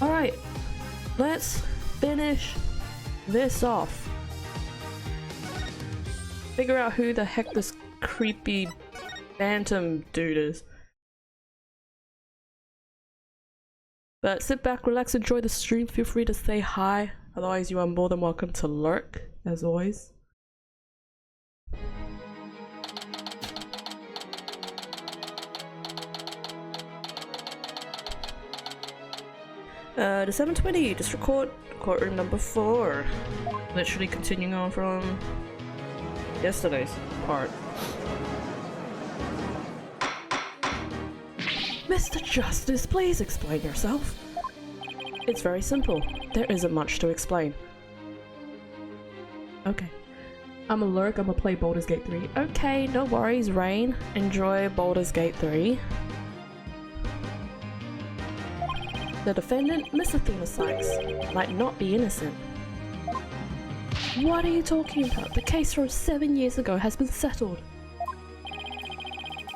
Alright, let's finish this off. Figure out who the heck this creepy phantom dude is. But sit back, relax, enjoy the stream. Feel free to say hi. Otherwise, you are more than welcome to lurk, as always. The 720 District Court, courtroom number 4. Literally continuing on from yesterday's part. Mr. Justice, please explain yourself. It's very simple. There isn't much to explain. Okay. I'm a lurk, I'm gonna play Baldur's Gate 3. Okay, no worries, Rain. Enjoy Baldur's Gate 3. The defendant, Miss Athena Sykes, might not be innocent. What are you talking about? The case from 7 years ago has been settled.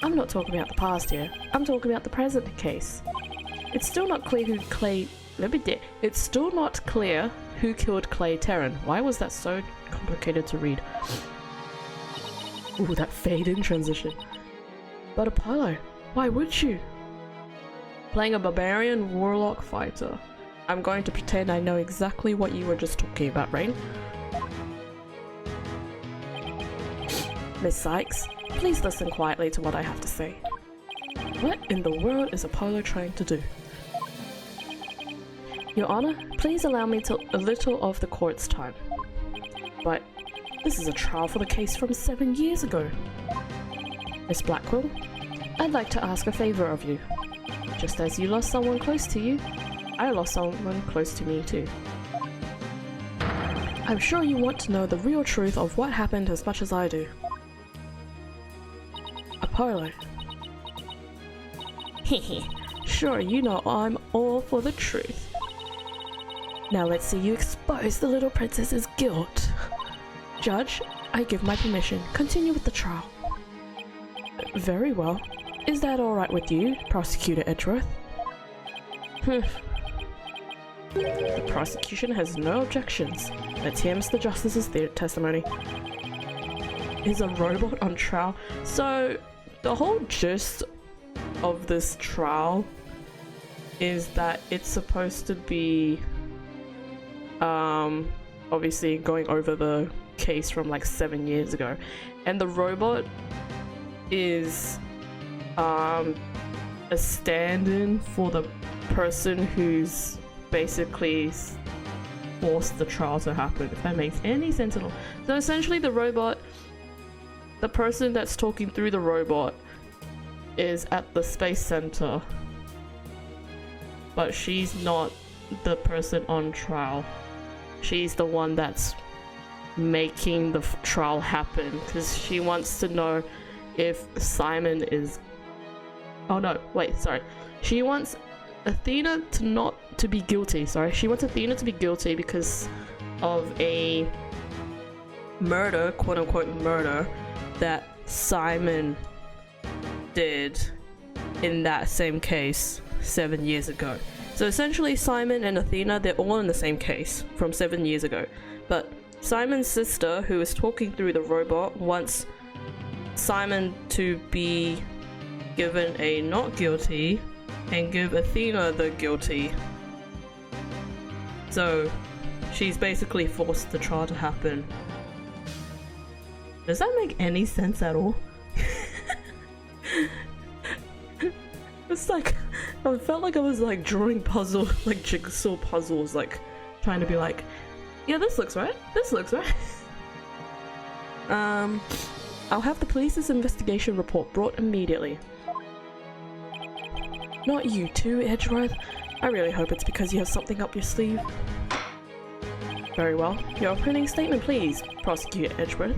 I'm not talking about the past here. I'm talking about the present case. It's still not clear who It's still not clear who killed Clay Terran. Why was that so complicated to read? Ooh, that fade-in transition. But Apollo, why would you? Playing a barbarian warlock fighter. I'm going to pretend I know exactly what you were just talking about, Rain. Miss Sykes, please listen quietly to what I have to say. What in the world is Apollo trying to do? Your Honor, please allow me a little of the court's time. But this is a trial for the case from 7 years ago. Miss Blackwell, I'd like to ask a favor of you. Just as you lost someone close to you, I lost someone close to me too. I'm sure you want to know the real truth of what happened as much as I do. Apollo. Hehe, sure, you know I'm all for the truth. Now let's see you expose the little princess's guilt. Judge, I give my permission. Continue with the trial. Very well. Is that alright with you, Prosecutor Edgeworth? The prosecution has no objections. Let's hear Mr. Justice's testimony. Is a robot on trial? So, the whole gist of this trial is that it's supposed to be obviously going over the case from like 7 years ago, and the robot is a stand-in for the person who's basically forced the trial to happen, if that makes any sense at all. So essentially the robot, the person that's talking through the robot is at the space center, but she's not the person on trial. She's the one that's making the trial happen because she wants to know if Simon is... Oh no, wait, sorry. She wants Athena to be guilty, sorry. She wants Athena to be guilty because of a murder, quote-unquote murder, that Simon did in that same case 7 years ago. So essentially Simon and Athena, they're all in the same case from 7 years ago. But Simon's sister, who is talking through the robot, wants Simon to be given a not guilty and give Athena the guilty. So she's basically forced the trial to happen. Does that make any sense at all? It's like, I felt like I was like drawing puzzle, like jigsaw puzzles, like trying to be like, yeah, this looks right, this looks right. I'll have the police's investigation report brought immediately. Not you too, Edgeworth. I really hope it's because you have something up your sleeve. Very well. Your opening statement, please, Prosecutor Edgeworth.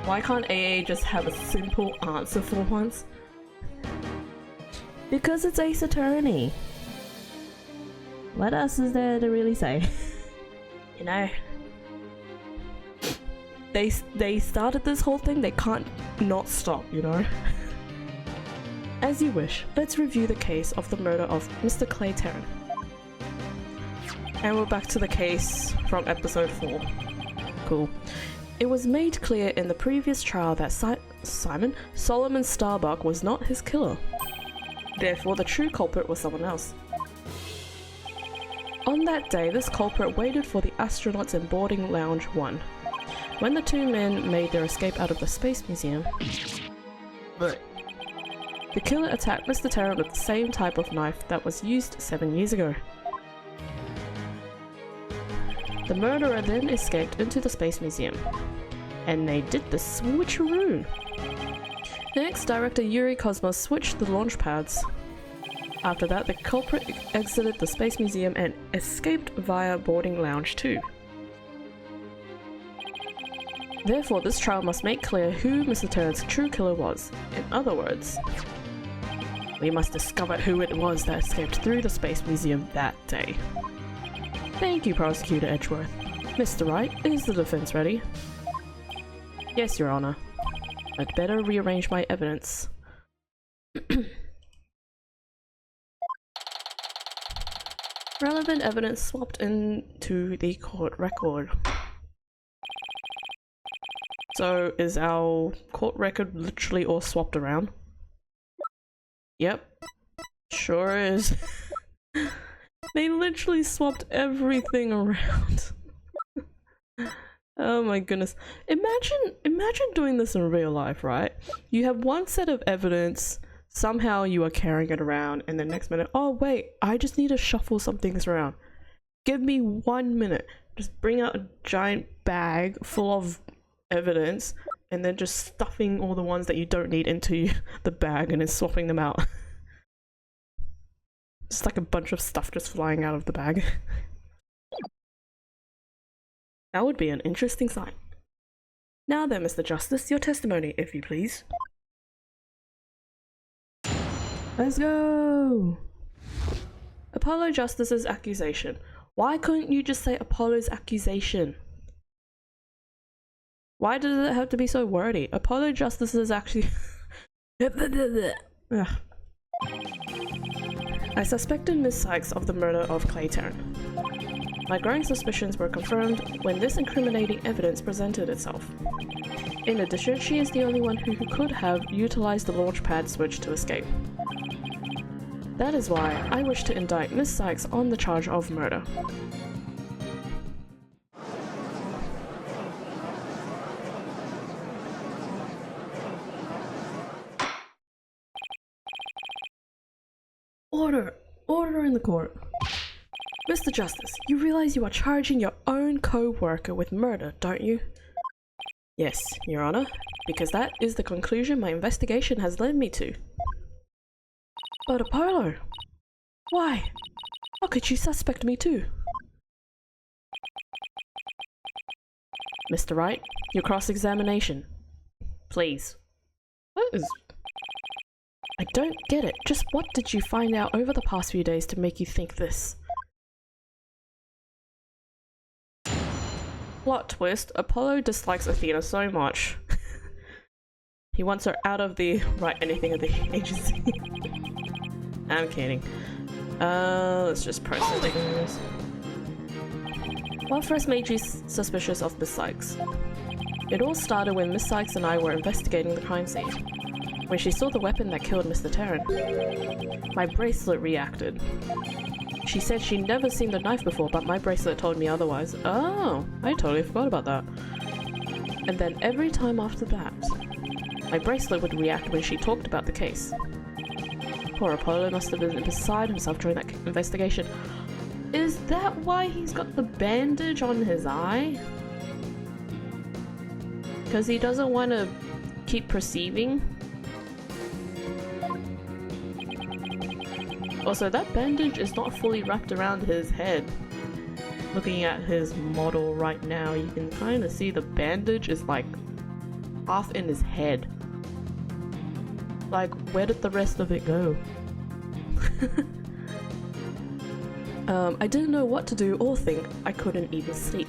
Why can't AA just have a simple answer for once? Because it's Ace Attorney. What else is there to really say? You know, they started this whole thing, they can't not stop, you know? As you wish, let's review the case of the murder of Mr. Clay Terran. And we're back to the case from episode 4. Cool. It was made clear in the previous trial that Solomon Starbuck was not his killer. Therefore, the true culprit was someone else. On that day, this culprit waited for the astronauts in boarding lounge 1. When the two men made their escape out of the Space Museum, the killer attacked Mr. Terran with the same type of knife that was used 7 years ago. The murderer then escaped into the Space Museum, and they did the switcheroo. Next, director Yuri Cosmos switched the launch pads. After that, the culprit exited the Space Museum and escaped via boarding lounge 2. Therefore, this trial must make clear who Mr. Terran's true killer was. In other words, we must discover who it was that escaped through the Space Museum that day. Thank you, Prosecutor Edgeworth. Mr. Wright, is the defense ready? Yes, Your Honor. I'd better rearrange my evidence. Relevant evidence swapped into the court record. So, is our court record literally all swapped around? Yep. Sure is. They literally swapped everything around. Oh my goodness. Imagine doing this in real life, right? You have one set of evidence, somehow you are carrying it around, and the next minute, oh wait, I just need to shuffle some things around. Give me 1 minute. Just bring out a giant bag full of evidence, and then just stuffing all the ones that you don't need into the bag and then swapping them out. Just like a bunch of stuff just flying out of the bag. That would be an interesting sight. Now then, Mr. Justice, your testimony, if you please. Let's go! Apollo Justice's accusation. Why couldn't you just say Apollo's accusation? Why does it have to be so wordy? Apollo Justice's actually... I suspected Miss Sykes of the murder of Clay Terran. My growing suspicions were confirmed when this incriminating evidence presented itself. In addition, she is the only one who could have utilized the launch pad switch to escape. That is why I wish to indict Miss Sykes on the charge of murder. Order! Order in the court. Mr. Justice, you realize you are charging your own co-worker with murder, don't you? Yes, Your Honor, because that is the conclusion my investigation has led me to. But Apollo, why? How could you suspect me too? Mr. Wright, your cross-examination. Please. What is... I don't get it. Just what did you find out over the past few days to make you think this? Plot twist, Apollo dislikes Athena so much. He wants her out of the Write Anything of the agency. I'm kidding. Let's just process things. What first made you suspicious of Miss Sykes? It all started when Miss Sykes and I were investigating the crime scene. When she saw the weapon that killed Mr. Terran. My bracelet reacted. She said she'd never seen the knife before, but my bracelet told me otherwise. Oh, I totally forgot about that. And then every time after that, my bracelet would react when she talked about the case. Poor Apollo must have been beside himself during that investigation. Is that why he's got the bandage on his eye? Because he doesn't want to keep perceiving? Also, that bandage is not fully wrapped around his head. Looking at his model right now, you can kind of see the bandage is like half in his head. Like, where did the rest of it go? I didn't know what to do or think. I couldn't even sleep.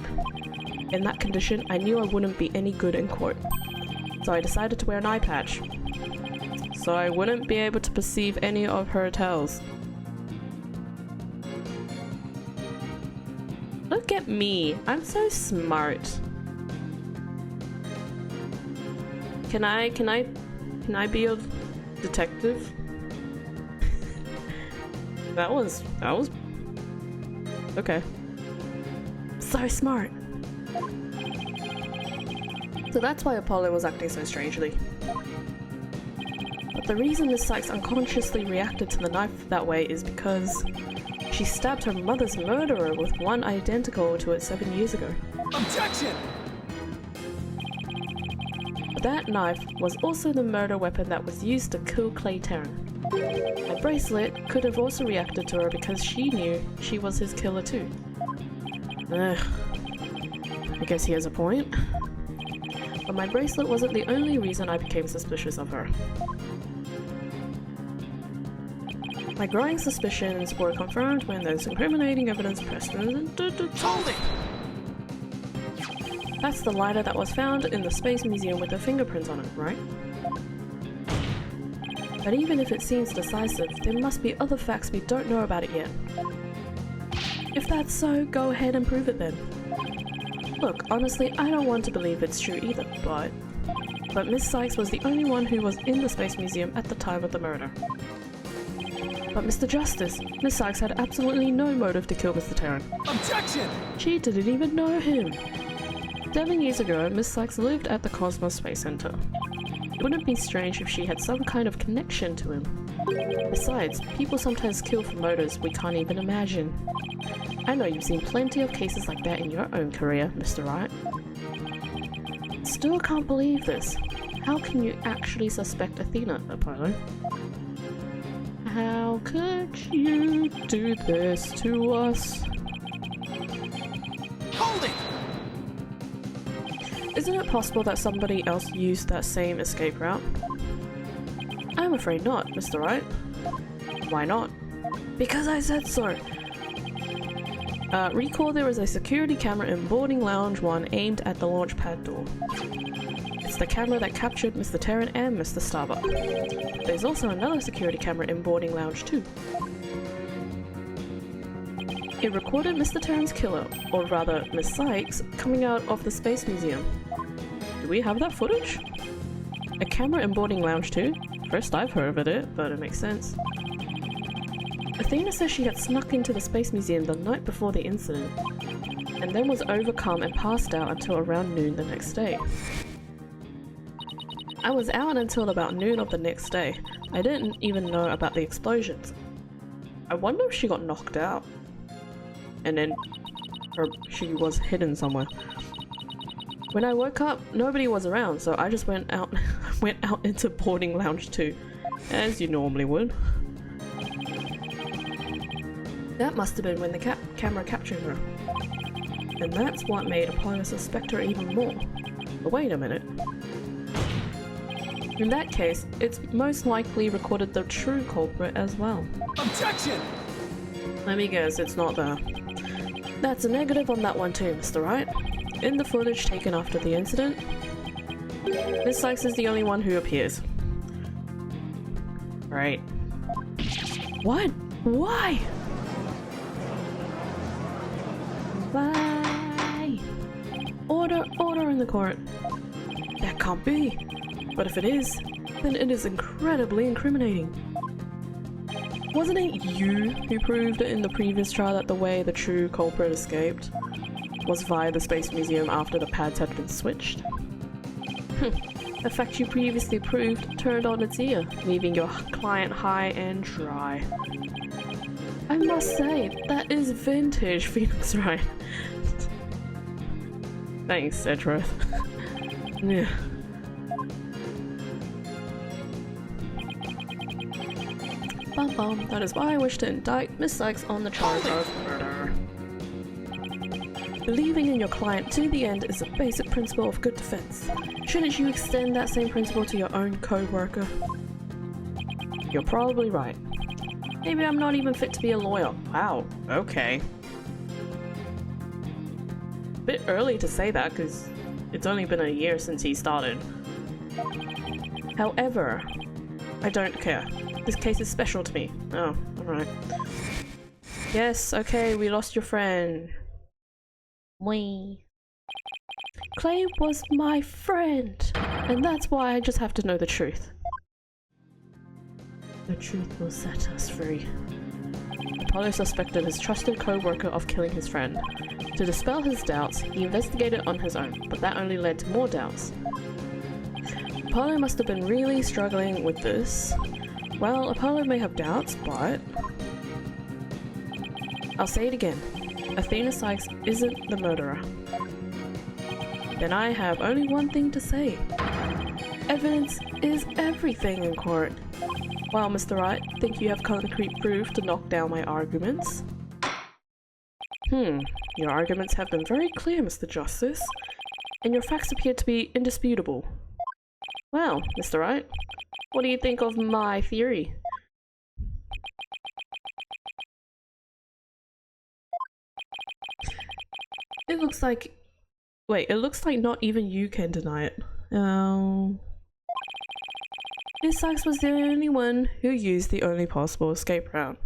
In that condition, I knew I wouldn't be any good in court. So I decided to wear an eye patch. So I wouldn't be able to perceive any of her tells. Look at me. I'm so smart. Can I be a detective? That was okay. So smart. So that's why Apollo was acting so strangely. But the reason Miss Sykes unconsciously reacted to the knife that way is because she stabbed her mother's murderer with one identical to it 7 years ago. Objection! That knife was also the murder weapon that was used to kill Clay Terran. My bracelet could have also reacted to her because she knew she was his killer too. Ugh. I guess he has a point. But my bracelet wasn't the only reason I became suspicious of her. My growing suspicions were confirmed when there's incriminating evidence pressed in. Hold it! That's the lighter that was found in the Space Museum with her fingerprints on it, right? But even if it seems decisive, there must be other facts we don't know about it yet. If that's so, go ahead and prove it then. Look, honestly, I don't want to believe it's true either, but Miss Sykes was the only one who was in the Space Museum at the time of the murder. But Mr. Justice, Miss Sykes had absolutely no motive to kill Mr. Terran. Objection! She didn't even know him. 7 years ago, Miss Sykes lived at the Cosmos Space Center. It wouldn't be strange if she had some kind of connection to him. Besides, people sometimes kill for motives we can't even imagine. I know you've seen plenty of cases like that in your own career, Mr. Wright. Still can't believe this. How can you actually suspect Athena, Apollo? How could you do this to us? Hold it! Isn't it possible that somebody else used that same escape route? I'm afraid not, Mr. Wright. Why not? Because I said so! Recall there was a security camera in boarding lounge 1 aimed at the launch pad door. It's the camera that captured Mr. Terran and Mr. Starbuck. There's also another security camera in boarding lounge 2. It recorded Mr. Terran's killer, or rather Miss Sykes, coming out of the Space Museum. Do we have that footage? A camera in boarding lounge 2? First I've heard of it, but it makes sense. Athena says she had snuck into the Space Museum the night before the incident, and then was overcome and passed out until around noon the next day. I was out until about noon of the next day. I didn't even know about the explosions. I wonder if she got knocked out. And then she was hidden somewhere. When I woke up, nobody was around, so I just went out into boarding lounge 2, as you normally would. That must have been when the camera captured her. And that's what made Apollo suspect her even more. But wait a minute. In that case, it's most likely recorded the true culprit as well. Objection! Let me guess, it's not there. That's a negative on that one too, Mr. Wright. In the footage taken after the incident, Miss Sykes is the only one who appears. Right. What? Why? Why? Order in the court. That can't be. But if it is, then it is incredibly incriminating. Wasn't it you who proved in the previous trial that the way the true culprit escaped was via the Space Museum after the pads had been switched? A fact you previously proved turned on its ear, leaving your client high and dry. I must say, that is vintage Phoenix Wright. Thanks, Edgeworth. Yeah. Bum bum, that is why I wish to indict Miss Sykes on the charge of murder. Believing in your client to the end is a basic principle of good defense. Shouldn't you extend that same principle to your own co-worker? You're probably right. Maybe I'm not even fit to be a lawyer. Wow, okay. Bit early to say that because it's only been a year since he started. However, I don't care. This case is special to me. Oh, alright. Yes, okay, we lost your friend. Wee. Clay was my friend, and that's why I just have to know the truth. The truth will set us free. Apollo suspected his trusted co-worker of killing his friend. To dispel his doubts, he investigated on his own, but that only led to more doubts. Apollo must have been really struggling with this. Well, Apollo may have doubts, but... I'll say it again. Athena Sykes isn't the murderer. Then I have only one thing to say. Evidence is everything in court. Well, Mr. Wright, think you have concrete proof to knock down my arguments? Your arguments have been very clear, Mr. Justice, and your facts appear to be indisputable. Well, Mr. Wright, what do you think of my theory? It looks like... Wait, it looks like not even you can deny it. Miss Sykes was the only one who used the only possible escape route.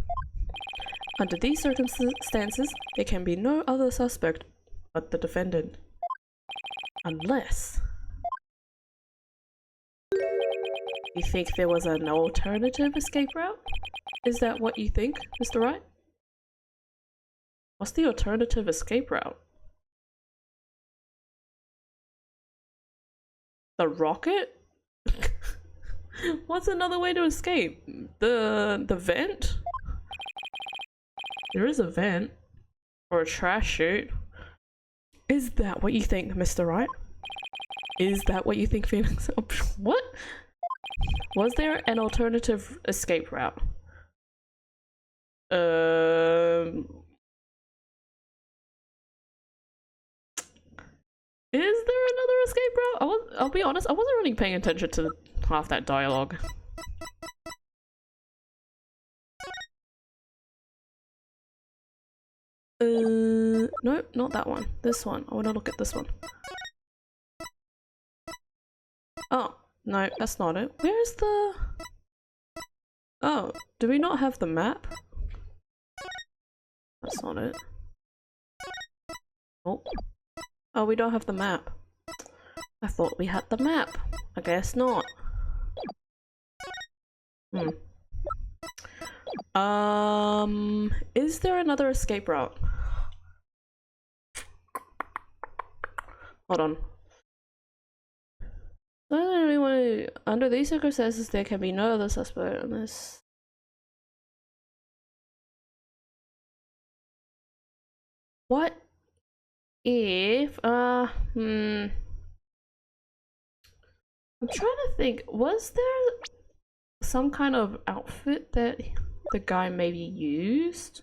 Under these circumstances, there can be no other suspect but the defendant. Unless... You think there was an alternative escape route? Is that what you think, Mr. Wright? What's the alternative escape route? The rocket? What's another way to escape? The vent? There is a vent. Or a trash chute. Is that what you think, Mr. Wright? Is that what you think, Phoenix? What? Was there an alternative escape route? Is there another escape route? I'll be honest, I wasn't really paying attention to half that dialogue. Nope, not that one. This one. I want to look at this one. Oh, no, that's not it. Where's the... Oh, do we not have the map? That's not it. Oh. Oh, we don't have the map. I thought we had the map. I guess not. Is there another escape route? Hold on. Under these circumstances, there can be no other suspect unless... What if, I'm trying to think, was there some kind of outfit that the guy maybe used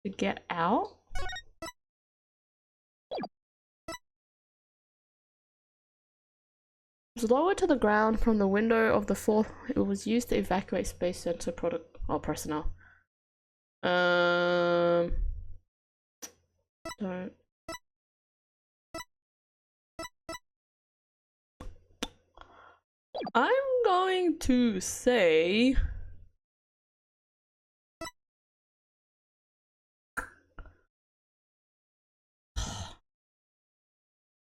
to get out? It was lowered to the ground from the window of the floor. It was used to evacuate Space Center personnel. Don't. I'm going to say...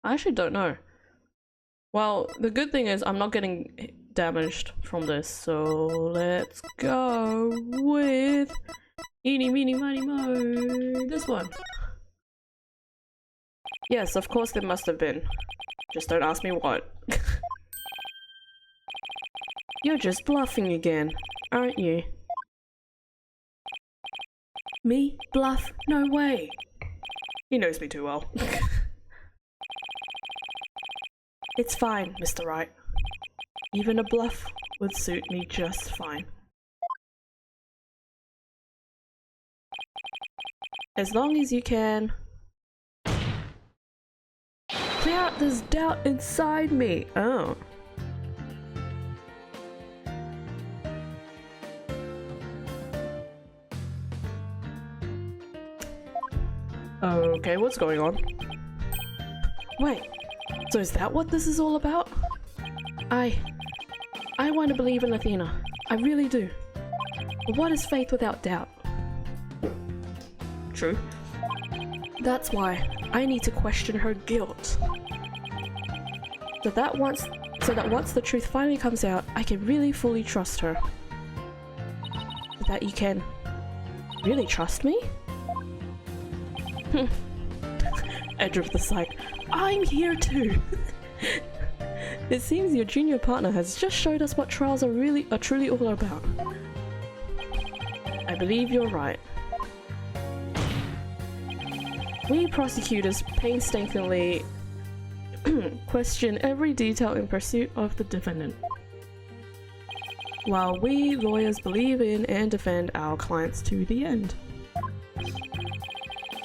I actually don't know. Well, the good thing is I'm not getting damaged from this, so let's go with eeny meeny miny mo, this one. Yes, of course there must have been. Just don't ask me what. You're just bluffing again, aren't you? Me? Bluff? No way. He knows me too well. It's fine, Mr. Wright. Even a bluff would suit me just fine. As long as you can clear out this doubt inside me. Oh. Okay, what's going on? Wait, so is that what this is all about? I want to believe in Athena. I really do. But what is faith without doubt? True. That's why I need to question her guilt. So that once the truth finally comes out, I can really fully trust her. So that you can really trust me? Edge of the Psych. I'm here too! It seems your junior partner has just showed us what trials are truly all about. I believe you're right. We prosecutors painstakingly question every detail in pursuit of the defendant, while we lawyers believe in and defend our clients to the end.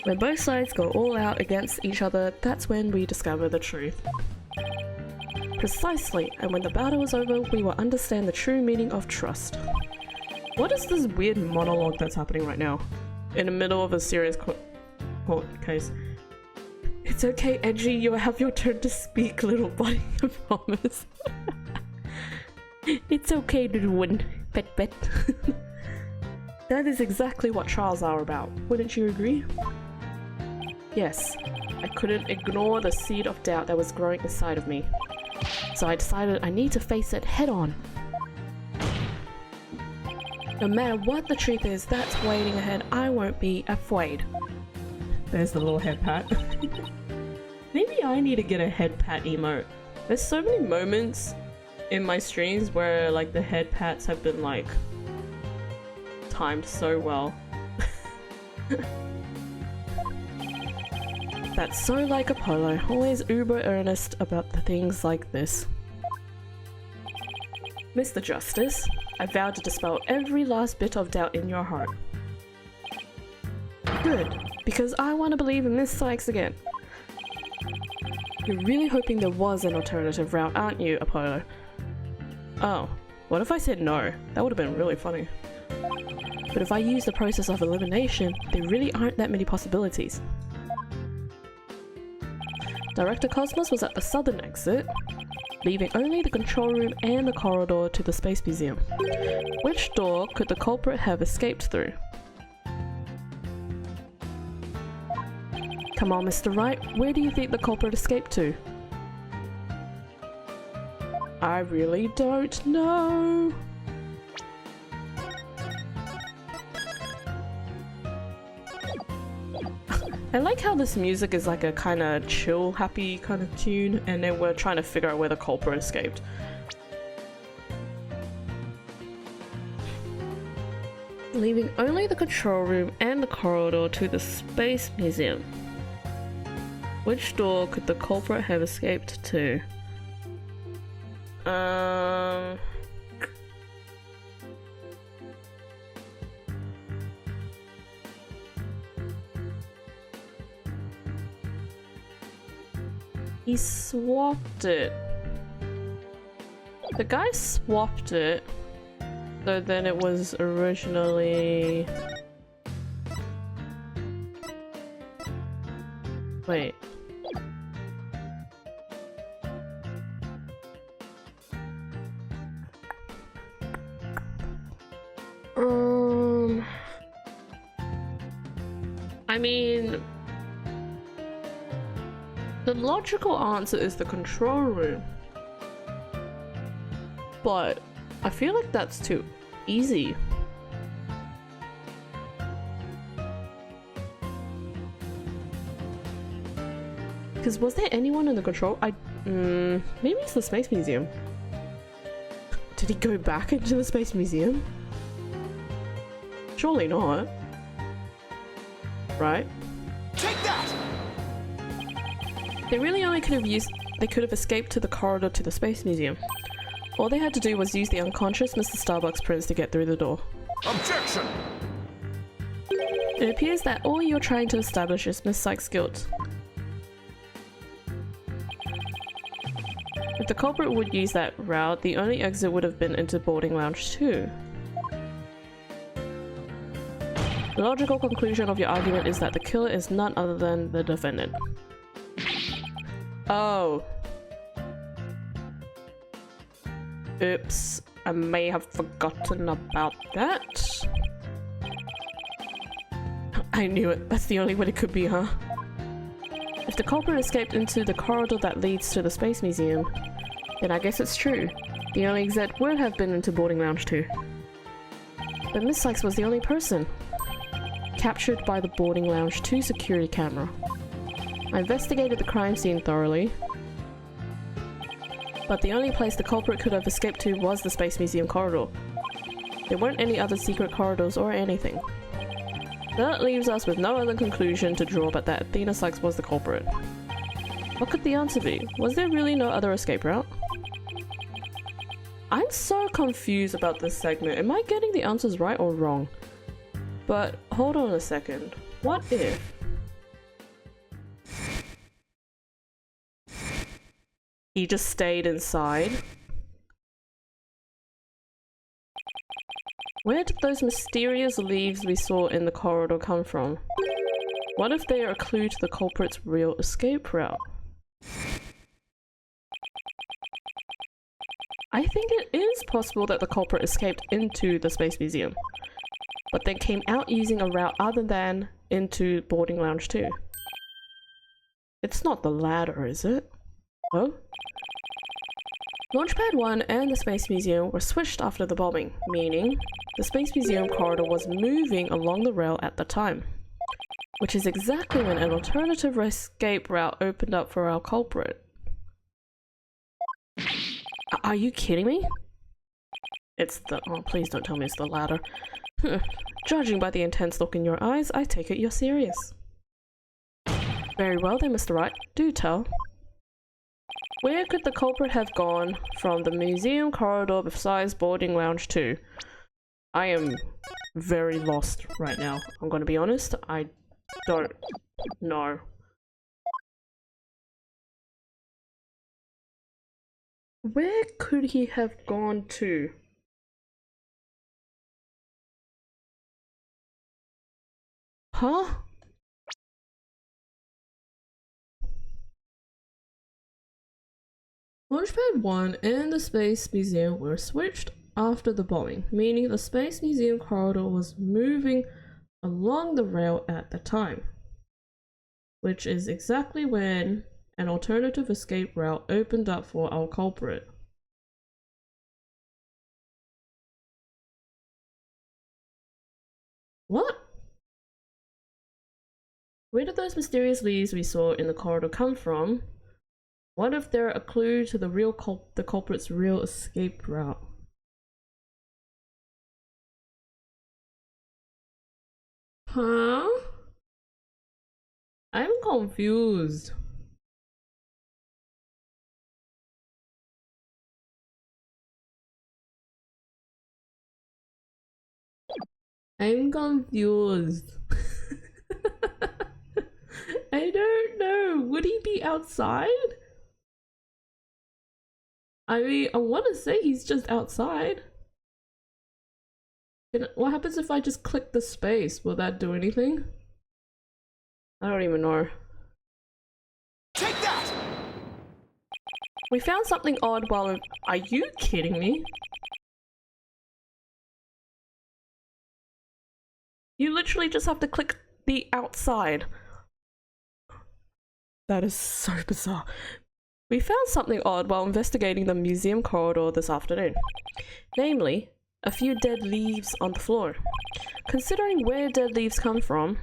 When both sides go all out against each other, that's when we discover the truth. Precisely, and when the battle is over, we will understand the true meaning of trust. What is this weird monologue that's happening right now? In the middle of a serious court case. It's okay, Edgy, you have your turn to speak, little buddy, I promise. It's okay, little one, pet. That is exactly what trials are about, wouldn't you agree? Yes, I couldn't ignore the seed of doubt that was growing inside of me. So I decided I need to face it head on. No matter what the truth is that's waiting ahead, I won't be afraid. There's the little head pat. Maybe I need to get a head pat emote. There's so many moments in my streams where like the head pats have been like timed so well. That's so like Apollo, always uber earnest about the things like this. Mr. Justice, I vow to dispel every last bit of doubt in your heart. Good, because I want to believe in Miss Sykes again. You're really hoping there was an alternative route, aren't you, Apollo? Oh, what if I said no? That would have been really funny. But if I use the process of elimination, there really aren't that many possibilities. Director Cosmos was at the southern exit, leaving only the control room and the corridor to the Space Museum. Which door could the culprit have escaped through? Come on, Mr. Wright, where do you think the culprit escaped to? I really don't know. I like how this music is like a kind of chill, happy kind of tune, and then we're trying to figure out where the culprit escaped. Leaving only the control room and the corridor to the Space Museum. Which door could the culprit have escaped to? He swapped it. The guy swapped it, so then it was originally... Wait. I mean... The logical answer is the control room. But I feel like that's too easy. Because was there anyone in the control? Maybe it's the Space Museum. Did he go back into the Space Museum? Surely not. Right? Take that! They really only they could have escaped to the corridor to the Space Museum. All they had to do was use the unconscious Mr. Starbucks Prince to get through the door. Objection! It appears that all you're trying to establish is Miss Sykes' guilt. If the culprit would use that route, the only exit would have been into boarding lounge 2. The logical conclusion of your argument is that the killer is none other than the defendant. Oh. Oops, I may have forgotten about that. I knew it. That's the only way it could be, huh? If the culprit escaped into the corridor that leads to the Space Museum, then I guess it's true. The only exit would have been into Boarding Lounge 2. But Miss Sykes was the only person captured by the Boarding Lounge 2 security camera. I investigated the crime scene thoroughly, but the only place the culprit could have escaped to was the Space Museum corridor. There weren't any other secret corridors or anything. That leaves us with no other conclusion to draw but that Athena Sykes was the culprit. What could the answer be? Was there really no other escape route? I'm so confused about this segment. Am I getting the answers right or wrong? But hold on a second. What if he just stayed inside? Where did those mysterious leaves we saw in the corridor come from? What if they are a clue to the culprit's real escape route? I think it is possible that the culprit escaped into the Space Museum, but then came out using a route other than into Boarding Lounge 2. It's not the latter, is it? Oh? Launchpad 1 and the Space Museum were switched after the bombing, meaning the Space Museum corridor was moving along the rail at the time, which is exactly when an alternative escape route opened up for our culprit. Are you kidding me? It's the— oh, please don't tell me it's the latter. Judging by the intense look in your eyes, I take it you're serious. Very well then, Mr. Wright, do tell. Where could the culprit have gone from the museum corridor besides Boarding Lounge 2? I am very lost right now. I'm gonna be honest, I don't know. Where could he have gone to? Huh? Launchpad 1 and the Space Museum were switched after the bombing, meaning the Space Museum corridor was moving along the rail at the time, which is exactly when an alternative escape route opened up for our culprit. What? Where did those mysterious leaves we saw in the corridor come from? What if they're a clue to the culprit's real escape route? Huh? I'm confused. I'm confused. I don't know. Would he be outside? I mean, I want to say he's just outside. What happens if I just click the space? Will that do anything? I don't even know. Take that! We found something odd while— are you kidding me? You literally just have to click the outside. That is so bizarre. We found something odd while investigating the museum corridor this afternoon. Namely, a few dead leaves on the floor. Considering where dead leaves come from,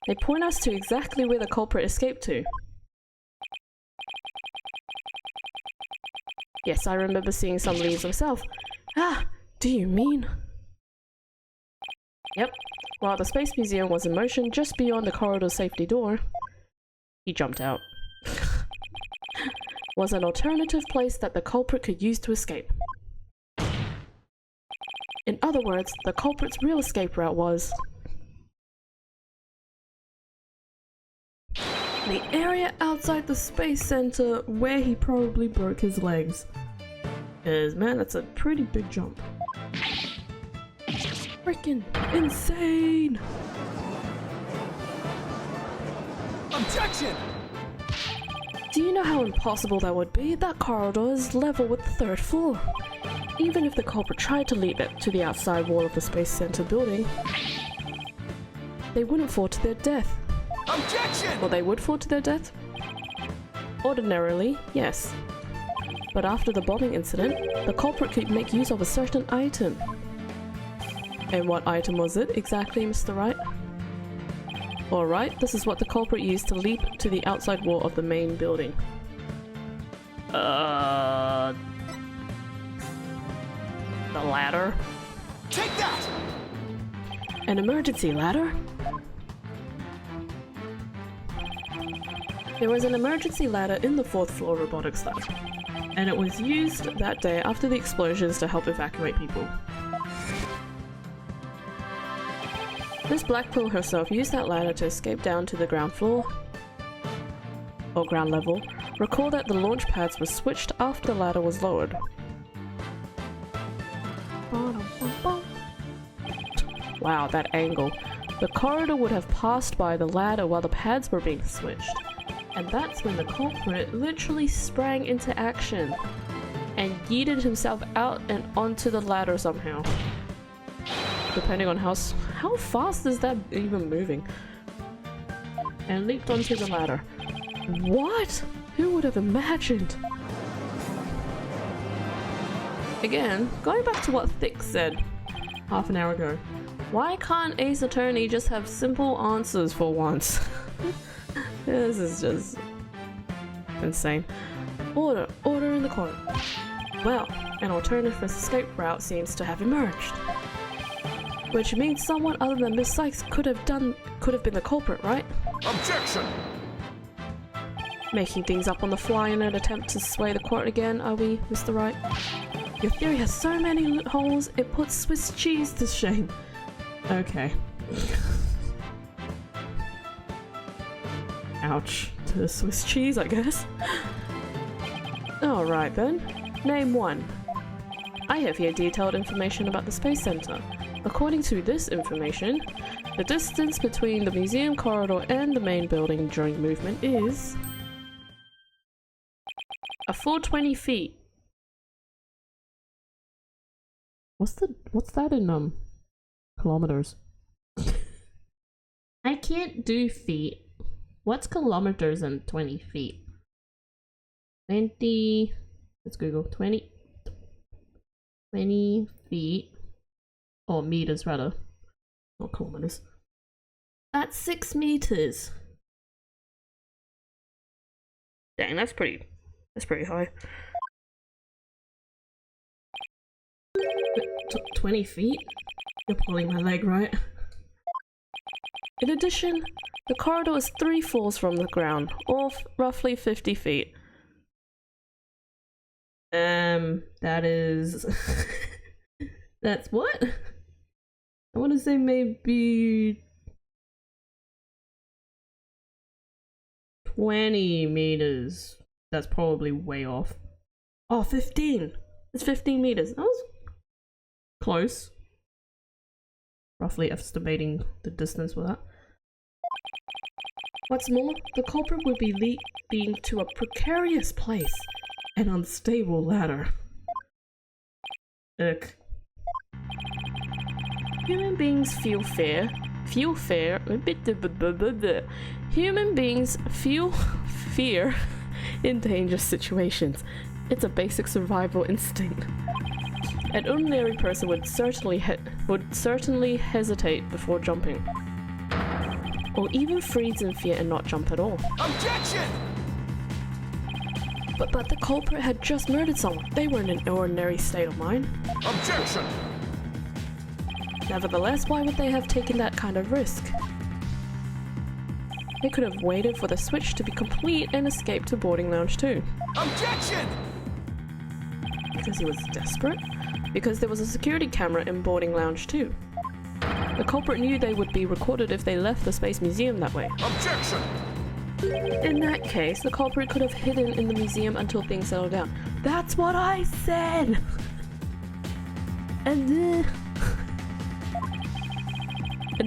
they point us to exactly where the culprit escaped to. Yes, I remember seeing some leaves myself. Ah, do you mean? Yep, while the Space Museum was in motion just beyond the corridor's safety door, he jumped out. Was an alternative place that the culprit could use to escape. In other words, the culprit's real escape route was the area outside the Space Center where he probably broke his legs. 'Cause man, that's a pretty big jump. Freaking insane! Objection! Do you know how impossible that would be? That corridor is level with the 3rd floor. Even if the culprit tried to leap it to the outside wall of the Space Center building, they wouldn't fall to their death. Objection! Or they would fall to their death? Ordinarily, yes. But after the bombing incident, the culprit could make use of a certain item. And what item was it exactly, Mr. Wright? Alright, this is what the culprit used to leap to the outside wall of the main building. The ladder? Take that! An emergency ladder? There was an emergency ladder in the 4th floor robotics lab, and it was used that day after the explosions to help evacuate people. Miss Blackpool herself used that ladder to escape down to the ground floor, or ground level. Recall that the launch pads were switched after the ladder was lowered. Wow, that angle. The corridor would have passed by the ladder while the pads were being switched. And that's when the culprit literally sprang into action and yeeted himself out and onto the ladder somehow. Depending on how fast is that even moving? And leaped onto the ladder. What? Who would have imagined? Again, going back to what Thick said half an hour ago. Why can't Ace Attorney just have simple answers for once? This is just insane. Order in the corner. Well, an alternative escape route seems to have emerged. Which means someone other than Miss Sykes could have been the culprit, right? Objection! Making things up on the fly in an attempt to sway the court again, are we, Mr. Wright? Your theory has so many loopholes, it puts Swiss cheese to shame. Okay. Ouch. To the Swiss cheese, I guess. Alright then. Name 1. I have here detailed information about the Space Center. According to this information, the distance between the museum corridor and the main building during movement is a full 20 feet. What's that in kilometers? I can't do feet. What's kilometers and 20 feet? 20. Let's Google 20 feet. Or meters rather. Not kilometers. That's 6 meters. Dang, that's pretty high. 20 feet? You're pulling my leg, right? In addition, the corridor is 3 floors from the ground, or roughly 50 feet. That is... That's what? I want to say maybe 20 meters. That's probably way off. Oh, 15! It's 15 meters. That was close. Roughly estimating the distance for that. What's more, the culprit would be leaping to a precarious place, an unstable ladder. Ugh. Human beings feel fear. Human beings feel fear in dangerous situations. It's a basic survival instinct. An ordinary person would certainly hesitate before jumping, or even freeze in fear and not jump at all. Objection! But the culprit had just murdered someone. They were in an ordinary state of mind. Objection! Nevertheless, why would they have taken that kind of risk? They could have waited for the switch to be complete and escaped to boarding lounge 2. Objection! Because he was desperate? Because there was a security camera in boarding lounge 2. The culprit knew they would be recorded if they left the Space Museum that way. Objection! In that case, the culprit could have hidden in the museum until things settled down. That's what I said! And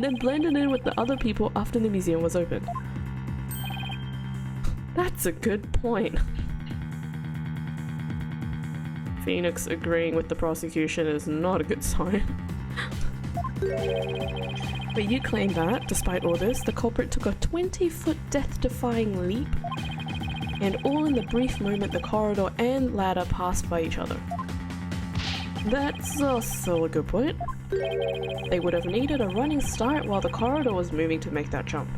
then blended in with the other people after the museum was opened. That's a good point. Phoenix agreeing with the prosecution is not a good sign. But you claim that, despite all this, the culprit took a 20-foot death-defying leap, and all in the brief moment the corridor and ladder passed by each other. That's also a good point. They would have needed a running start while the corridor was moving to make that jump.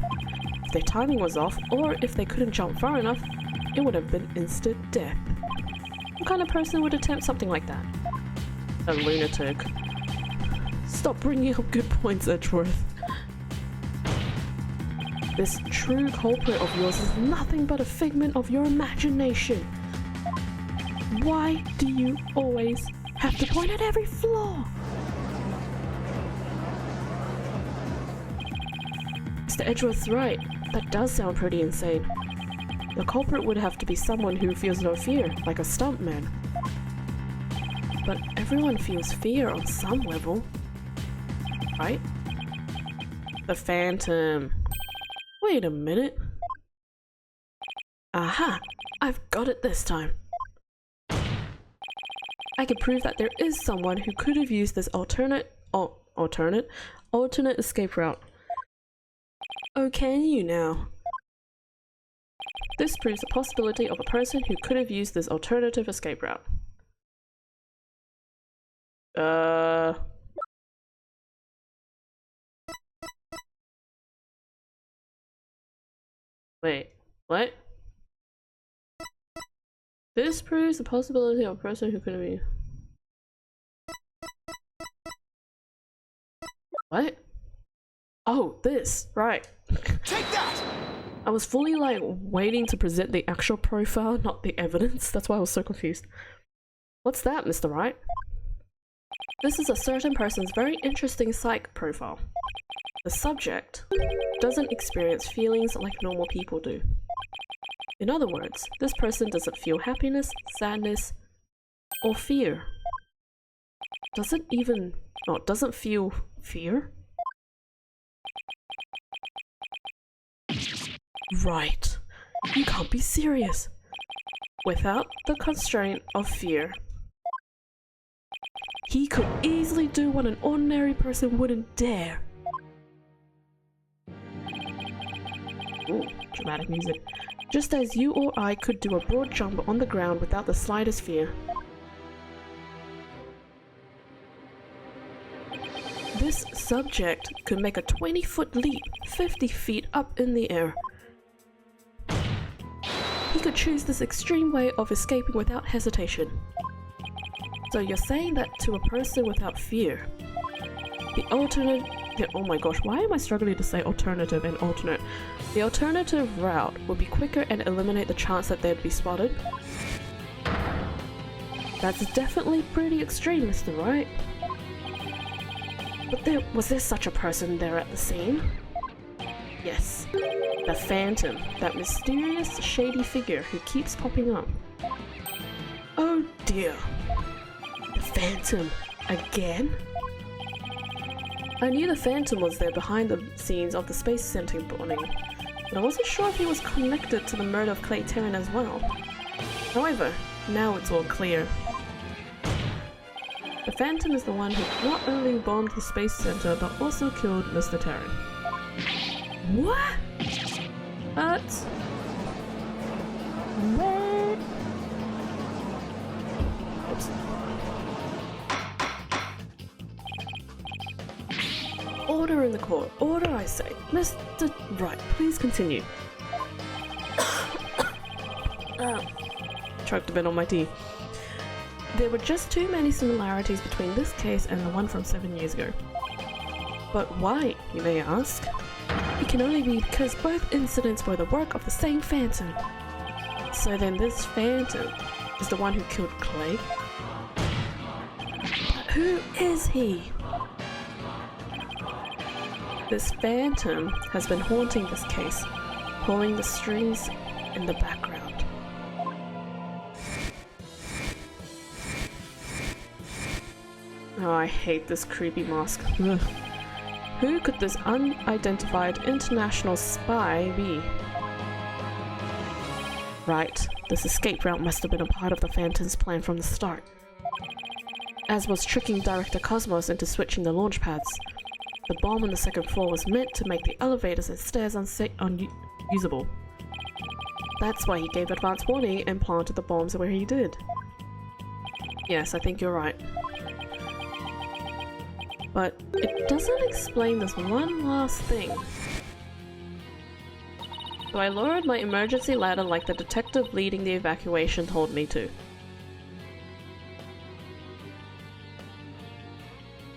If their timing was off, or if they couldn't jump far enough, it would have been instant death. What kind of person would attempt something like that? A lunatic. Stop bringing up good points, Edgeworth. This true culprit of yours is nothing but a figment of your imagination. Why do you always have to point at every flaw? Mr. Edgeworth's right. That does sound pretty insane. The culprit would have to be someone who feels no fear, like a stuntman. But everyone feels fear on some level, right? The Phantom. Wait a minute. Aha! I've got it this time. I can prove that there is someone who could have used this alternate escape route. Oh, can you now? This proves the possibility of a person who could have used this alternative escape route. Wait, what? This proves the possibility of a person who could have used... What? Oh, this, right. Take that! I was fully like waiting to present the actual profile, not the evidence. That's why I was so confused. What's that, Mr. Wright? This is a certain person's very interesting psych profile. The subject doesn't experience feelings like normal people do. In other words, this person doesn't feel happiness, sadness, or fear. Doesn't feel fear? Right. You can't be serious. Without the constraint of fear, he could easily do what an ordinary person wouldn't dare. Ooh, dramatic music. Just as you or I could do a broad jump on the ground without the slightest fear. This subject could make a 20-foot leap 50 feet up in the air. He could choose this extreme way of escaping without hesitation. So you're saying that to a person without fear, oh my gosh, why am I struggling to say alternative and alternate? The alternative route would be quicker and eliminate the chance that they'd be spotted. That's definitely pretty extreme, Mr. Wright. But was there such a person there at the scene? Yes. The Phantom, that mysterious, shady figure who keeps popping up. Oh dear. The Phantom. Again? I knew the Phantom was there behind the scenes of the Space Center bombing, but I wasn't sure if he was connected to the murder of Clay Terran as well. However, now it's all clear. The Phantom is the one who not only bombed the Space Center, but also killed Mr. Terran. What? What? Oops. Order in the court. Order, I say. Mr. Wright, please continue. Choked a bit on my tea. There were just too many similarities between this case and the one from 7 years ago. But why, you may ask? It can only be because both incidents were the work of the same Phantom. So then this Phantom is the one who killed Clay? But who is he? This Phantom has been haunting this case, pulling the strings in the background. Oh, I hate this creepy mask. Ugh. Who could this unidentified international spy be? Right, this escape route must have been a part of the Phantom's plan from the start. As was tricking Director Cosmos into switching the launch pads. The bomb on the second floor was meant to make the elevators and stairs unusable. That's why he gave advance warning and planted the bombs where he did. Yes, I think you're right. But it doesn't explain this one last thing. So I lowered my emergency ladder like the detective leading the evacuation told me to.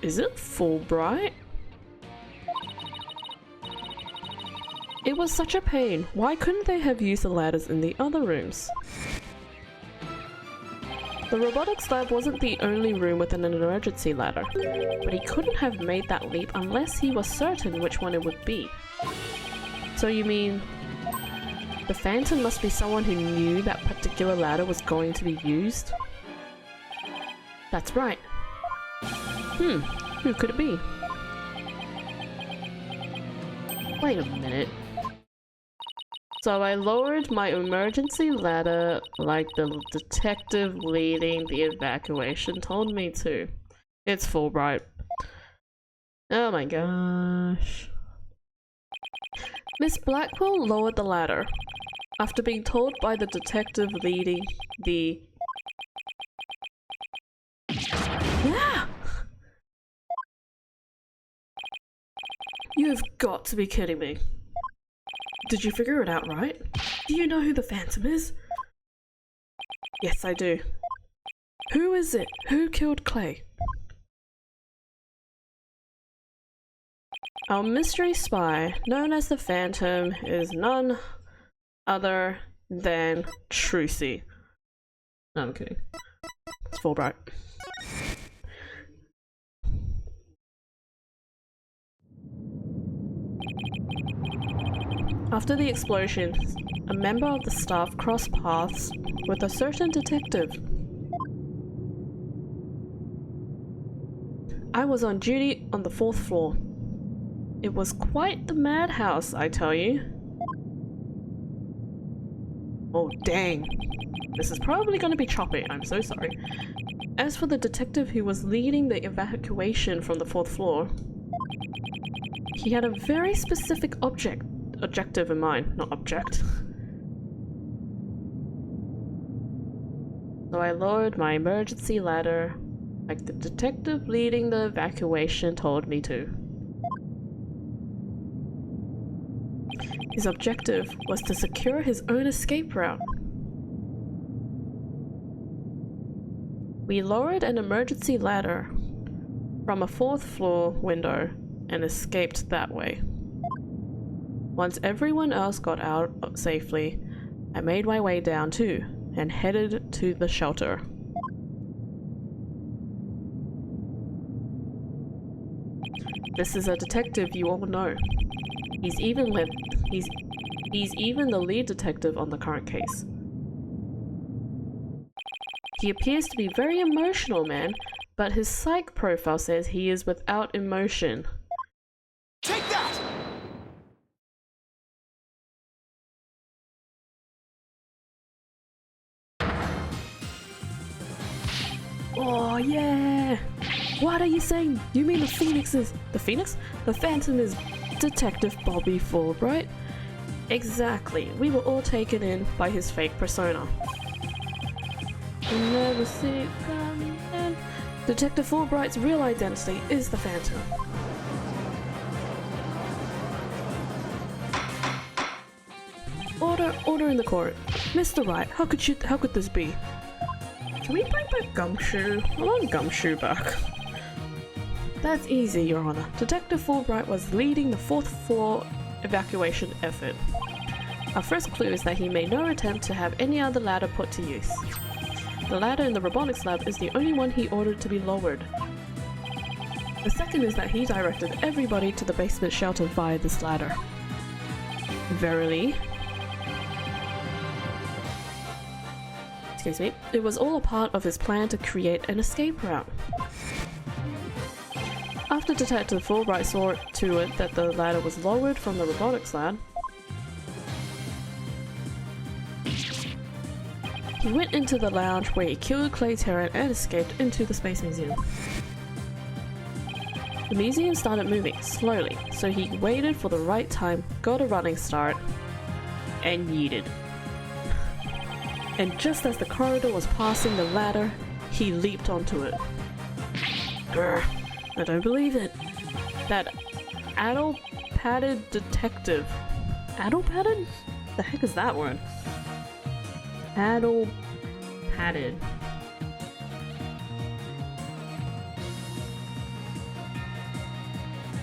Is it Fulbright? It was such a pain. Why couldn't they have used the ladders in the other rooms? The robotics lab wasn't the only room with an emergency ladder, but he couldn't have made that leap unless he was certain which one it would be. So you mean the Phantom must be someone who knew that particular ladder was going to be used? That's right. Who could it be? Wait a minute. So I lowered my emergency ladder like the detective leading the evacuation told me to. It's Fulbright. Oh my gosh. Miss Blackwell lowered the ladder after being told by the detective leading the... Yeah! You've got to be kidding me. Did you figure it out right? Do you know who the Phantom is? Yes, I do. Who is it? Who killed Clay? Our mystery spy, known as the Phantom, is none other than Trucy. No, I'm kidding. It's Fulbright. After the explosion, a member of the staff crossed paths with a certain detective. I was on duty on the 4th floor. It was quite the madhouse, I tell you. Oh dang. This is probably going to be choppy, I'm so sorry. As for the detective who was leading the evacuation from the 4th floor, he had a very specific objective in mind, not object. So I lowered my emergency ladder like the detective leading the evacuation told me to. His objective was to secure his own escape route. We lowered an emergency ladder from a 4th floor window and escaped that way. Once everyone else got out safely, I made my way down too and headed to the shelter. This is a detective you all know. He's even the lead detective on the current case. He appears to be very emotional man, but his psych profile says he is without emotion. Take that! Oh yeah! What are you saying? You mean the Phoenix is... The Phoenix? The Phantom is Detective Bobby Fulbright? Exactly. We were all taken in by his fake persona. You never see it coming in. Detective Fulbright's real identity is the Phantom. Order in the court. Mr. Wright, how could this be? Can we bring back Gumshoe? I want Gumshoe back. That's easy, Your Honor. Detective Fulbright was leading the 4th floor evacuation effort. Our first clue is that he made no attempt to have any other ladder put to use. The ladder in the robotics lab is the only one he ordered to be lowered. The second is that he directed everybody to the basement shelter via this ladder. Verily. Excuse me. It was all a part of his plan to create an escape route. After Detective Fulbright saw to it that the ladder was lowered from the robotics lab, he went into the lounge where he killed Clay Terran and escaped into the Space Museum. The museum started moving slowly, so he waited for the right time, got a running start, and yeeted. And just as the corridor was passing the ladder, he leaped onto it. Grr, I don't believe it. That addle-padded detective. Addle-padded? The heck is that word? Addle-padded.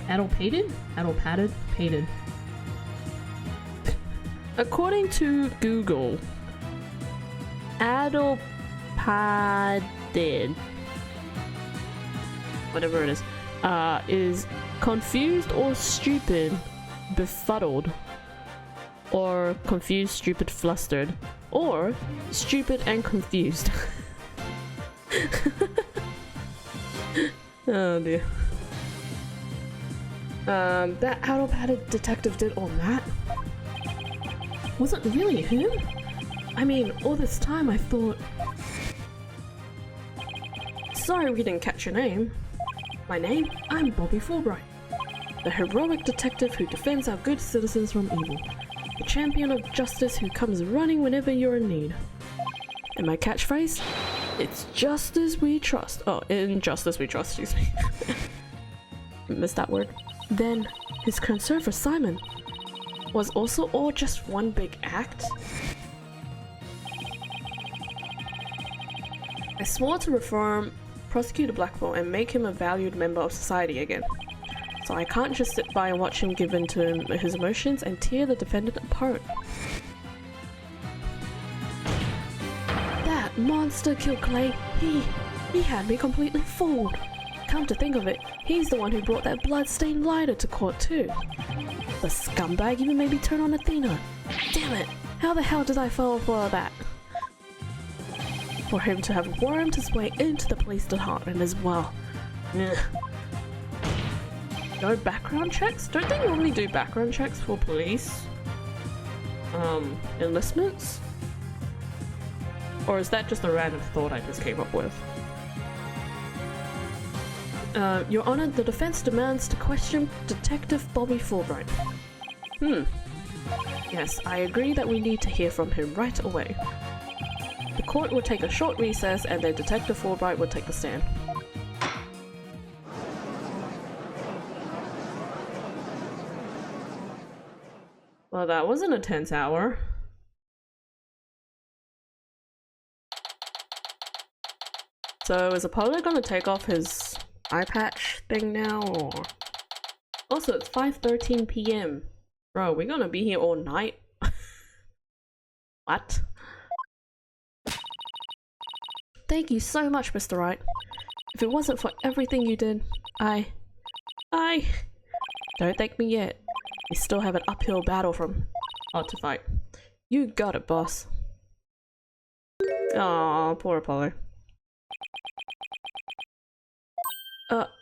Addle-pated? Addle-padded? Pated. According to Google, addle-padded, whatever it is confused or stupid, befuddled, or confused, stupid, flustered, or stupid and confused. Oh dear. That addle-padded detective did all that? Was it really him? I mean, all this time I thought... Sorry we didn't catch your name. My name? I'm Bobby Fulbright. The heroic detective who defends our good citizens from evil. The champion of justice who comes running whenever you're in need. And my catchphrase? It's justice we trust. Oh, in justice we trust, excuse me. Missed that word. Then, his concern for Simon was also all just one big act? I swore to reform Prosecutor Blackwell and make him a valued member of society again. So I can't just sit by and watch him give in to his emotions and tear the defendant apart. That monster killed Clay. He had me completely fooled. Come to think of it, he's the one who brought that blood-stained lighter to court too. The scumbag even made me turn on Athena. Damn it, how the hell did I fall for that? For him to have wormed his way into the police department as well. Ugh. No background checks? Don't they normally do background checks for police? Enlistments? Or is that just a random thought I just came up with? Your Honor, the defense demands to question Detective Bobby Fulbright. Yes, I agree that we need to hear from him right away. The court will take a short recess and then Detective Fulbright will take the stand. Well, that was an intense hour. So is Apollo gonna take off his eye patch thing now, or... Also, it's 5:13 p.m. Bro, we're gonna be here all night? What? Thank you so much, Mr. Wright. If it wasn't for everything you did, I... Don't thank me yet. We still have an uphill battle to fight. You got it, boss. Aw, poor Apollo.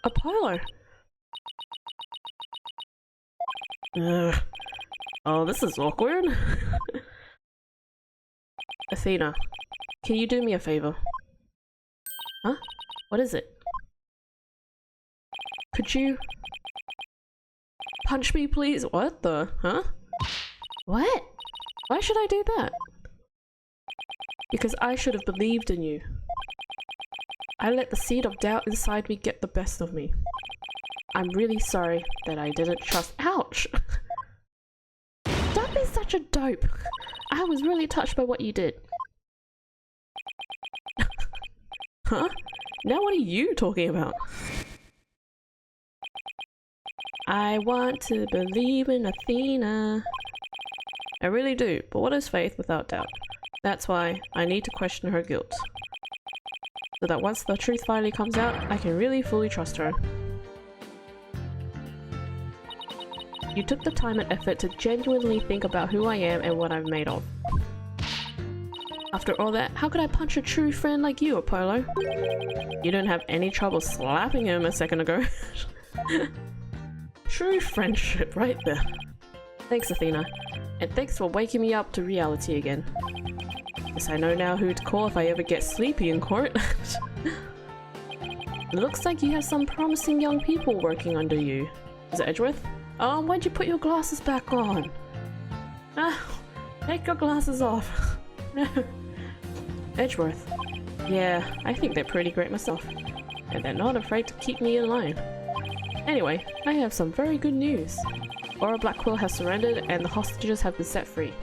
Apollo! Ugh. Oh, this is awkward. Athena, can you do me a favor? Huh? What is it? Could you... punch me, please? What the? Huh? What? Why should I do that? Because I should have believed in you. I let the seed of doubt inside me get the best of me. I'm really sorry that I didn't trust- Ouch! Don't be such a dope! I was really touched by what you did. Huh? Now what are you talking about? I want to believe in Athena. I really do, but what is faith without doubt? That's why I need to question her guilt. So that once the truth finally comes out, I can really fully trust her. You took the time and effort to genuinely think about who I am and what I'm made of. After all that, how could I punch a true friend like you, Apollo? You didn't have any trouble slapping him a second ago. True friendship right there. Thanks, Athena. And thanks for waking me up to reality again. Guess I know now who to call if I ever get sleepy in court. It looks like you have some promising young people working under you. Is it Edgeworth? Oh, why'd you put your glasses back on? Ah, take your glasses off. No. Edgeworth. Yeah, I think they're pretty great myself. And they're not afraid to keep me in line. Anyway, I have some very good news. Aura Blackquill has surrendered and the hostages have been set free.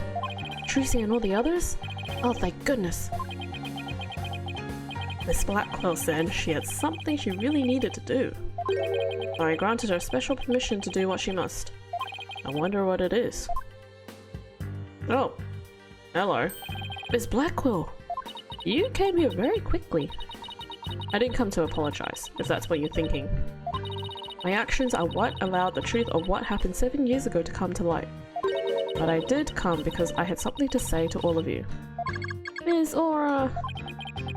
Tracy and all the others? Oh, thank goodness. Miss Blackwell said she had something she really needed to do. So I granted her special permission to do what she must. I wonder what it is. Oh, hello. Miss Blackwell! You came here very quickly. I didn't come to apologize, if that's what you're thinking. My actions are what allowed the truth of what happened 7 years ago to come to light. But I did come because I had something to say to all of you. Miss Aura!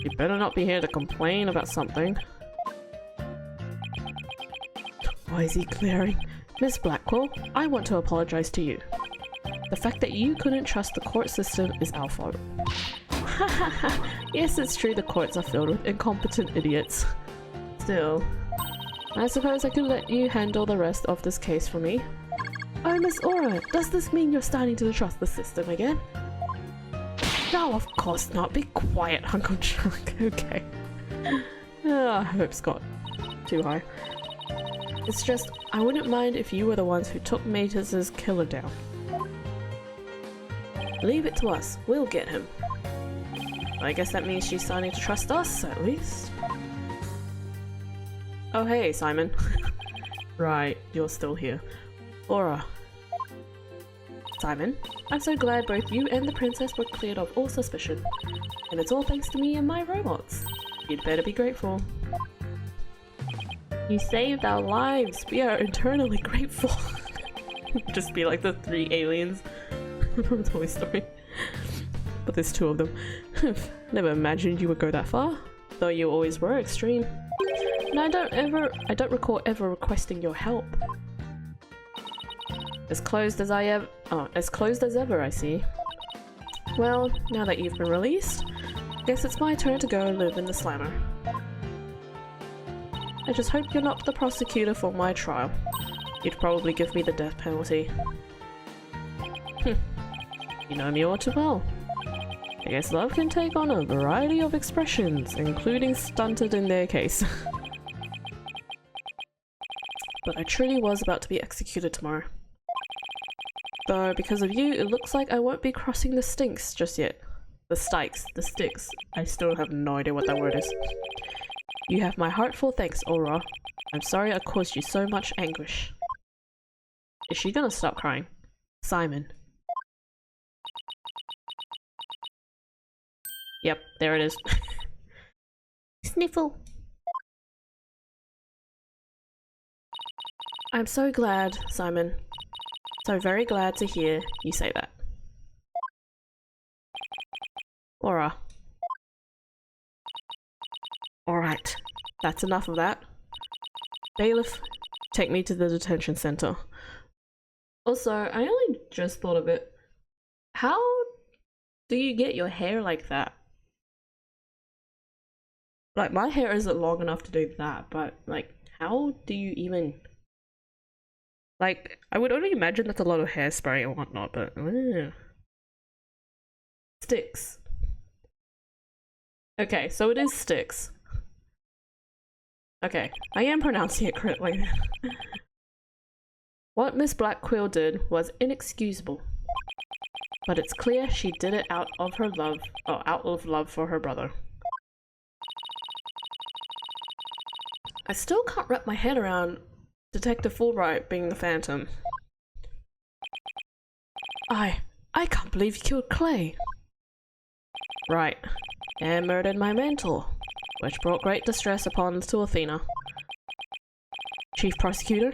You better not be here to complain about something. Why is he glaring? Miss Blackwell, I want to apologize to you. The fact that you couldn't trust the court system is our fault. Yes, it's true the courts are filled with incompetent idiots. Still, I suppose I could let you handle the rest of this case for me. Oh, Miss Aura, does this mean you're starting to trust the system again? No, of course not. Be quiet, hunk of junk. Okay. I hope Scott too high. It's just, I wouldn't mind if you were the ones who took Matus's killer down. Leave it to us. We'll get him. I guess that means she's starting to trust us, at least. Oh hey, Simon. Right, you're still here. Aura. Simon, I'm so glad both you and the princess were cleared of all suspicion. And it's all thanks to me and my robots. You'd better be grateful. You saved our lives. We are eternally grateful. Just be like the 3 aliens from Toy Story. But there's 2 of them. Never imagined you would go that far. Though you always were extreme. And I don't recall ever requesting your help. As closed as ever, I see. Well, now that you've been released, guess it's my turn to go live in the slammer. I just hope you're not the prosecutor for my trial. You'd probably give me the death penalty. You know me all too well. I guess love can take on a variety of expressions, including stunted in their case. But I truly was about to be executed tomorrow. Though, because of you, it looks like I won't be crossing the stinks just yet. The sticks. I still have no idea what that word is. You have my heartful thanks, Aura. I'm sorry I caused you so much anguish. Is she gonna stop crying? Simon. Yep, there it is. Sniffle. I'm so glad, Simon. So very glad to hear you say that. Aura. Alright, that's enough of that. Bailiff, take me to the detention center. Also, I only just thought of it. How do you get your hair like that? Like, my hair isn't long enough to do that, but like, how do you even... Like, I would only imagine that's a lot of hairspray and whatnot, but... Sticks. Okay, so it is sticks. Okay, I am pronouncing it correctly. What Miss Blackquill did was inexcusable. But it's clear she did it out of love for her brother. I still can't wrap my head around Detective Wright being the Phantom. I can't believe you killed Clay. Right, and murdered my mentor, which brought great distress upon to Athena. Chief Prosecutor?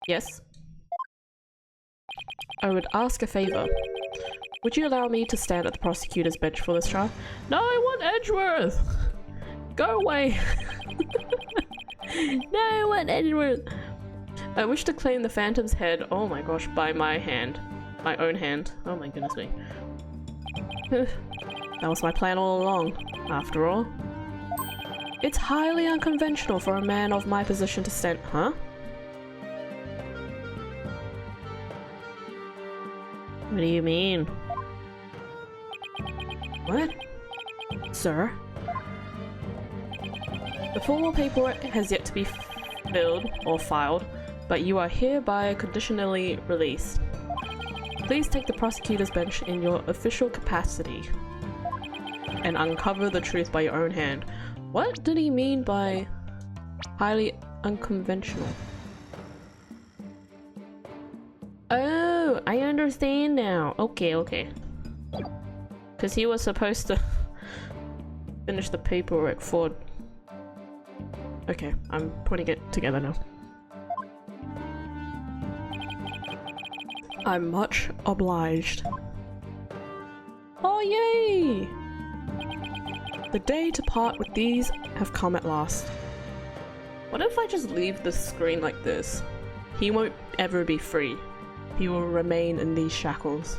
Yes? I would ask a favor. Would you allow me to stand at the prosecutor's bench for this trial? No, I want Edgeworth! Go away! No, I want Edgeworth! I wish to claim the Phantom's head, oh my gosh, by my hand. My own hand. Oh my goodness me. That was my plan all along, after all. It's highly unconventional for a man of my position to stand— Huh? What do you mean? What? Sir? The formal paperwork has yet to be filled or filed, but you are hereby conditionally released. Please take the prosecutor's bench in your official capacity and uncover the truth by your own hand. What did he mean by highly unconventional? Oh, I understand now. Okay, okay. Because he was supposed to finish the paperwork for— Okay, I'm putting it together now. I'm much obliged. Oh, yay! The day to part with these have come at last. What if I just leave the screen like this? He won't ever be free. He will remain in these shackles.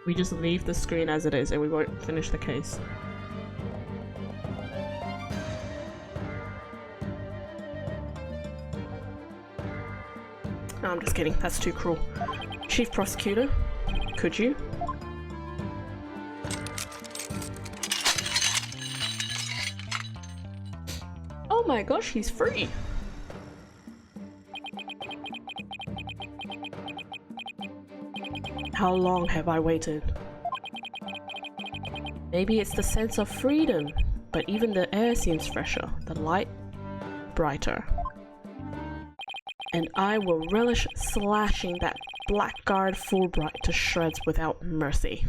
We just leave the screen as it is and we won't finish the case. No, I'm just kidding. That's too cruel. Chief Prosecutor, could you? Oh my gosh, he's free! How long have I waited? Maybe it's the sense of freedom, but even the air seems fresher, the light brighter. And I will relish slashing that blackguard Fulbright to shreds without mercy.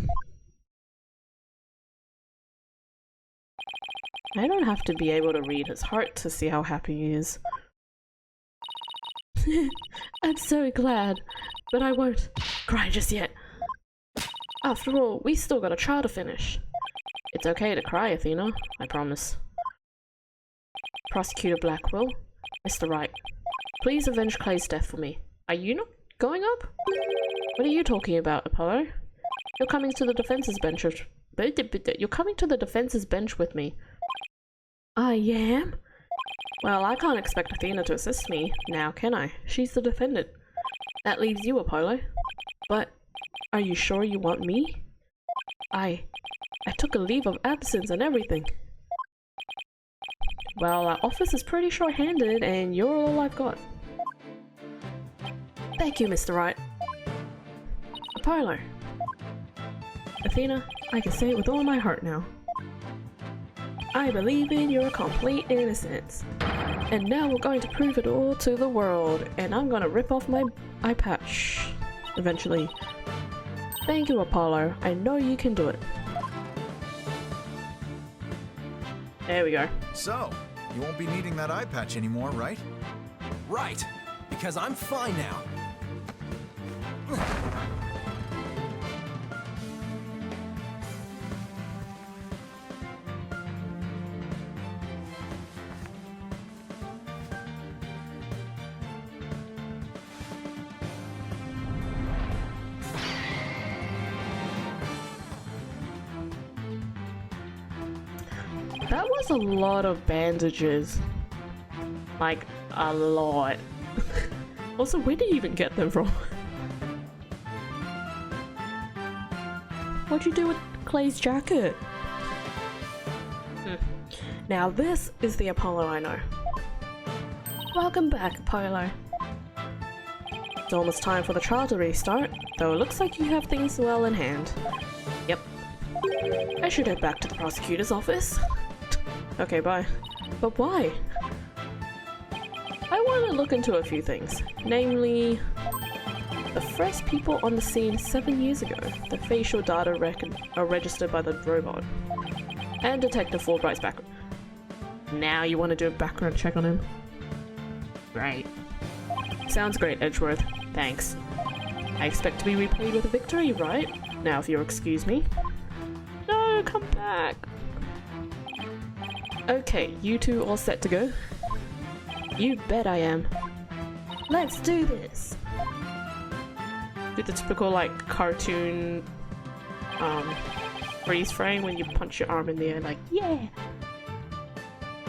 I don't have to be able to read his heart to see how happy he is. I'm so glad, but I won't cry just yet. After all, we still got a trial to finish. It's okay to cry, Athena, I promise. Prosecutor Blackwell, Mr. Wright, please avenge Clay's death for me. Are you not going up? What are you talking about, Apollo? You're coming to the defense's bench. You're coming to the defense's bench with me. I am? Well, I can't expect Athena to assist me now, can I? She's the defendant. That leaves you, Apollo. But are you sure you want me? I took a leave of absence and everything. Well, our office is pretty short-handed and you're all I've got. Thank you, Mr. Wright. Apollo. Athena, I can say it with all my heart now. I believe in your complete innocence. And now we're going to prove it all to the world. And I'm gonna rip off my eye patch eventually. Thank you, Apollo. I know you can do it. There we go. So, you won't be needing that eye patch anymore, right? Right, because I'm fine now. That was a lot of bandages. Like, a lot. Also, where did you even get them from? What'd you do with Clay's jacket? Now this is the Apollo I know. Welcome back, Apollo. It's almost time for the trial to restart, though it looks like you have things well in hand. Yep. I should head back to the prosecutor's office. Okay, bye. But why? I want to look into a few things. Namely, the first people on the scene 7 years ago, the facial data are registered by the robot, and Detective Fulbright's background. Now you want to do a background check on him? Great. Sounds great, Edgeworth. Thanks. I expect to be repaid with a victory, right? Now if you'll excuse me. No, come back! Okay, you two all set to go? You bet I am. Let's do this! Do the typical, like, cartoon freeze frame when you punch your arm in the air, like, yeah!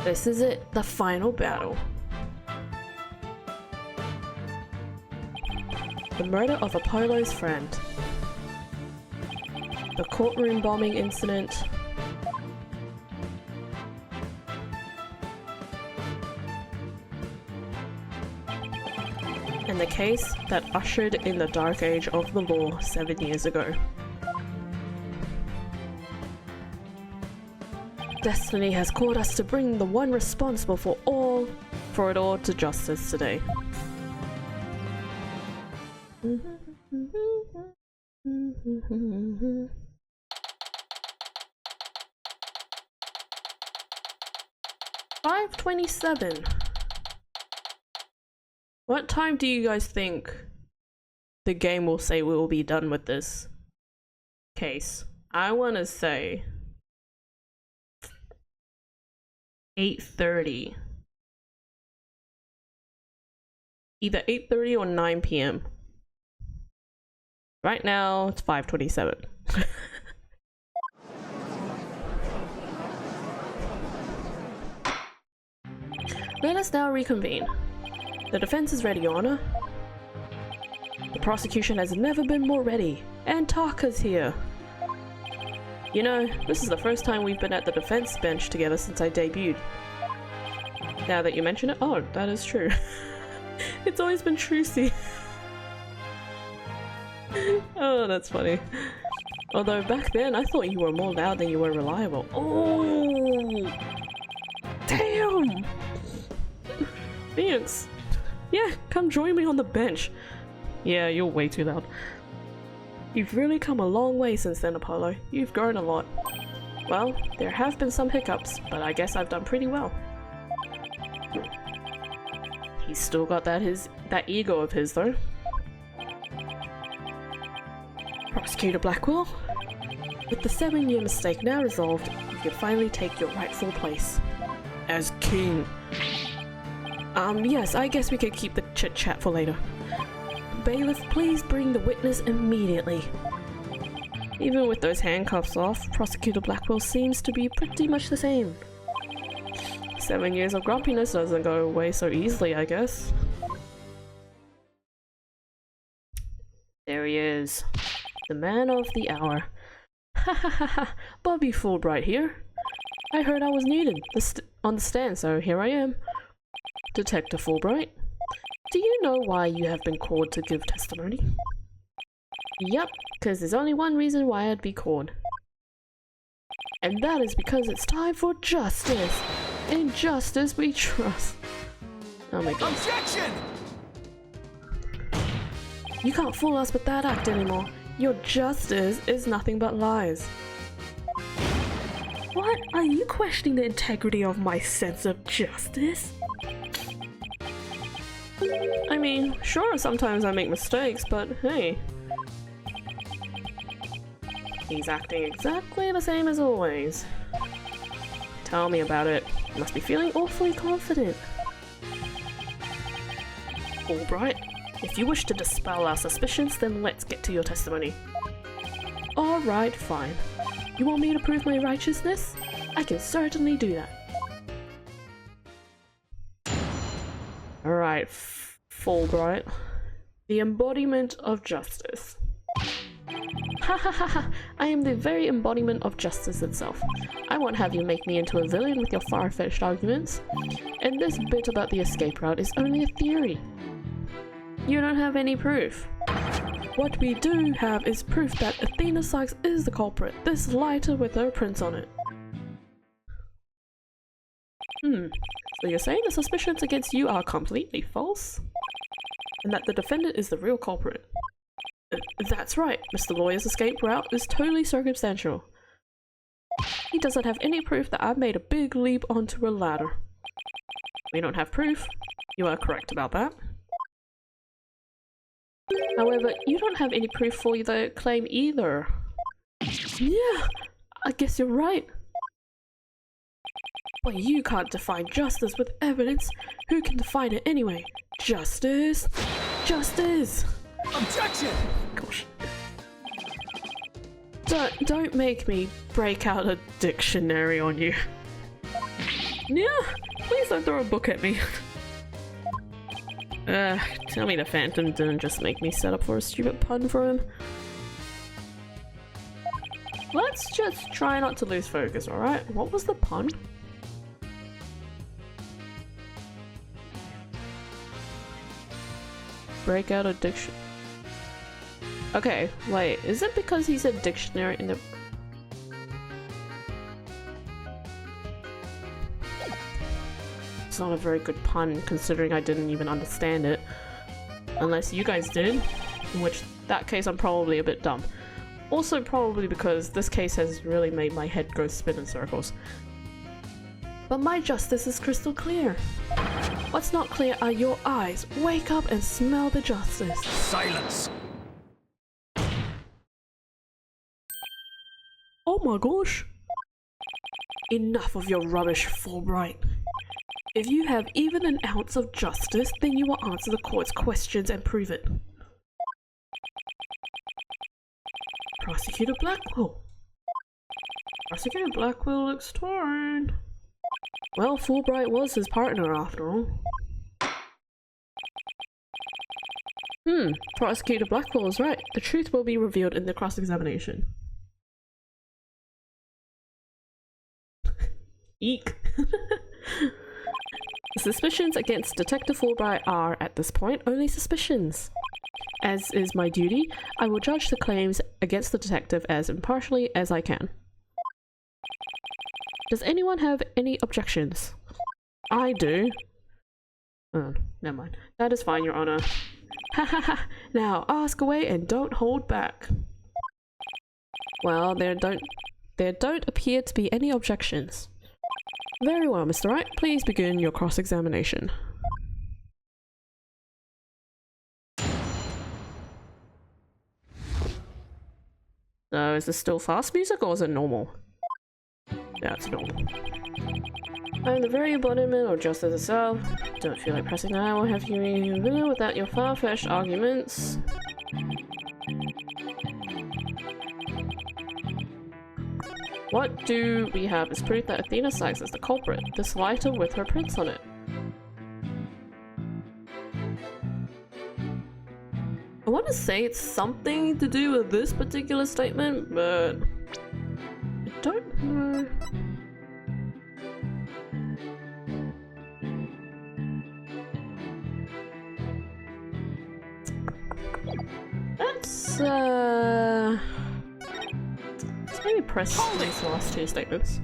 This is it, the final battle. The murder of Apollo's friend. The courtroom bombing incident. And the case that ushered in the dark age of the law 7 years ago. Destiny has called us to bring the one responsible for it all to justice today. 5:27. What time do you guys think the game will say we will be done with this case? I want to say 8:30. Either 8:30 or 9 p.m. Right now, it's 5:27. Let us now reconvene. The defense is ready, Your Honor. The prosecution has never been more ready, and Tarka's here. You know, this is the first time we've been at the defense bench together since I debuted. Now that you mention it, oh, that is true. It's always been Trucy. Oh, that's funny. Although back then, I thought you were more loud than you were reliable. Oh! Damn! Phoenix! Yeah, come join me on the bench. Yeah, you're way too loud. You've really come a long way since then, Apollo. You've grown a lot. Well, there have been some hiccups, but I guess I've done pretty well. He's still got that ego of his, though. Prosecutor Blackwell, with the 7-year mistake now resolved, you can finally take your rightful place as king. Yes, I guess we could keep the chit-chat for later. Bailiff, please bring the witness immediately. Even with those handcuffs off, Prosecutor Blackwell seems to be pretty much the same. 7 years of grumpiness doesn't go away so easily, I guess. There he is. The man of the hour. Ha ha ha ha! Bobby Fulbright here. I heard I was needed on the stand, so here I am. Detective Fulbright, do you know why you have been called to give testimony? Yep, because there's only one reason why I'd be called. And that is because it's time for justice. In justice we trust. Oh my god. Objection! You can't fool us with that act anymore. Your justice is nothing but lies. What? Are you questioning the integrity of my sense of justice? I mean, sure, sometimes I make mistakes, but hey. He's acting exactly the same as always. Tell me about it. You must be feeling awfully confident. Albright, if you wish to dispel our suspicions, then let's get to your testimony. Alright, fine. You want me to prove my righteousness? I can certainly do that. Alright, Fulbright. The embodiment of justice. Ha ha ha ha! I am the very embodiment of justice itself. I won't have you make me into a villain with your far-fetched arguments. And this bit about the escape route is only a theory. You don't have any proof. What we do have is proof that Athena Sykes is the culprit, this lighter with her prints on it. So you're saying the suspicions against you are completely false? And that the defendant is the real culprit? That's right, Mr. Lawyer's escape route is totally circumstantial. He doesn't have any proof that I've made a big leap onto a ladder. We don't have proof. You are correct about that. However, you don't have any proof for the claim either. Yeah, I guess you're right. But you can't define justice with evidence. Who can define it anyway? Justice? Justice! Objection! Gosh. Don't make me break out a dictionary on you. Yeah, please don't throw a book at me. Tell me the Phantom didn't just make me set up for a stupid pun for him. Let's just try not to lose focus, alright? What was the pun? Break out a diction. Okay, wait, is it because he said dictionary in the... It's not a very good pun, considering I didn't even understand it. Unless you guys did, in which that case I'm probably a bit dumb. Also probably because this case has really made my head go spin in circles. But my justice is crystal clear. What's not clear are your eyes. Wake up and smell the justice. Silence! Oh my gosh! Enough of your rubbish, Wright. If you have even an ounce of justice, then you will answer the court's questions and prove it. Prosecutor Blackwell. Prosecutor Blackwell looks torn. Well, Fulbright was his partner after all. Prosecutor Blackwell is right. The truth will be revealed in the cross-examination. Eek. The suspicions against Detective Fulbright are, at this point, only suspicions. As is my duty, I will judge the claims against the detective as impartially as I can. Does anyone have any objections? I do. Oh, never mind. That is fine, Your Honor. Ha ha ha! Now ask away and don't hold back. Well, there don't appear to be any objections. Very well, Mr. Wright. Please begin your cross-examination. So, is this still fast music or is it normal? Yeah, it's normal. I'm the very embodiment of justice itself. Don't feel like pressing that. I will have you in villain without your far-fetched arguments. What do we have as proof that Athena Sykes is the culprit? This lighter with her prints on it. I want to say it's something to do with this particular statement, but I don't know. Let's maybe press these last two statements.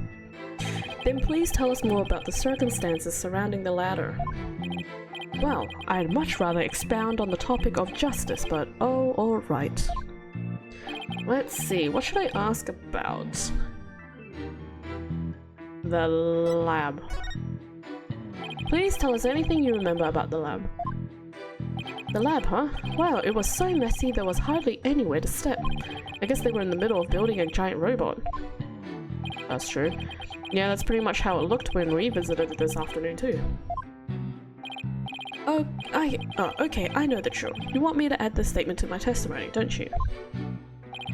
Then please tell us more about the circumstances surrounding the ladder. Well, I'd much rather expound on the topic of justice, but oh, alright. Let's see, what should I ask about? The lab. Please tell us anything you remember about the lab. The lab, huh? Wow, it was so messy there was hardly anywhere to step. I guess they were in the middle of building a giant robot. That's true. Yeah, that's pretty much how it looked when we visited it this afternoon too. Oh, okay, I know the drill. You want me to add this statement to my testimony, don't you?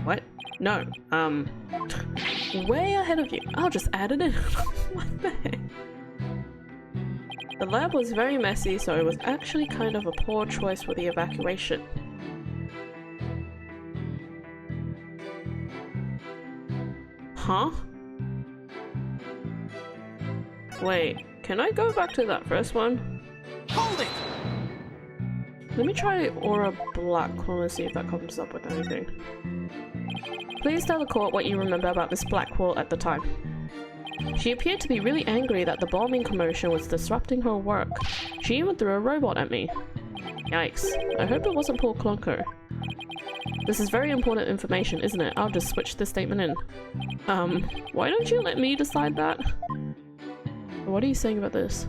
What? No, way ahead of you. I'll just add it in. What the heck? The lab was very messy, so it was actually kind of a poor choice for the evacuation. Huh? Wait, can I go back to that first one? Hold it! Let me try Aura Blackwell and see if that comes up with anything. Please tell the court what you remember about Miss Blackwell at the time. She appeared to be really angry that the bombing commotion was disrupting her work. She even threw a robot at me. Yikes. I hope it wasn't Paul Clunker. This is very important information, isn't it? I'll just switch this statement in. Why don't you let me decide that? What are you saying about this?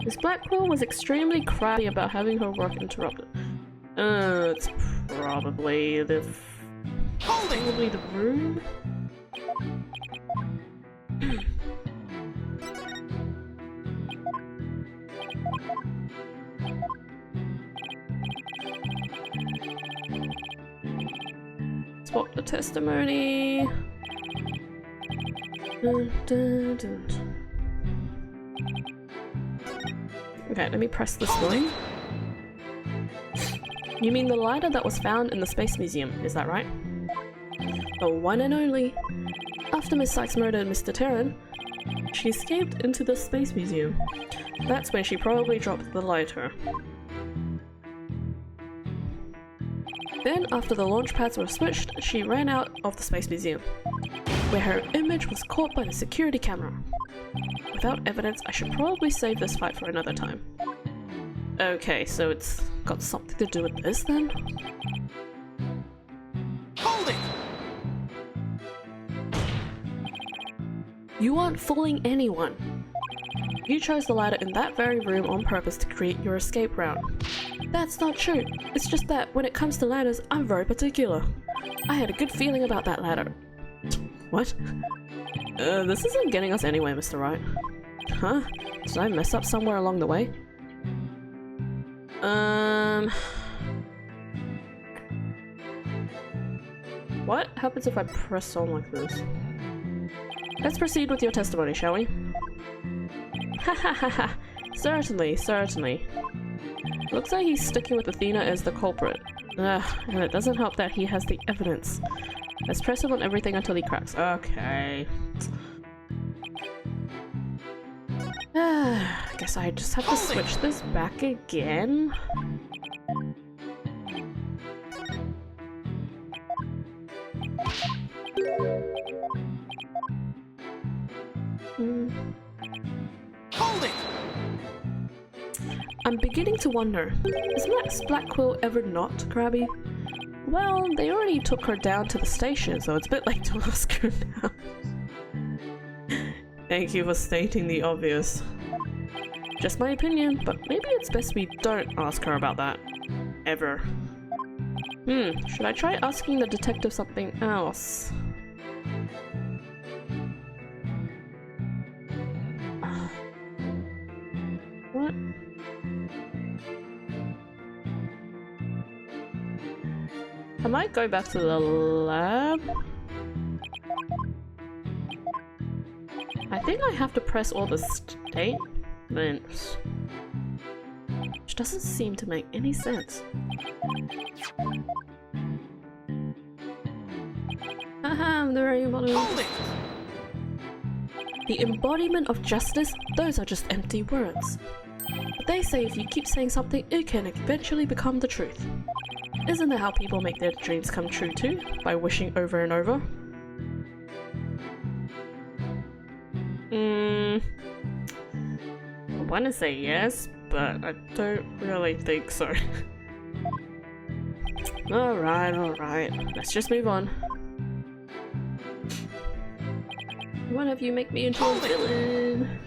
Miss Blackwell was extremely crabby about having her work interrupted. It's probably the... Probably the room? Spot the testimony. Dun, dun, dun. Okay, let me press this one. You mean the lighter that was found in the Space Museum, is that right? The one and only. After Miss Sykes murdered Mr. Terran, she escaped into the Space Museum. That's when she probably dropped the lighter. Then, after the launch pads were switched, she ran out of the Space Museum, where her image was caught by the security camera. Without evidence, I should probably save this fight for another time. Okay, so it's got something to do with this then? Hold it! You aren't fooling anyone. You chose the ladder in that very room on purpose to create your escape route. That's not true. It's just that when it comes to ladders, I'm very particular. I had a good feeling about that ladder. What? This isn't getting us anywhere, Mr. Wright. Huh? Did I mess up somewhere along the way? What happens if I press on like this? Let's proceed with your testimony, shall we? Ha ha ha ha! Certainly, certainly. Looks like he's sticking with Athena as the culprit. Ugh, and it doesn't help that he has the evidence. Let's press him on everything until he cracks. Okay. I guess I just have to switch this back again. Hold it! I'm beginning to wonder, is Max Blackquill ever not crabby? Well, they already took her down to the station, so it's a bit late to ask her now. Thank you for stating the obvious. Just my opinion, but maybe it's best we don't ask her about that. Ever. Should I try asking the detective something else? What? I might go back to the lab. I think I have to press all the statements, which doesn't seem to make any sense. Haha, I'm the very embodiment. The embodiment of justice? Those are just empty words. But they say if you keep saying something, it can eventually become the truth. Isn't that how people make their dreams come true too? By wishing over and over? I want to say yes, but I don't really think so. Alright. Let's just move on. Why have you make me into a villain?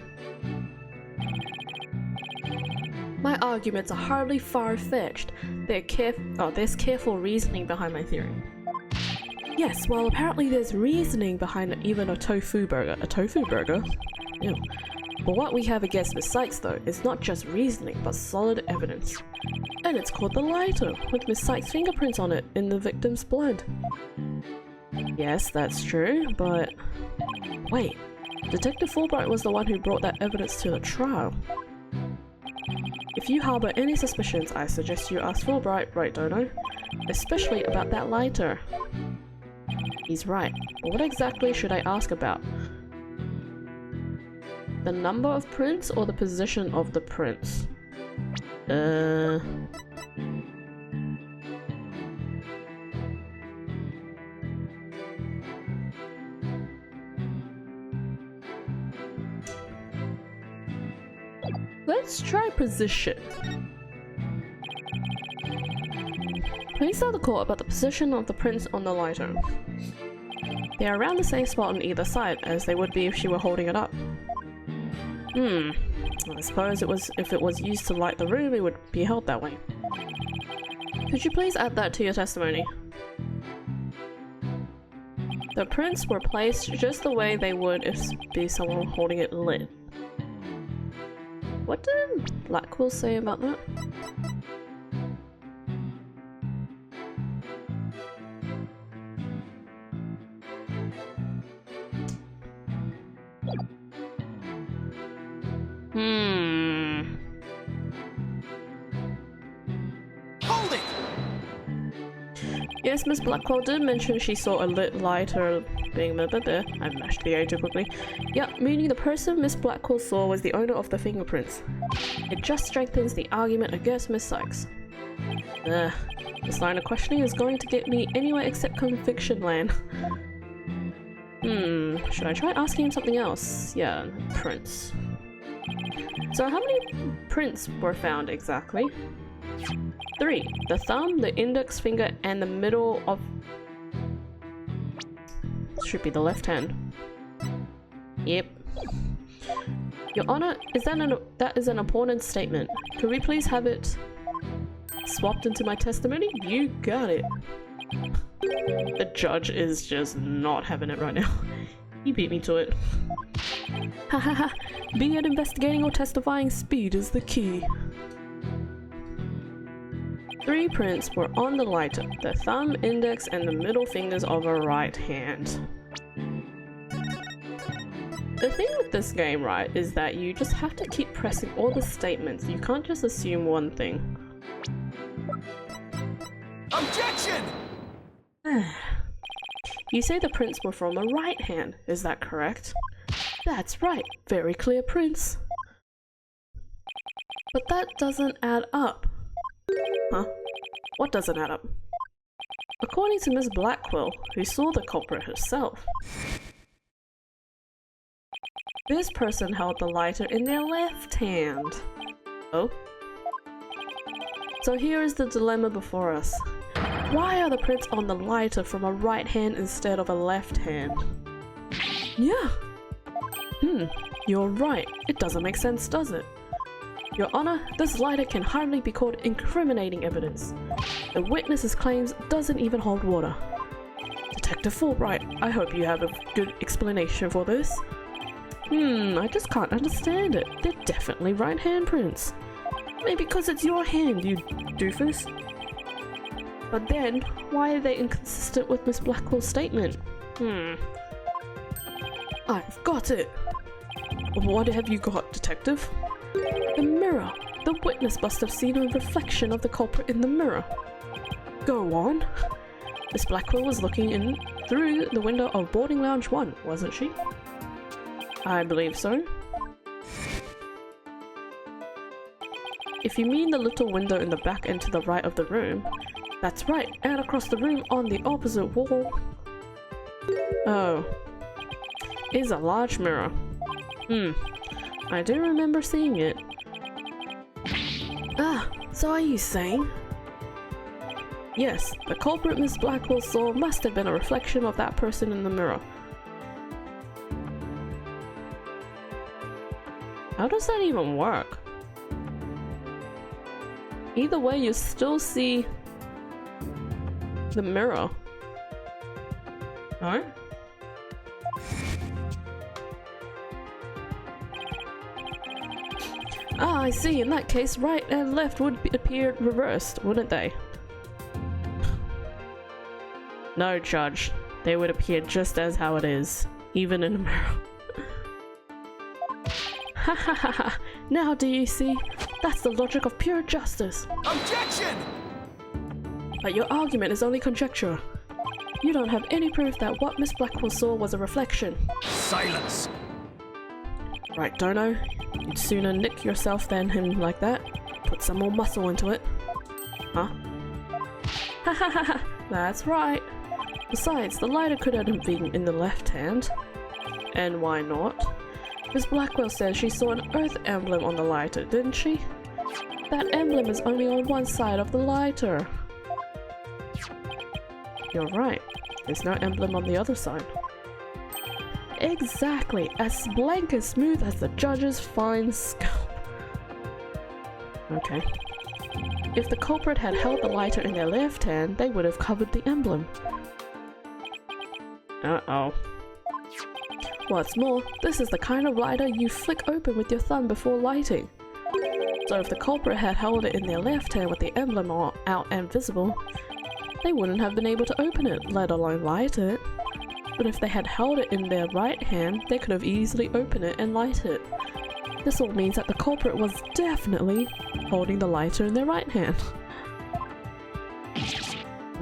My arguments are hardly far-fetched. There's careful reasoning behind my theory. Yes, well apparently there's reasoning behind even a tofu burger. A tofu burger? Ew. But what we have against Miss Sykes though is not just reasoning, but solid evidence. And it's called the lighter, with Miss Sykes' fingerprints on it in the victim's blood. Yes, that's true, but... Wait, Detective Fulbright was the one who brought that evidence to the trial. If you harbor any suspicions, I suggest you ask Fulbright, right Dono? Especially about that lighter. He's right, but what exactly should I ask about? The number of prints or the position of the prints? Let's try position. Please tell the court about the position of the prints on the lighter. They are around the same spot on either side, as they would be if she were holding it up. I suppose if it was used to light the room, it would be held that way. Could you please add that to your testimony? The prints were placed just the way they would if be someone holding it lit. What did Blackquill say about that? Yes, Miss Blackwell did mention she saw a lit lighter being there. I mashed the A too quickly. Yep, meaning the person Miss Blackwell saw was the owner of the fingerprints. It just strengthens the argument against Miss Sykes. This line of questioning is going to get me anywhere except conviction land. Should I try asking him something else? Yeah, prints. So how many prints were found exactly? 3. The thumb, the index finger, and the middle of... should be the left hand. Yep. Your Honor, that is an important statement. Could we please have it swapped into my testimony? You got it. The judge is just not having it right now. He beat me to it. Hahaha, be it investigating or testifying, speed is the key. 3 prints were on the lighter, the thumb, index, and the middle fingers of her right hand. The thing with this game, right, is that you just have to keep pressing all the statements. You can't just assume one thing. Objection! You say the prints were from the right hand, is that correct? That's right, very clear prints. But that doesn't add up. Huh? What doesn't add up? According to Miss Blackwell, who saw the culprit herself, this person held the lighter in their left hand. Oh? So here is the dilemma before us. Why are the prints on the lighter from a right hand instead of a left hand? Yeah. You're right. It doesn't make sense, does it? Your Honor, this lighter can hardly be called incriminating evidence. The witness's claims doesn't even hold water. Detective Fulbright, I hope you have a good explanation for this. I just can't understand it. They're definitely right hand prints. Maybe because it's your hand, you doofus. But then, why are they inconsistent with Miss Blackwell's statement? I've got it! What have you got, detective? The mirror! The witness must have seen a reflection of the culprit in the mirror. Go on. Miss Blackwell was looking in through the window of boarding lounge 1, wasn't she? I believe so. If you mean the little window in the back and to the right of the room, that's right, and across the room on the opposite wall. Oh. Is a large mirror. I do remember seeing it. So are you saying? Yes, the culprit Miss Blackwell saw must have been a reflection of that person in the mirror. How does that even work? Either way, you still see the mirror. No? I see. In that case, right and left would appear reversed, wouldn't they? No, Judge. They would appear just as how it is, even in a mirror. Ha ha ha ha! Now do you see? That's the logic of pure justice! Objection! But your argument is only conjecture. You don't have any proof that what Miss Blackwell saw was a reflection. Silence! Right, Dono? You'd sooner nick yourself than him like that. Put some more muscle into it. Huh? Ha ha ha ha! That's right! Besides, the lighter could have been in the left hand. And why not? Miss Blackwell says she saw an Earth emblem on the lighter, didn't she? That emblem is only on one side of the lighter. You're right. There's no emblem on the other side. Exactly, as blank and smooth as the judge's fine scalp. Okay. If the culprit had held the lighter in their left hand, they would have covered the emblem. Uh-oh. What's more, this is the kind of lighter you flick open with your thumb before lighting. So if the culprit had held it in their left hand with the emblem out and visible, they wouldn't have been able to open it, let alone light it. But if they had held it in their right hand, they could have easily opened it and light it. This all means that the culprit was definitely holding the lighter in their right hand.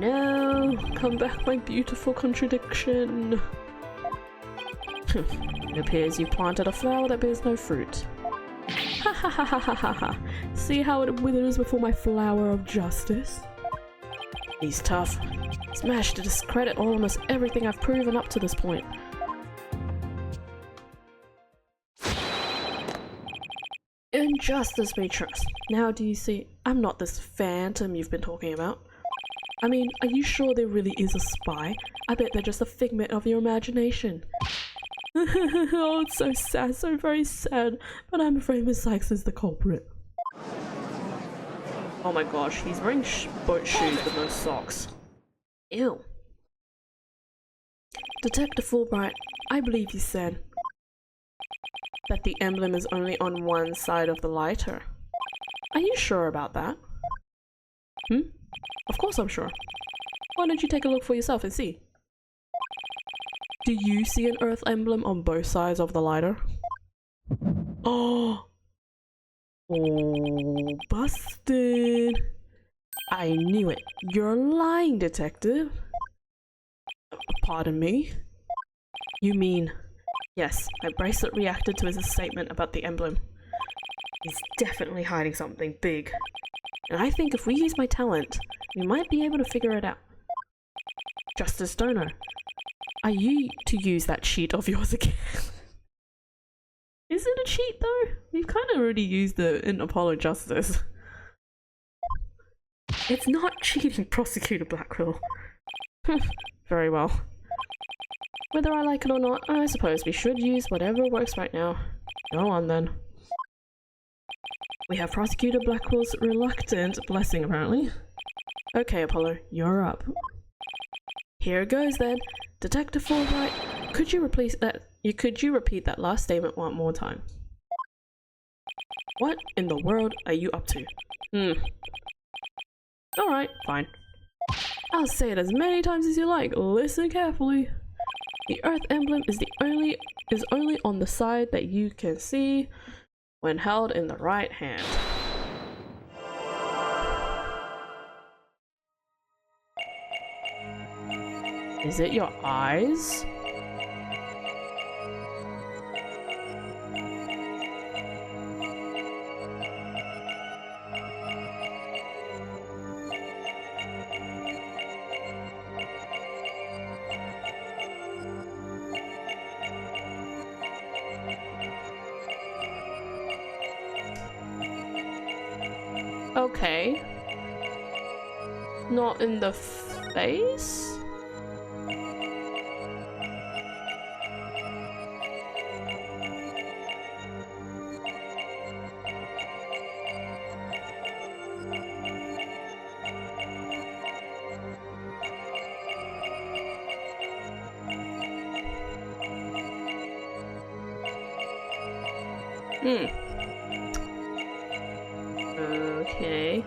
no! Come back, my beautiful contradiction! It appears you planted a flower that bears no fruit. Ha ha ha ha ha ha ha! See how it withers before my flower of justice? He's tough. He's managed to discredit almost everything I've proven up to this point. Injustice we trust. Now do you see, I'm not this phantom you've been talking about. I mean, are you sure there really is a spy? I bet they're just a figment of your imagination. Oh, it's so sad, so very sad, but I'm afraid Miss Sykes is the culprit. Oh my gosh, he's wearing boat shoes with no socks. Ew. Detective Fulbright, I believe you said that the emblem is only on one side of the lighter. Are you sure about that? Of course I'm sure. Why don't you take a look for yourself and see? Do you see an Earth emblem on both sides of the lighter? Oh! Oh, busted! I knew it. You're lying, detective. Pardon me? You mean... Yes, my bracelet reacted to his statement about the emblem. He's definitely hiding something big. And I think if we use my talent, we might be able to figure it out. Justice Stoner, are you to use that cheat of yours again? Is it a cheat though? We've kind of already used it in Apollo Justice. It's not cheating, Prosecutor Blackwell. Very well. Whether I like it or not, I suppose we should use whatever works right now. Go on then. We have Prosecutor Blackwell's reluctant blessing apparently. Okay Apollo, you're up. Here goes then. Detective Fulbright, could you repeat that last statement one more time? What in the world are you up to? Alright, fine. I'll say it as many times as you like. Listen carefully. The Earth emblem is only on the side that you can see when held in the right hand. Is it your eyes? Okay. Not in the face? Okay.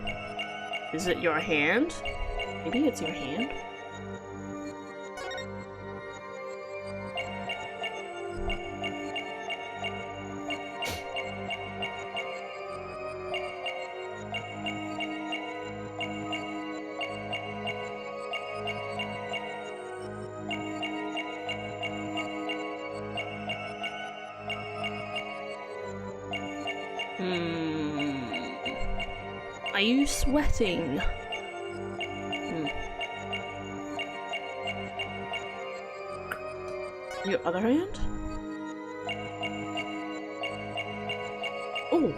Is it your hand? Maybe it's your hand? Are you sweating? Your other hand? Oh!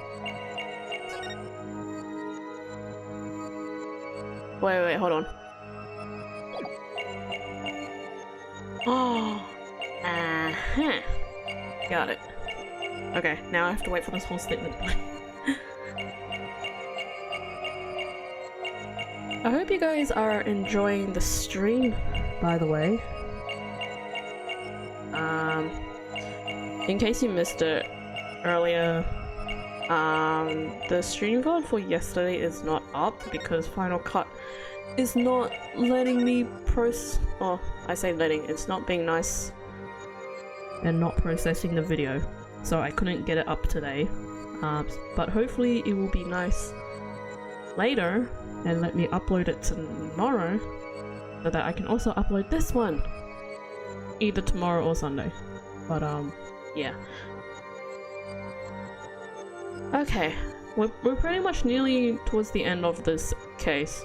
Wait, hold on. Oh! Uh-huh. Got it. Okay, now I have to wait for this whole statement to play. I hope you guys are enjoying the stream, by the way. In case you missed it earlier, the stream VOD for yesterday is not up because Final Cut is not letting me I say letting, it's not being nice and not processing the video, so I couldn't get it up today. But hopefully it will be nice later and let me upload it tomorrow. so that I can also upload this one either tomorrow or Sunday. But yeah. Okay, we're pretty much nearly towards the end of this case,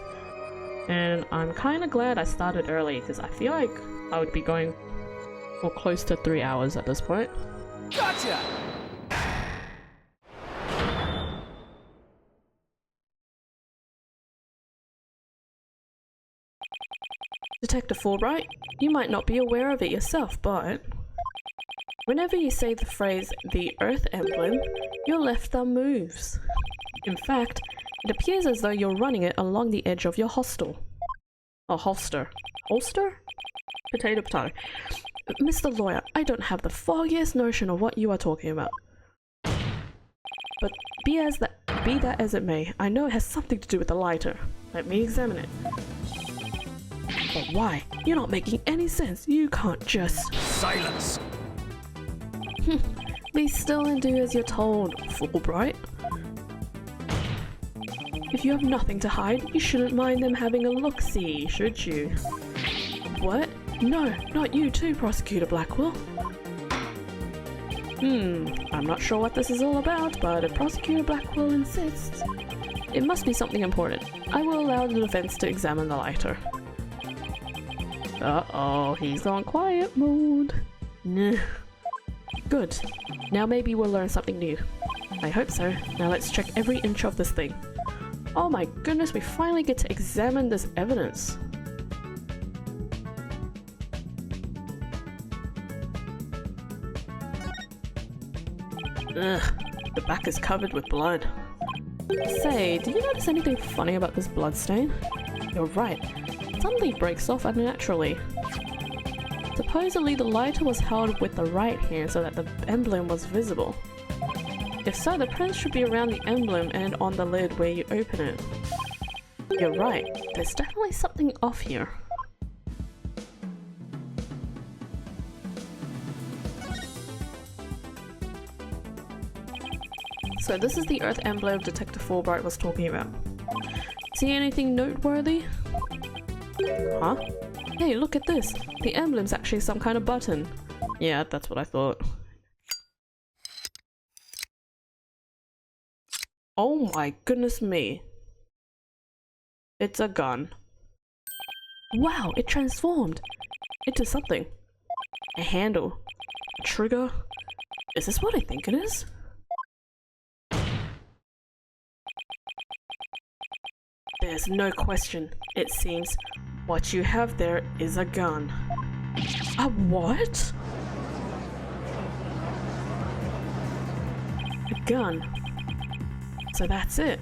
and I'm kind of glad I started early because I feel like I would be going for close to 3 hours at this point. Gotcha! Detective Fulbright, you might not be aware of it yourself, but whenever you say the phrase the Earth emblem, your left thumb moves. In fact, it appears as though you're running it along the edge of your hostel. Oh, holster. Holster? Potato, potato. Mr. Lawyer, I don't have the foggiest notion of what you are talking about. But be that as it may, I know it has something to do with the lighter. Let me examine it. But why? You're not making any sense. You can't just... Silence! Be still and do as you're told, Fulbright. If you have nothing to hide, you shouldn't mind them having a look-see, should you? What? No, not you too, Prosecutor Blackwell. I'm not sure what this is all about, but if Prosecutor Blackwell insists, it must be something important. I will allow the defense to examine the lighter. Uh-oh, he's on quiet mode. Nah. Good. Now maybe we'll learn something new. I hope so. Now let's check every inch of this thing. Oh my goodness, we finally get to examine this evidence. Ugh, the back is covered with blood. Say, did you notice anything funny about this blood stain? You're right. Something breaks off unnaturally. Supposedly the lighter was held with the right hand so that the emblem was visible. If so, the print should be around the emblem and on the lid where you open it. You're right, there's definitely something off here. So this is the Earth emblem Detective Fulbright was talking about. See anything noteworthy? Huh? Hey, look at this! The emblem's actually some kind of button. Yeah, that's what I thought. Oh my goodness me. It's a gun. Wow, it transformed into something. A handle. A trigger. Is this what I think it is? There's no question, it seems. What you have there is a gun. A what? A gun. So that's it.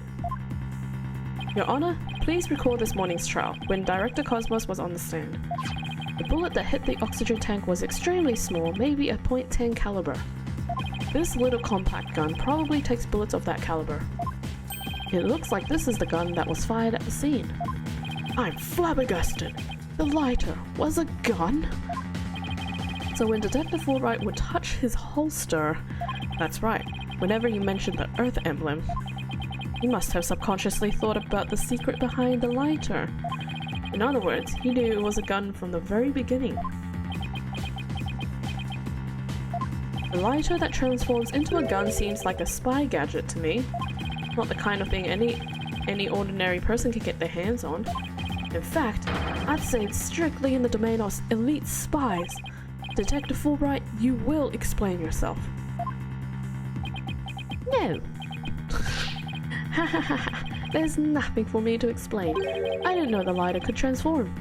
Your Honor, please recall this morning's trial, when Director Cosmos was on the stand. The bullet that hit the oxygen tank was extremely small, maybe a .10 caliber. This little compact gun probably takes bullets of that caliber. It looks like this is the gun that was fired at the scene. I'm flabbergasted! The lighter was a gun? So when Detective Wright would touch his holster, that's right, whenever you mentioned the Earth emblem, he must have subconsciously thought about the secret behind the lighter. In other words, he knew it was a gun from the very beginning. The lighter that transforms into a gun seems like a spy gadget to me. Not the kind of thing any ordinary person can get their hands on. In fact, I'd say it's strictly in the domain of elite spies. Detective Fulbright, you will explain yourself. No. There's nothing for me to explain. I didn't know the lighter could transform.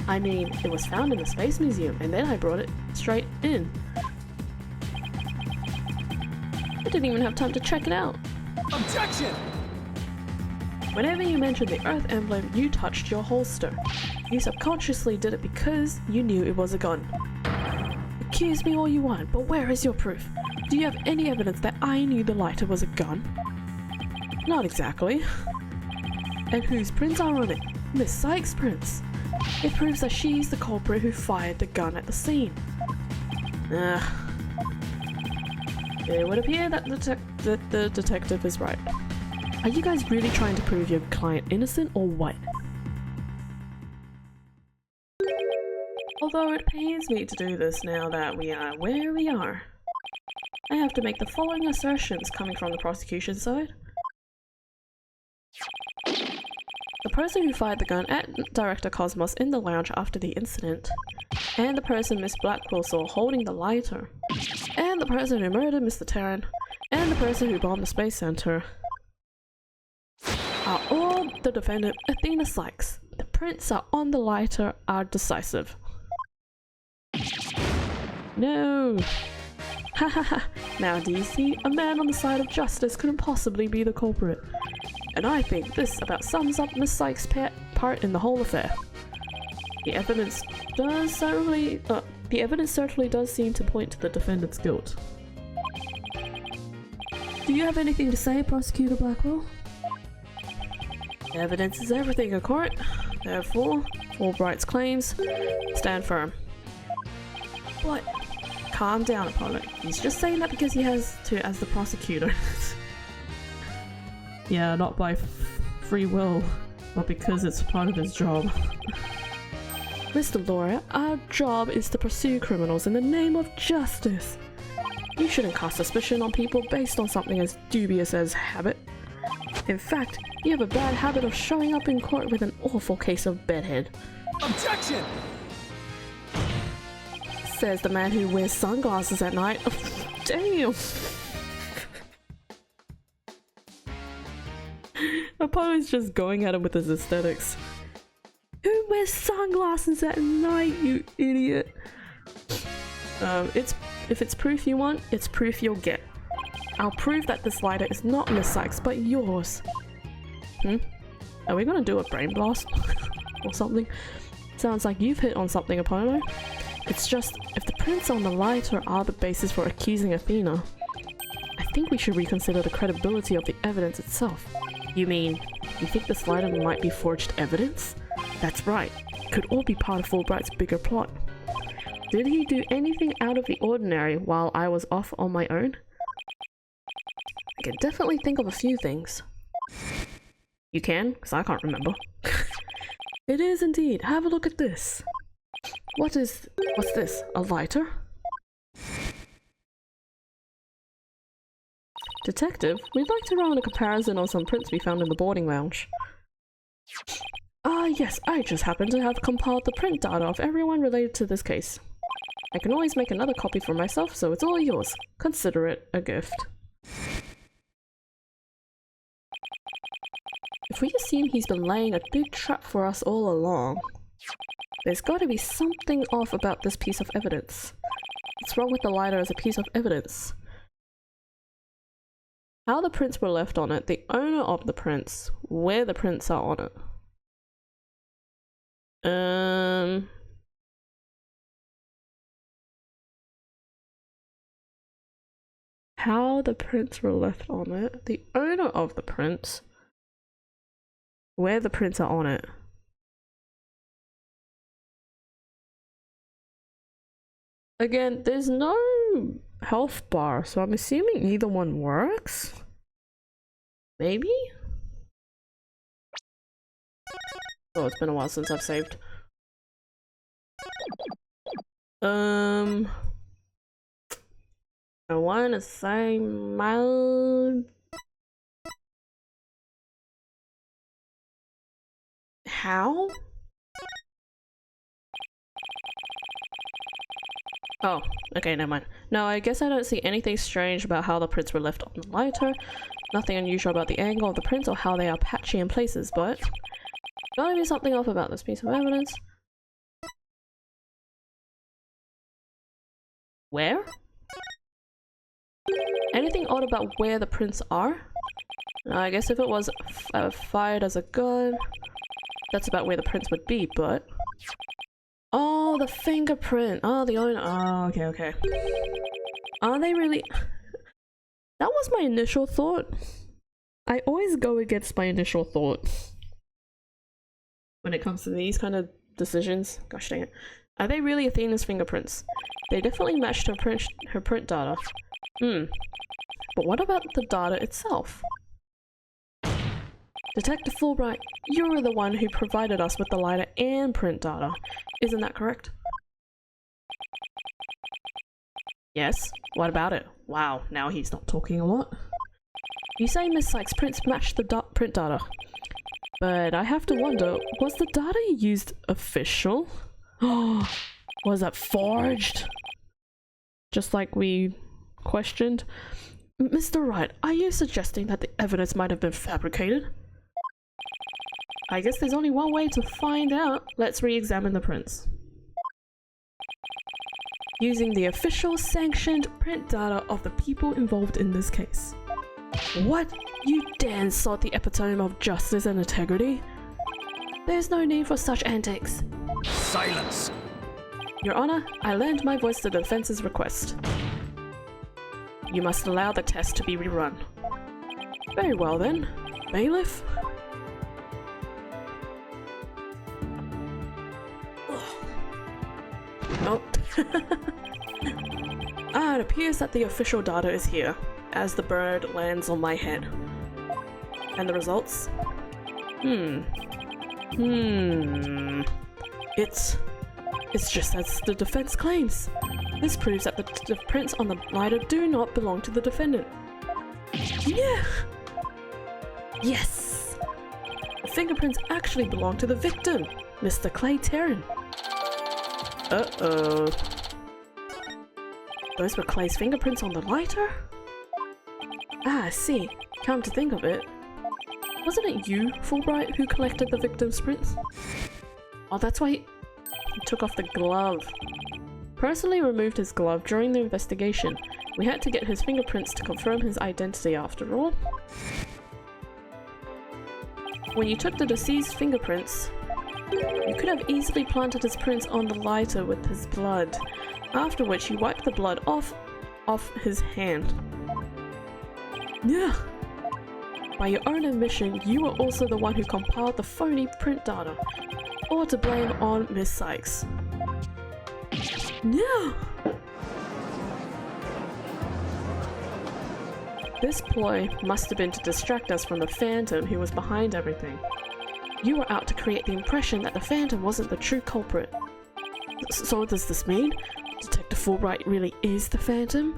I mean, it was found in the Space Museum, and then I brought it straight in. I didn't even have time to check it out. Objection! Whenever you mentioned the Earth emblem, you touched your holster. You subconsciously did it because you knew it was a gun. Accuse me all you want, but where is your proof? Do you have any evidence that I knew the lighter was a gun? Not exactly. And whose prints are on it? Miss Sykes' prints. It proves that she's the culprit who fired the gun at the scene. It would appear that the detective is right. Are you guys really trying to prove your client innocent or what? Although it pains me to do this now that we are where we are, I have to make the following assertions coming from the prosecution side. The person who fired the gun at Director Cosmos in the lounge after the incident, and the person Miss Blackwell saw holding the lighter, and the person who murdered Mr. Terran, and the person who bombed the Space Center are all the defendant Athena Sykes. The prints are on the lighter are decisive. No! Hahaha. Now do you see? A man on the side of justice couldn't possibly be the culprit. And I think this about sums up Miss Sykes' part in the whole affair. The evidence certainly does seem to point to the defendant's guilt. Do you have anything to say, Prosecutor Blackwell? Evidence is everything in court. Therefore, Wright's claims stand firm. But calm down, opponent. He's just saying that because he has to as the prosecutor. Yeah, not by free will, but because it's part of his job. Mr. Lawyer, our job is to pursue criminals in the name of justice. You shouldn't cast suspicion on people based on something as dubious as habit. In fact, you have a bad habit of showing up in court with an awful case of bedhead. Objection! Says the man who wears sunglasses at night. Damn! Apollo's just going at him with his aesthetics. Who wears sunglasses at night, you idiot? If it's proof you want, it's proof you'll get. I'll prove that this lighter is not Miss Sykes, but yours. Are we gonna do a brain blast? Or something? Sounds like you've hit on something, Apollo. It's just, if the prints on the lighter are the basis for accusing Athena, I think we should reconsider the credibility of the evidence itself. You mean, you think this lighter might be forged evidence? That's right. It could all be part of Fulbright's bigger plot. Did he do anything out of the ordinary while I was off on my own? I can definitely think of a few things. You can? Because I can't remember. It is indeed. Have a look at this. What's this? A lighter? Detective, we'd like to run a comparison of some prints we found in the boarding lounge. Ah, yes, I just happen to have compiled the print data of everyone related to this case. I can always make another copy for myself, so it's all yours. Consider it a gift. If we assume he's been laying a big trap for us all along, there's got to be something off about this piece of evidence. What's wrong with the lighter as a piece of evidence? How the prints were left on it, the owner of the prints, where the prints are on it. How the prints were left on it, the owner of the prints, where the prints are on it. Again, there's no health bar, so I'm assuming either one works? Maybe? Oh, it's been a while since I've saved. I want to say my... How? Oh, okay, never mind. No, I guess I don't see anything strange about how the prints were left on the lighter. Nothing unusual about the angle of the prints or how they are patchy in places, but gotta be something off about this piece of evidence. Where? Anything odd about where the prints are? I guess if it was fired as a gun, that's about where the prints would be, but... Oh, the fingerprint! Oh, the owner. Oh, okay, okay. Are they really... That was my initial thought. I always go against my initial thought when it comes to these kind of decisions. Gosh dang it. Are they really Athena's fingerprints? They definitely matched her print data. But what about the data itself? Detective Fulbright, you're the one who provided us with the lighter and print data. Isn't that correct? Yes? What about it? Wow, now he's not talking a lot. You say Miss Sykes' prints match the print data. But I have to wonder, was the data you used official? Was that forged? Just like we questioned. Mr. Wright, are you suggesting that the evidence might have been fabricated? I guess there's only one way to find out. Let's re-examine the prints. Using the official sanctioned print data of the people involved in this case. What? You dare insult the epitome of justice and integrity? There's no need for such antics. Silence! Your Honor, I lend my voice to the defense's request. You must allow the test to be rerun. Very well then. Bailiff? Oh. It appears that the official data is here, as the bird lands on my head. And the results? It's just as the defense claims. This proves that the prints on the lighter do not belong to the defendant. Yeah! Yes! The fingerprints actually belong to the victim, Mr. Clay Terran. Uh-oh. Those were Clay's fingerprints on the lighter? Ah, I see. Come to think of it, wasn't it you, Fulbright, who collected the victim's prints? Oh, that's why he took off the glove. Personally removed his glove during the investigation. We had to get his fingerprints to confirm his identity after all. When you took the deceased's fingerprints, you could have easily planted his prints on the lighter with his blood, after which you wiped the blood off his hand. Yeah. By your own admission, you were also the one who compiled the phony print data, or to blame on Miss Sykes. Yeah. This ploy must have been to distract us from the Phantom who was behind everything. You were out to create the impression that the Phantom wasn't the true culprit. So what does this mean? Detective Fulbright really is the Phantom?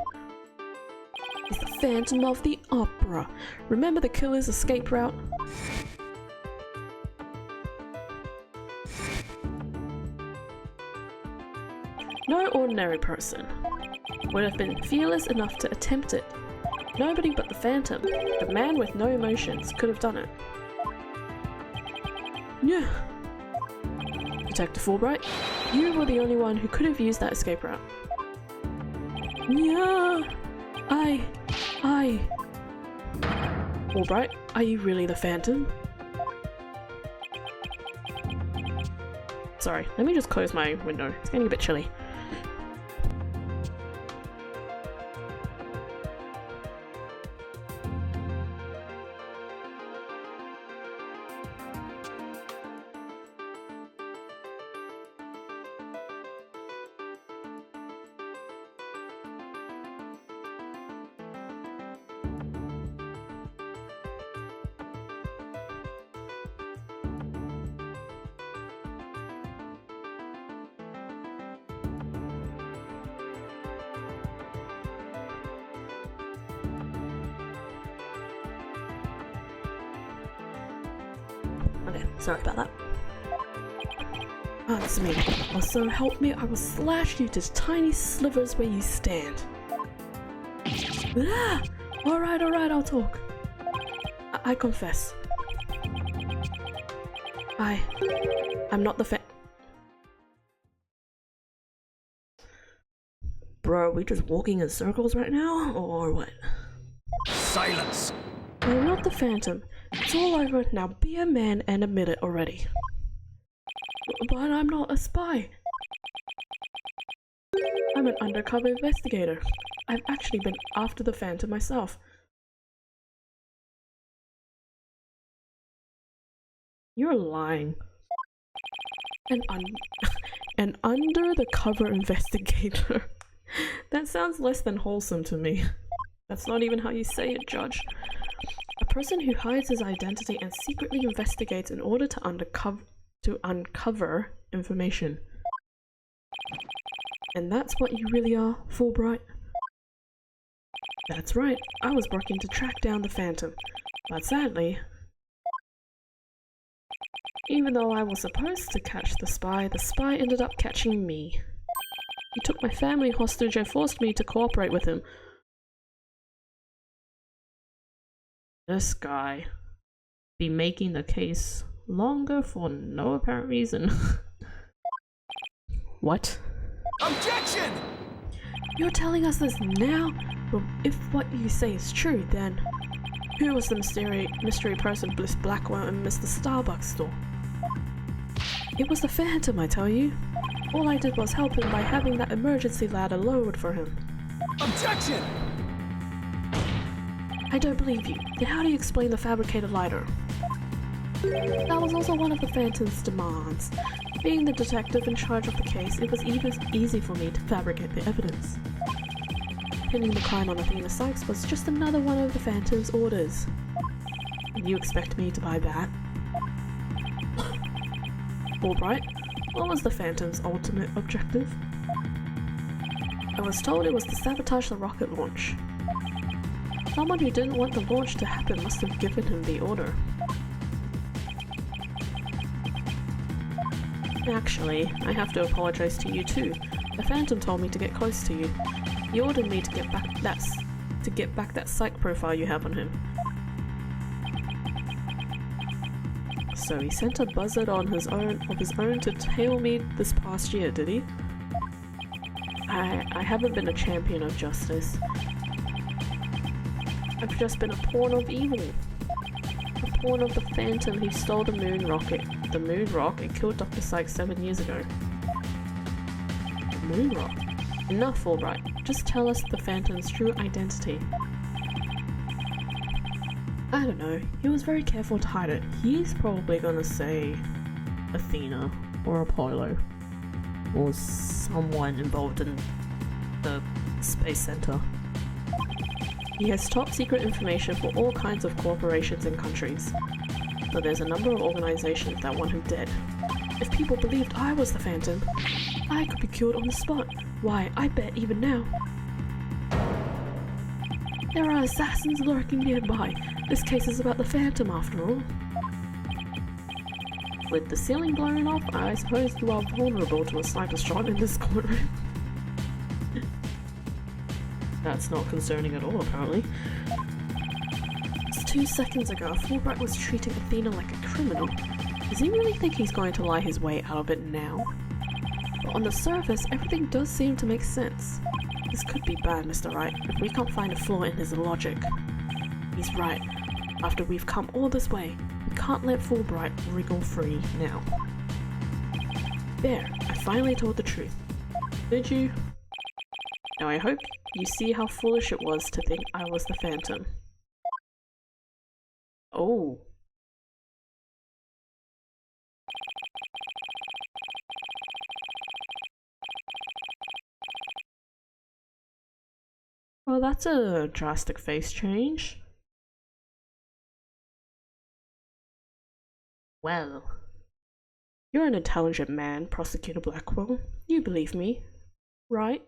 He's the Phantom of the Opera. Remember the killer's escape route? No ordinary person would have been fearless enough to attempt it. Nobody but the Phantom, the man with no emotions, could have done it. Yeah. Detective Fulbright, you were the only one who could have used that escape route. Yeah. Fulbright, are you really the Phantom? Sorry, let me just close my window. It's getting a bit chilly. Okay, sorry about that. Answer me, or so help me, I will slash you to tiny slivers where you stand. Ah! Alright, I'll talk. I confess. I'm not the Bro, are we just walking in circles right now, or what? Silence! I'm not the Phantom. It's all over, now be a man and admit it already. But I'm not a spy. I'm an undercover investigator. I've actually been after the Phantom myself. You're lying. An under-the-cover investigator. That sounds less than wholesome to me. That's not even how you say it, Judge. A person who hides his identity and secretly investigates in order to uncover information. And that's what you really are, Fulbright. That's right, I was working to track down the Phantom, but sadly, even though I was supposed to catch the spy ended up catching me. He took my family hostage and forced me to cooperate with him. This guy be making the case longer for no apparent reason. What? Objection! You're telling us this now? Well, if what you say is true, then who was the mystery person Bliss Blackwell in Mr. Starbucks store? It was the Phantom, I tell you. All I did was help him by having that emergency ladder lowered for him. Objection! I don't believe you. Then how do you explain the fabricated ladder? That was also one of the Phantom's demands. Being the detective in charge of the case, it was even easy for me to fabricate the evidence. Pinning the crime on Athena Sykes was just another one of the Phantom's orders. And you expect me to buy that? Albright, what was the Phantom's ultimate objective? I was told it was to sabotage the rocket launch. Someone who didn't want the launch to happen must have given him the order. Actually, I have to apologize to you too. The Phantom told me to get close to you. He ordered me to get back that psych profile you have on him. So he sent a buzzard of his own to tail me this past year, did he? I haven't been a champion of justice. I've just been a pawn of evil. A pawn of the Phantom who stole the moon rocket. The moon rock and killed Dr. Sykes 7 years ago. The moon rock? Enough, Albright. Just tell us the Phantom's true identity. I don't know. He was very careful to hide it. He's probably gonna say Athena or Apollo or someone involved in the Space Center. He has top secret information for all kinds of corporations and countries. But there's a number of organizations that want him dead. If people believed I was the Phantom, I could be killed on the spot. Why, I bet even now. There are assassins lurking nearby. This case is about the Phantom after all. With the ceiling blown off, I suppose you are vulnerable to a sniper shot in this courtroom. That's not concerning at all, apparently. Just 2 seconds ago, Fulbright was treating Athena like a criminal. Does he really think he's going to lie his way out of it now? But on the surface, everything does seem to make sense. This could be bad, Mr. Wright, if we can't find a flaw in his logic. He's right. After we've come all this way, we can't let Fulbright wriggle free now. There, I finally told the truth. Did you? Now I hope you see how foolish it was to think I was the Phantom. Oh. Well, that's a drastic face change. Well, you're an intelligent man, Prosecutor Blackwell. You believe me, right?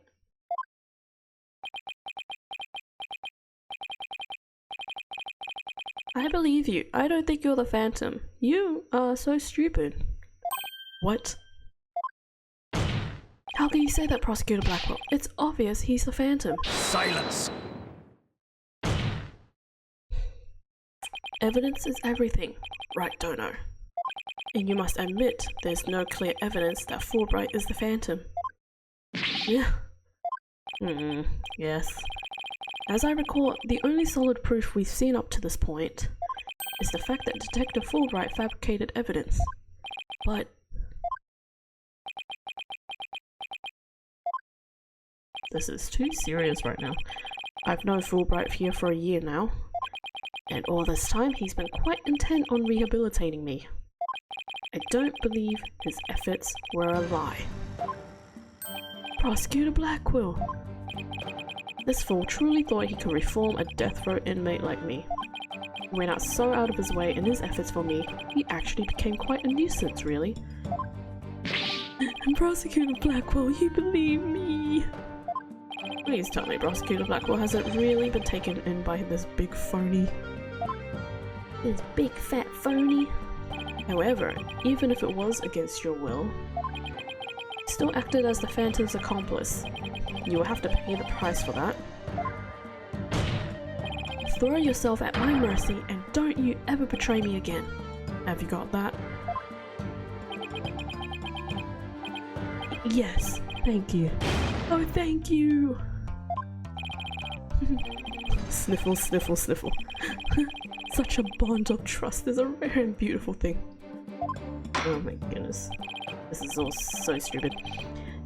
I believe you. I don't think you're the Phantom. You are so stupid. What? How can you say that, Prosecutor Blackwell? It's obvious he's the Phantom. Silence! Evidence is everything, right, Dono? And you must admit there's no clear evidence that Fulbright is the Phantom. Yeah. Yes. As I recall, the only solid proof we've seen up to this point is the fact that Detective Fulbright fabricated evidence. But this is too serious right now. I've known Fulbright here for a year now, and all this time he's been quite intent on rehabilitating me. I don't believe his efforts were a lie. Prosecutor Blackwell! This fool truly thought he could reform a death row inmate like me. He went out so out of his way in his efforts for me, he actually became quite a nuisance, really. Prosecutor Blackwell, you believe me? Please tell me Prosecutor Blackwell hasn't really been taken in by this big phony. This big fat phony. However, even if it was against your will, you still acted as the Phantom's accomplice. You will have to pay the price for that. Throw yourself at my mercy and don't you ever betray me again. Have you got that? Yes, thank you. Oh, thank you! Sniffle, sniffle, sniffle. Such a bond of trust is a rare and beautiful thing. Oh my goodness. This is all so stupid.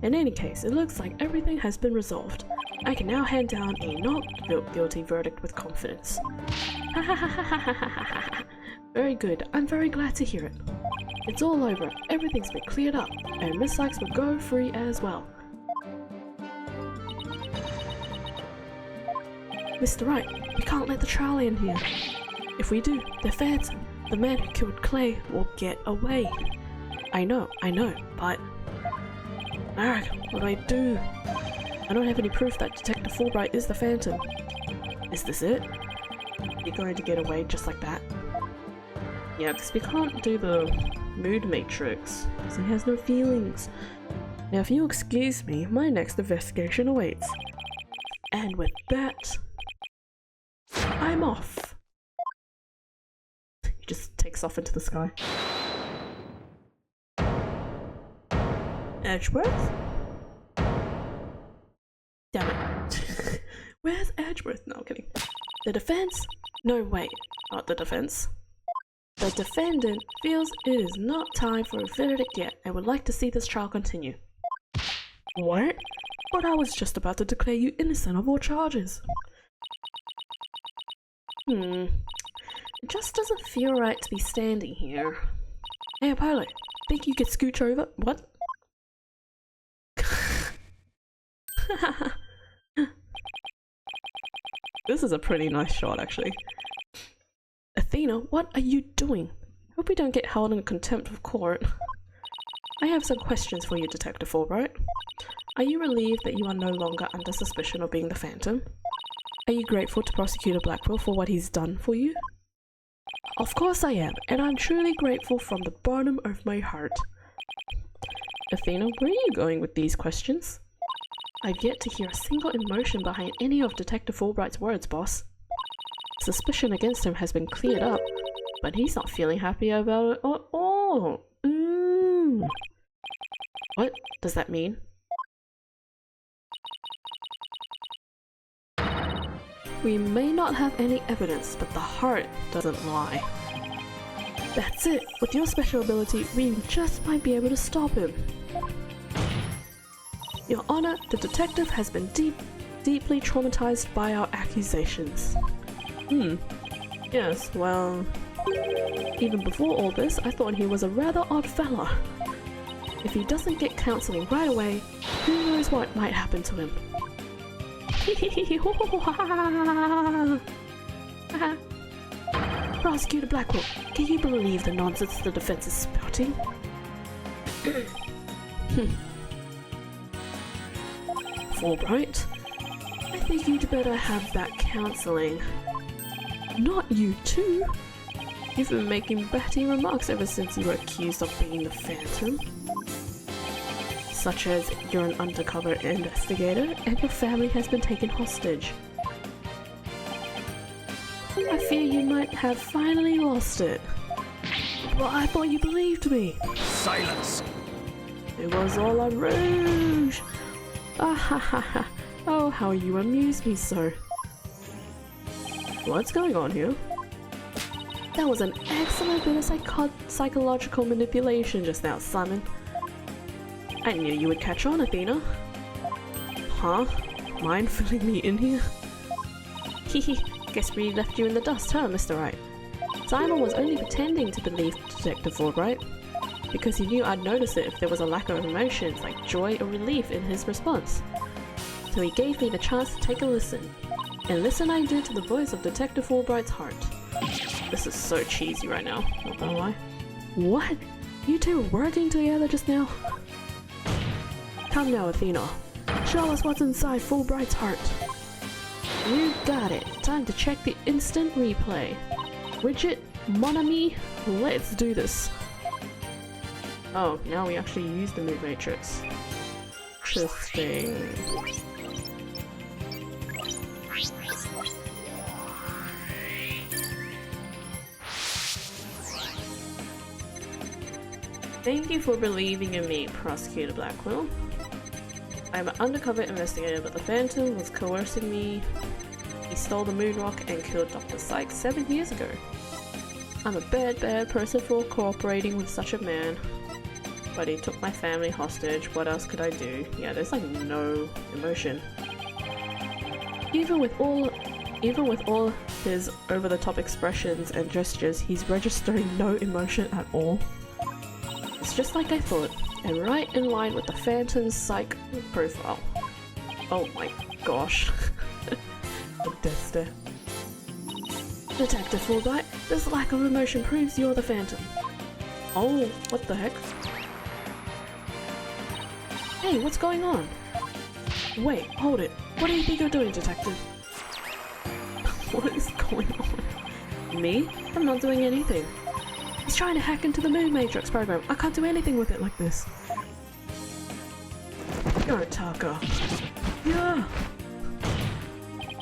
In any case, it looks like everything has been resolved. I can now hand down a not guilty verdict with confidence. Very good, I'm very glad to hear it. It's all over, everything's been cleared up, and Miss Sykes will go free as well. Mr. Wright, we can't let the trial end here. If we do, the Phantom, the man who killed Clay, will get away. I know, but... Alright, what do I do? I don't have any proof that Detective Fulbright is the Phantom. Is this it? You're going to get away just like that? Yeah, because we can't do the mood matrix, because he has no feelings. Now if you'll excuse me, my next investigation awaits. And with that, I'm off. He just takes off into the sky. Edgeworth? Damn it. Where's Edgeworth? No, I'm kidding. The defense? No, wait. Not the defense. The defendant feels it is not time for a verdict yet and would like to see this trial continue. What? But I was just about to declare you innocent of all charges. It just doesn't feel right to be standing here. Hey, pilot, think you could scooch over? What? This is a pretty nice shot, actually. Athena, what are you doing? Hope we don't get held in contempt of court. I have some questions for you, Detective Fulbright. Are you relieved that you are no longer under suspicion of being the Phantom? Are you grateful to Prosecutor Blackwell for what he's done for you? Of course I am, and I'm truly grateful from the bottom of my heart. Athena, where are you going with these questions? I've yet to hear a single emotion behind any of Detective Fulbright's words, boss. Suspicion against him has been cleared up, but he's not feeling happy about it at all. What does that mean? We may not have any evidence, but the heart doesn't lie. That's it. With your special ability, we just might be able to stop him. Your Honor, the detective has been deeply traumatized by our accusations. Yes, well... Even before all this, I thought he was a rather odd fella. If he doesn't get counseling right away, who knows what might happen to him. Prosecutor Blackwell, can you believe the nonsense the defense is spouting? Fulbright, I think you'd better have that counseling. Not you too! You've been making batty remarks ever since you were accused of being the Phantom. Such as you're an undercover investigator and your family has been taken hostage. I fear you might have finally lost it. But I thought you believed me. Silence! It was all a rouge! Ah ha ha ha! Oh, how you amuse me so. What's going on here? That was an excellent bit of psychological manipulation just now, Simon. I knew you would catch on, Athena. Huh? Mind filling me in here? Hehe, guess we left you in the dust, huh, Mr. Wright? Simon was only pretending to believe Detective Fulbright, because he knew I'd notice it if there was a lack of emotions like joy or relief in his response. So he gave me the chance to take a listen. And listen I did to the voice of Detective Fulbright's heart. This is so cheesy right now, not gonna lie. What? You two were working together just now? Come now, Athena. Show us what's inside Fulbright's heart. You got it. Time to check the instant replay. Widget, mon ami, let's do this. Oh, now we actually use the mood matrix. Interesting. Thank you for believing in me, Prosecutor Blackwell. I'm an undercover investigator, but the Phantom was coercing me. He stole the moon rock and killed Dr. Sykes 7 years ago. I'm a bad person for cooperating with such a man. But he took my family hostage. What else could I do? Yeah, there's like no emotion. Even with all his over-the-top expressions and gestures, he's registering no emotion at all. It's just like I thought, and right in line with the Phantom's psych profile. Oh my gosh. The death stare. Detective Fulbright, this lack of emotion proves you're the Phantom. Oh, what the heck? Hey, what's going on? Wait, hold it. What do you think you're doing, Detective? What is going on? Me? I'm not doing anything. He's trying to hack into the Moon Matrix program. I can't do anything with it like this. You're a talker. Yeah.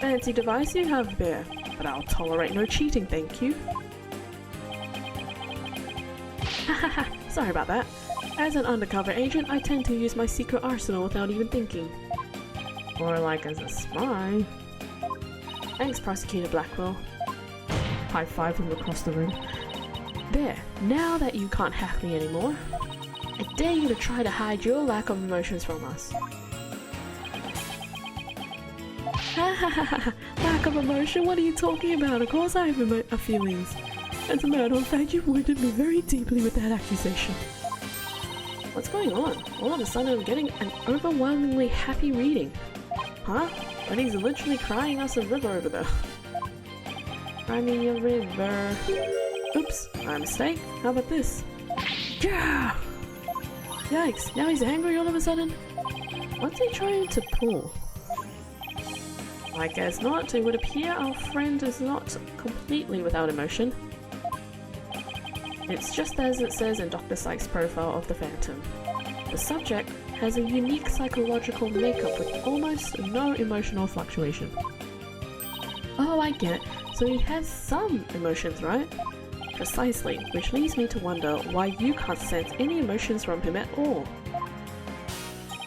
Fancy device you have there, but I'll tolerate no cheating, thank you. Hahaha, sorry about that. As an undercover agent, I tend to use my secret arsenal without even thinking. Or like as a spy. Thanks, Prosecutor Blackwell. High five from across the room. There, now that you can't hack me anymore, I dare you to try to hide your lack of emotions from us. Lack of emotion? What are you talking about? Of course I have feelings. As a matter of fact, you wounded me very deeply with that accusation. What's going on? All of a sudden I'm getting an overwhelmingly happy reading. Huh? But he's literally crying us a river over there. Cry me a river. Oops, my mistake. How about this? Yeah! Yikes, now he's angry all of a sudden? What's he trying to pull? I guess not. It would appear our friend is not completely without emotion. It's just as it says in Dr. Sykes' profile of the Phantom. The subject has a unique psychological makeup with almost no emotional fluctuation. Oh, I get. So he has some emotions, right? Precisely, which leads me to wonder why you can't sense any emotions from him at all.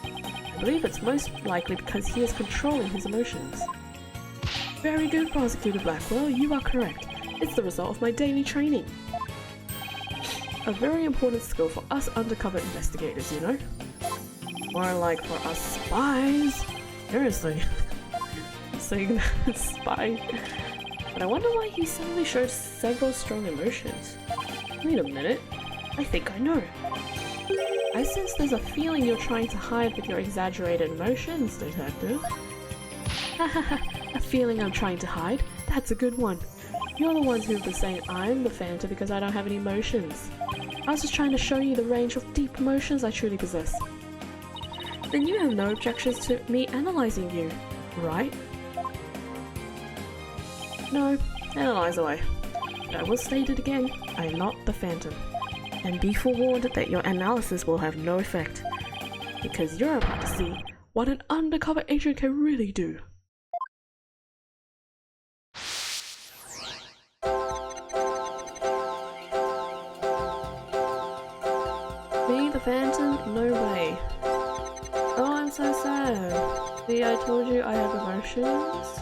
I believe it's most likely because he is controlling his emotions. Very good, Prosecutor Blackwell, you are correct. It's the result of my daily training. A very important skill for us undercover investigators, you know? More like for us spies. Seriously. Saying that spy. But I wonder why he suddenly shows several strong emotions. Wait a minute. I think I know. I sense there's a feeling you're trying to hide with your exaggerated emotions, Detective. Hahaha, a feeling I'm trying to hide? That's a good one. You're the ones who've been saying I'm the Phantom because I don't have any emotions. I was just trying to show you the range of deep emotions I truly possess. Then you have no objections to me analyzing you, right? No, analyze away. But I will state it again, I am not the Phantom. And be forewarned that your analysis will have no effect. Because you're about to see what an undercover agent can really do. Me, the Phantom? No way. Oh, I'm so sad. See, I told you I have emotions.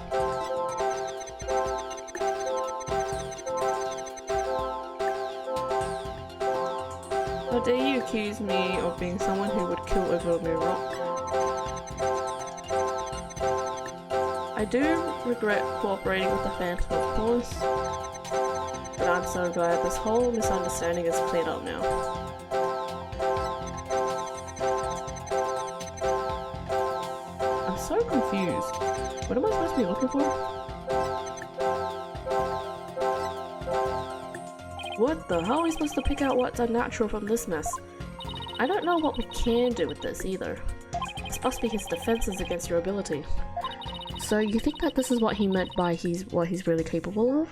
How dare you accuse me of being someone who would kill over a moon rock? I do regret cooperating with the Phantom, of course, but I'm so glad this whole misunderstanding is cleared up now. I'm so confused. What am I supposed to be looking for? What the hell are we supposed to pick out what's unnatural from this mess? I don't know what we can do with this either. This This must be his defenses against your ability. So you think that this is what he meant by what he's really capable of?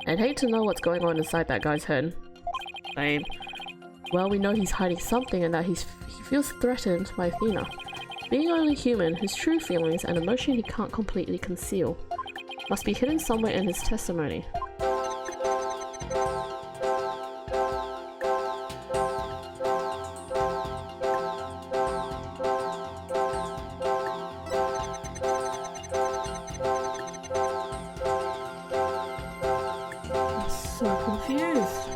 I'd hate to know what's going on inside that guy's head. Same. Well, we know he's hiding something and that he feels threatened by Athena. Being only human, his true feelings and emotion he can't completely conceal. Must be hidden somewhere in his testimony. I'm so confused.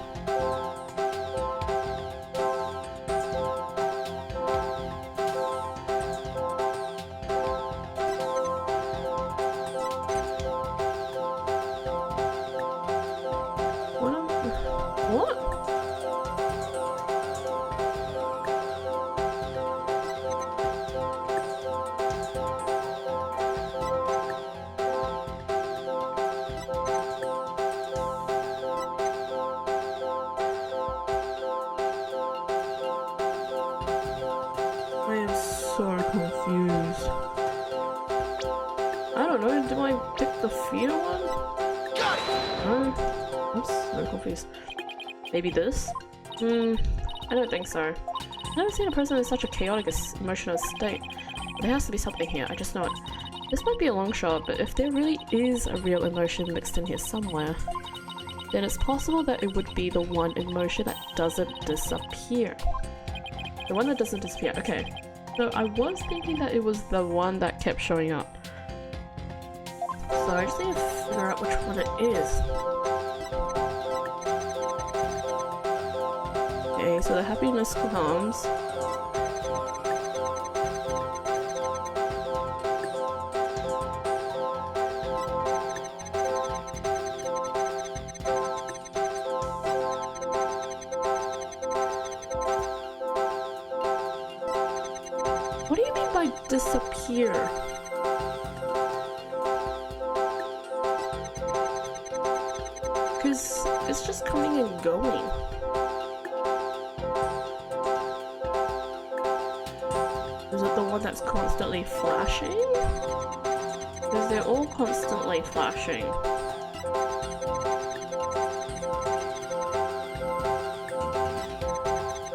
I am so confused. I don't know, do I pick the fear one? I'm so confused. Maybe this? I don't think so. I've never seen a person in such a chaotic emotional state. There has to be something here, I just know it. This might be a long shot, but if there really is a real emotion mixed in here somewhere, then it's possible that it would be the one emotion that doesn't disappear. The one that doesn't disappear, okay. So I was thinking that it was the one that kept showing up. So I just need to figure out which one it is. Okay, so the happiness comes. What do you mean by disappear? Because it's just coming and going. Is it the one that's constantly flashing? Because they're all constantly flashing.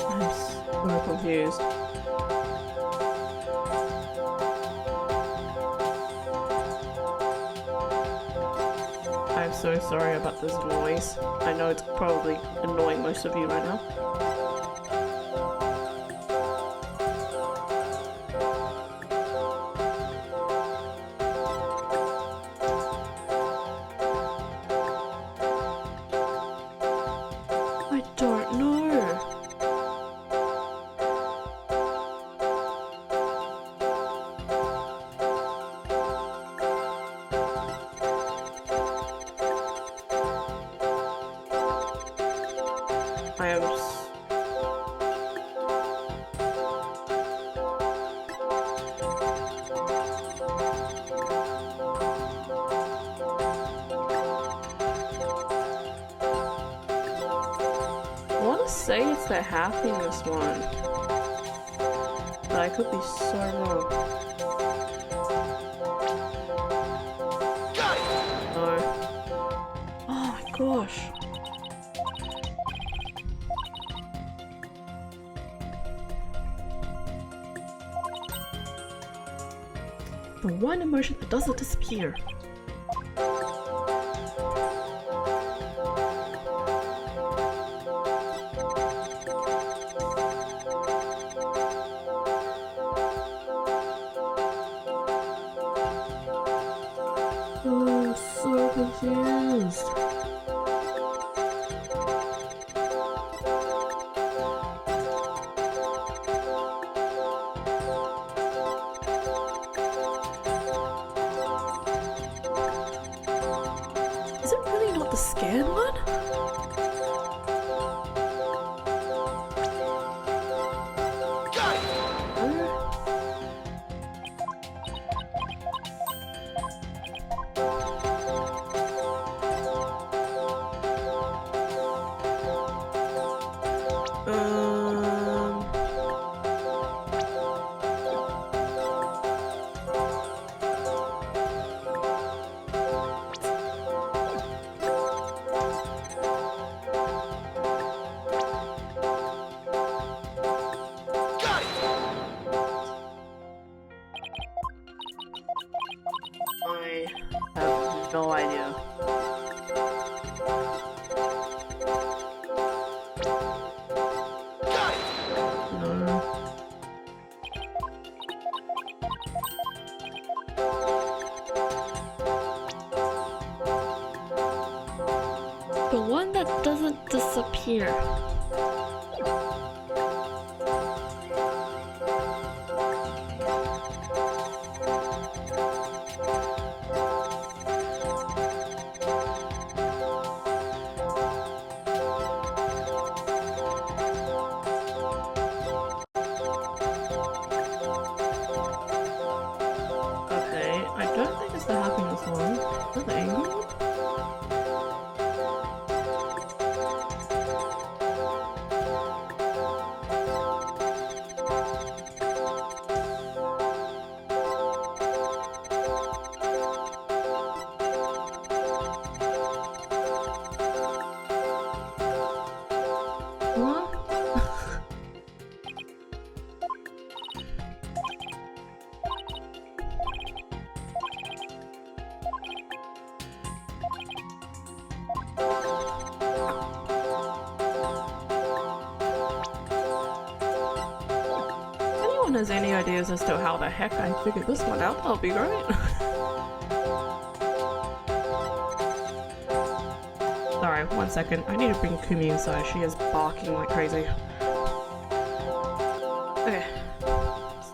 I'm so confused. I'm so sorry about this noise. I know it's probably annoying most of you right now. I don't know. I am I want to say it's the happiness one, but I could be so wrong. No. Oh my gosh. The one emotion that doesn't disappear. Oh, I'm so confused. no idea. No. The one that doesn't disappear. Okay, I don't think it's the happiness one. Is it the angry one? What? If anyone has any ideas as to how the heck I figured this one out, that'll be great. Sorry, 1 second. I need to bring Kumi inside. She is barking like crazy. Okay.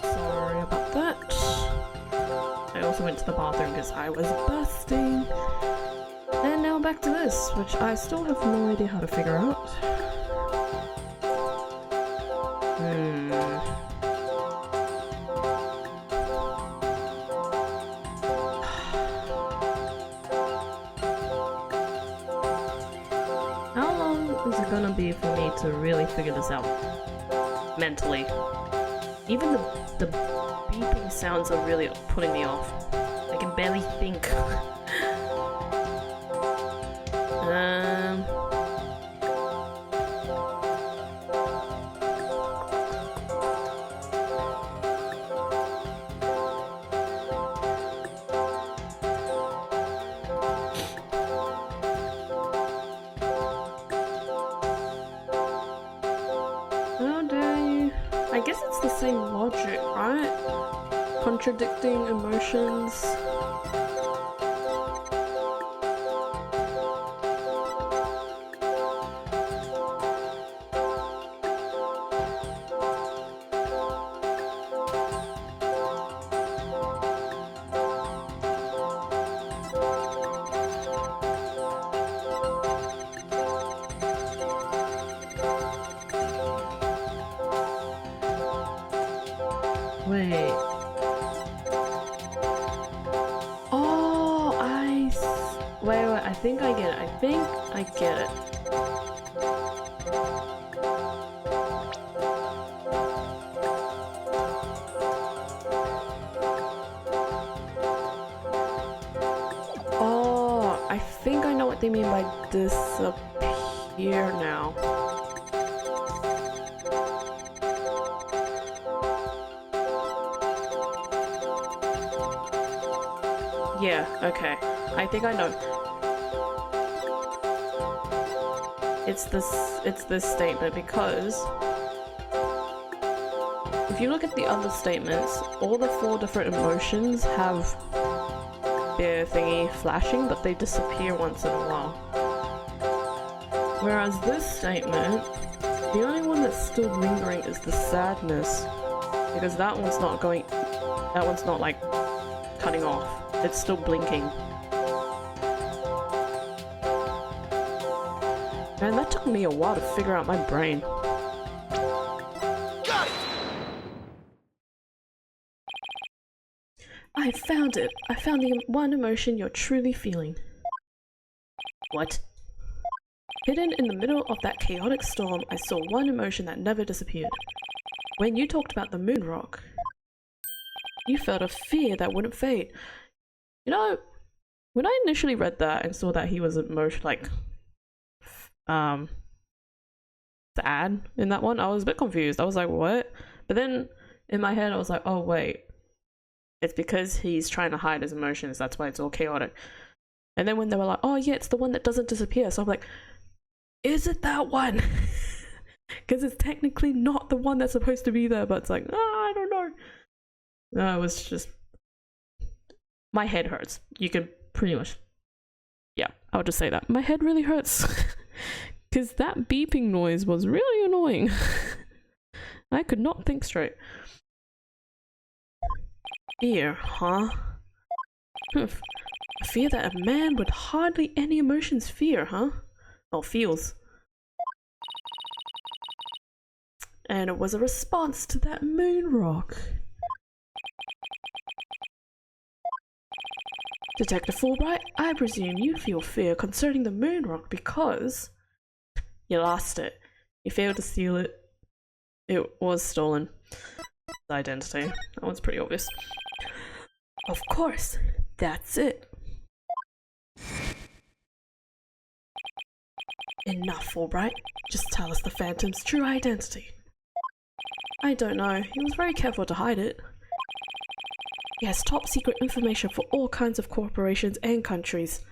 Sorry about that. I also went to the bathroom because I was busting. And now back to this, which I still have no idea how to figure out. How long is it gonna be for me to really figure this out? Mentally. Even the beeping sounds are really putting me off. I can barely think. How dare you? I guess it's the same logic, right? Contradicting emotions. Wait. Oh, wait, I think I get it. I think I get it. Oh, I think I know what they mean by disappear now. Yeah, okay. I think I know. It's this statement because if you look at the other statements, all the 4 different emotions have their thingy flashing, but they disappear once in a while. Whereas this statement, the only one that's still lingering is the sadness, because that one's not like cutting off. It's still blinking. Man, that took me a while to figure out my brain. Got it! I found it! I found the one emotion you're truly feeling. What? Hidden in the middle of that chaotic storm, I saw one emotion that never disappeared. When you talked about the moon rock, you felt a fear that wouldn't fade. You know, when I initially read that and saw that he was emotion like sad in that one, I was a bit confused. I was like, what? But then in my head I was like, oh wait, it's because he's trying to hide his emotions, that's why it's all chaotic. And then when they were like, oh yeah, it's the one that doesn't disappear. So I'm like, is it that one? Because it's technically not the one that's supposed to be there, but it's like, I don't know. No, it was just... My head hurts. You can pretty much... Yeah, I'll just say that. My head really hurts. Because that beeping noise was really annoying. I could not think straight. Fear, huh? Fear that a man with hardly any emotions fear, huh? Or feels. And it was a response to that moon rock. Detective Fulbright, I presume you feel fear concerning the moon rock because you lost it. You failed to steal it. It was stolen. Identity. That one's pretty obvious. Of course, that's it. Enough, Fulbright. Just tell us the Phantom's true identity. I don't know. He was very careful to hide it. He has top secret information for all kinds of corporations and countries.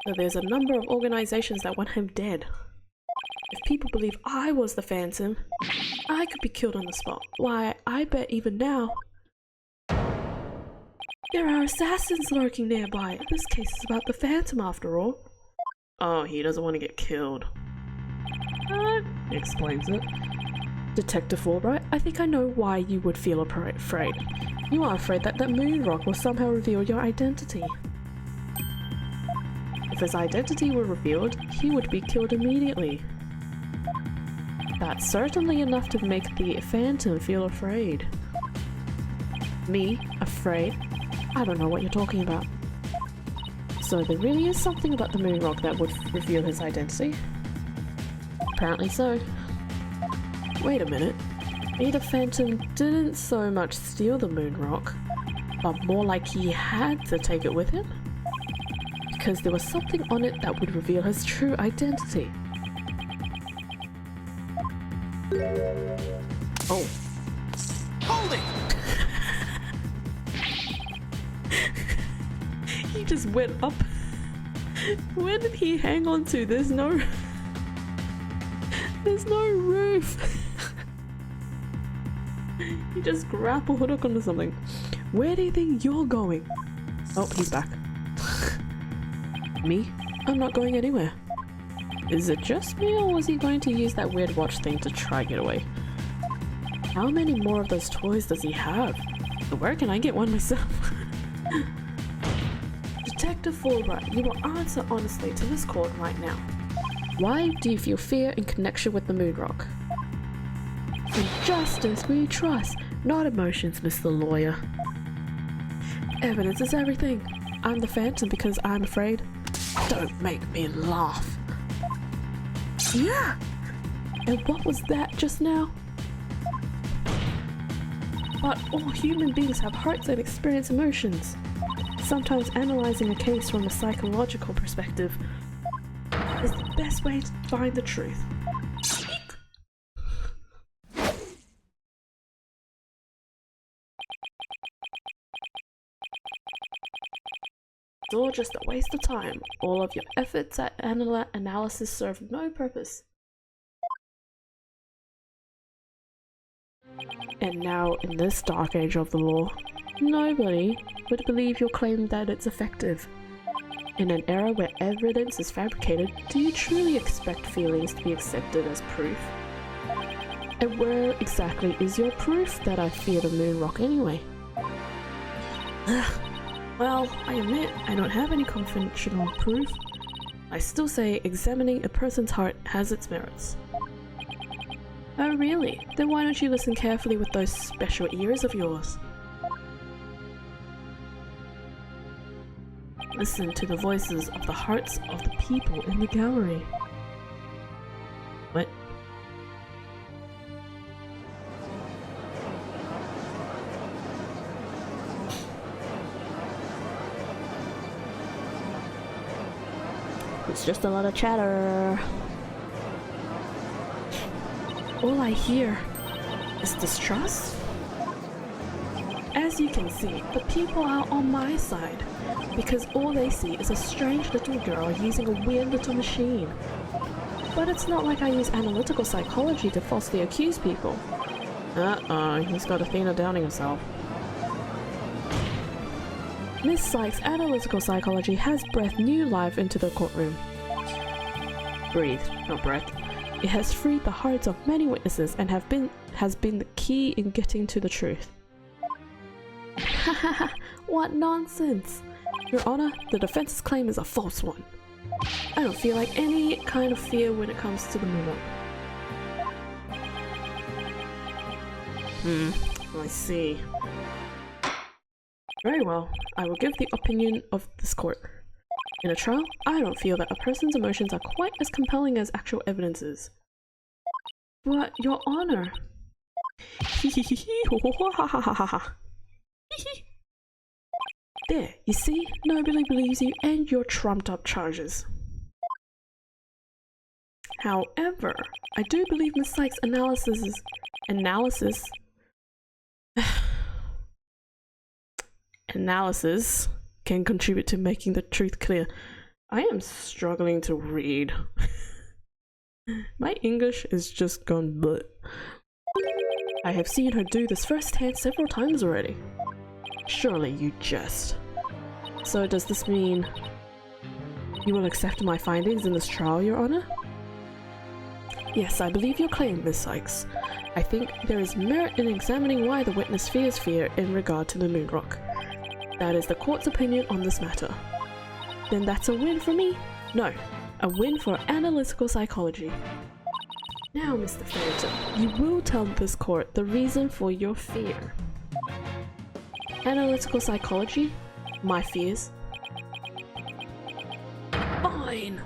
So there's a number of organizations that want him dead. If people believe I was the Phantom, I could be killed on the spot. Why, I bet even now there are assassins lurking nearby. This case is about the Phantom after all. Oh, he doesn't want to get killed. Explains it. Detective Fulbright, I think I know why you would feel afraid. You are afraid that moon rock will somehow reveal your identity. If his identity were revealed, he would be killed immediately. That's certainly enough to make the Phantom feel afraid. Me? Afraid? I don't know what you're talking about. So there really is something about the moon rock that would reveal his identity? Apparently so. Wait a minute. Maybe the Phantom didn't so much steal the moon rock, but more like he had to take it with him? Because there was something on it that would reveal his true identity. Oh. Hold it! He just went up. Where did he hang on to? There's no roof. He just grappled hook onto something. Where do you think you're going? Oh, he's back. Me? I'm not going anywhere. Is it just me, or was he going to use that weird watch thing to try get away? How many more of those toys does he have? Where can I get one myself? Detective Fulbright, you will answer honestly to this court right now. Why do you feel fear in connection with the moon rock? In justice we trust, not emotions, Mr. Lawyer. Evidence is everything. I'm the Phantom because I'm afraid. Don't make me laugh. Yeah! And what was that just now? But all human beings have hearts and experience emotions. Sometimes analyzing a case from a psychological perspective is the best way to find the truth. It's all just a waste of time. All of your efforts at analysis serve no purpose. And now, in this dark age of the law, nobody would believe your claim that it's effective. In an era where evidence is fabricated, do you truly expect feelings to be accepted as proof? And where exactly is your proof that I fear the moon rock anyway? Well, I admit I don't have any conventional proof. I still say examining a person's heart has its merits. Oh really? Then why don't you listen carefully with those special ears of yours? Listen to the voices of the hearts of the people in the gallery. What? It's just a lot of chatter. All I hear is distrust As you can see, the people are on my side, because all they see is a strange little girl using a weird little machine. But it's not like I use analytical psychology to falsely accuse people. He's got Athena downing herself. Miss Sykes' analytical psychology has breathed new life into the courtroom. Breathe, not breath. It has freed the hearts of many witnesses and has been the key in getting to the truth. Hahaha, what nonsense! Your Honor, the defense's claim is a false one. I don't feel like any kind of fear when it comes to the moonwalk. I see. Very well, I will give the opinion of this court. In a trial, I don't feel that a person's emotions are quite as compelling as actual evidence is. But, Your Honor... There, you see? Nobody believes you and your trumped up charges. However, I do believe Miss Sykes' analysis can contribute to making the truth clear. I am struggling to read. My English is just gone bleh. I have seen her do this firsthand several times already. Surely you jest. So does this mean you will accept my findings in this trial, Your Honor? Yes, I believe your claim, Miss Sykes. I think there is merit in examining why the witness fears fear in regard to the moon rock. That is the court's opinion on this matter. Then that's a win for me? No, a win for analytical psychology. Now, Mr. Phantom, you will tell this court the reason for your fear. Analytical psychology? My fears? Fine!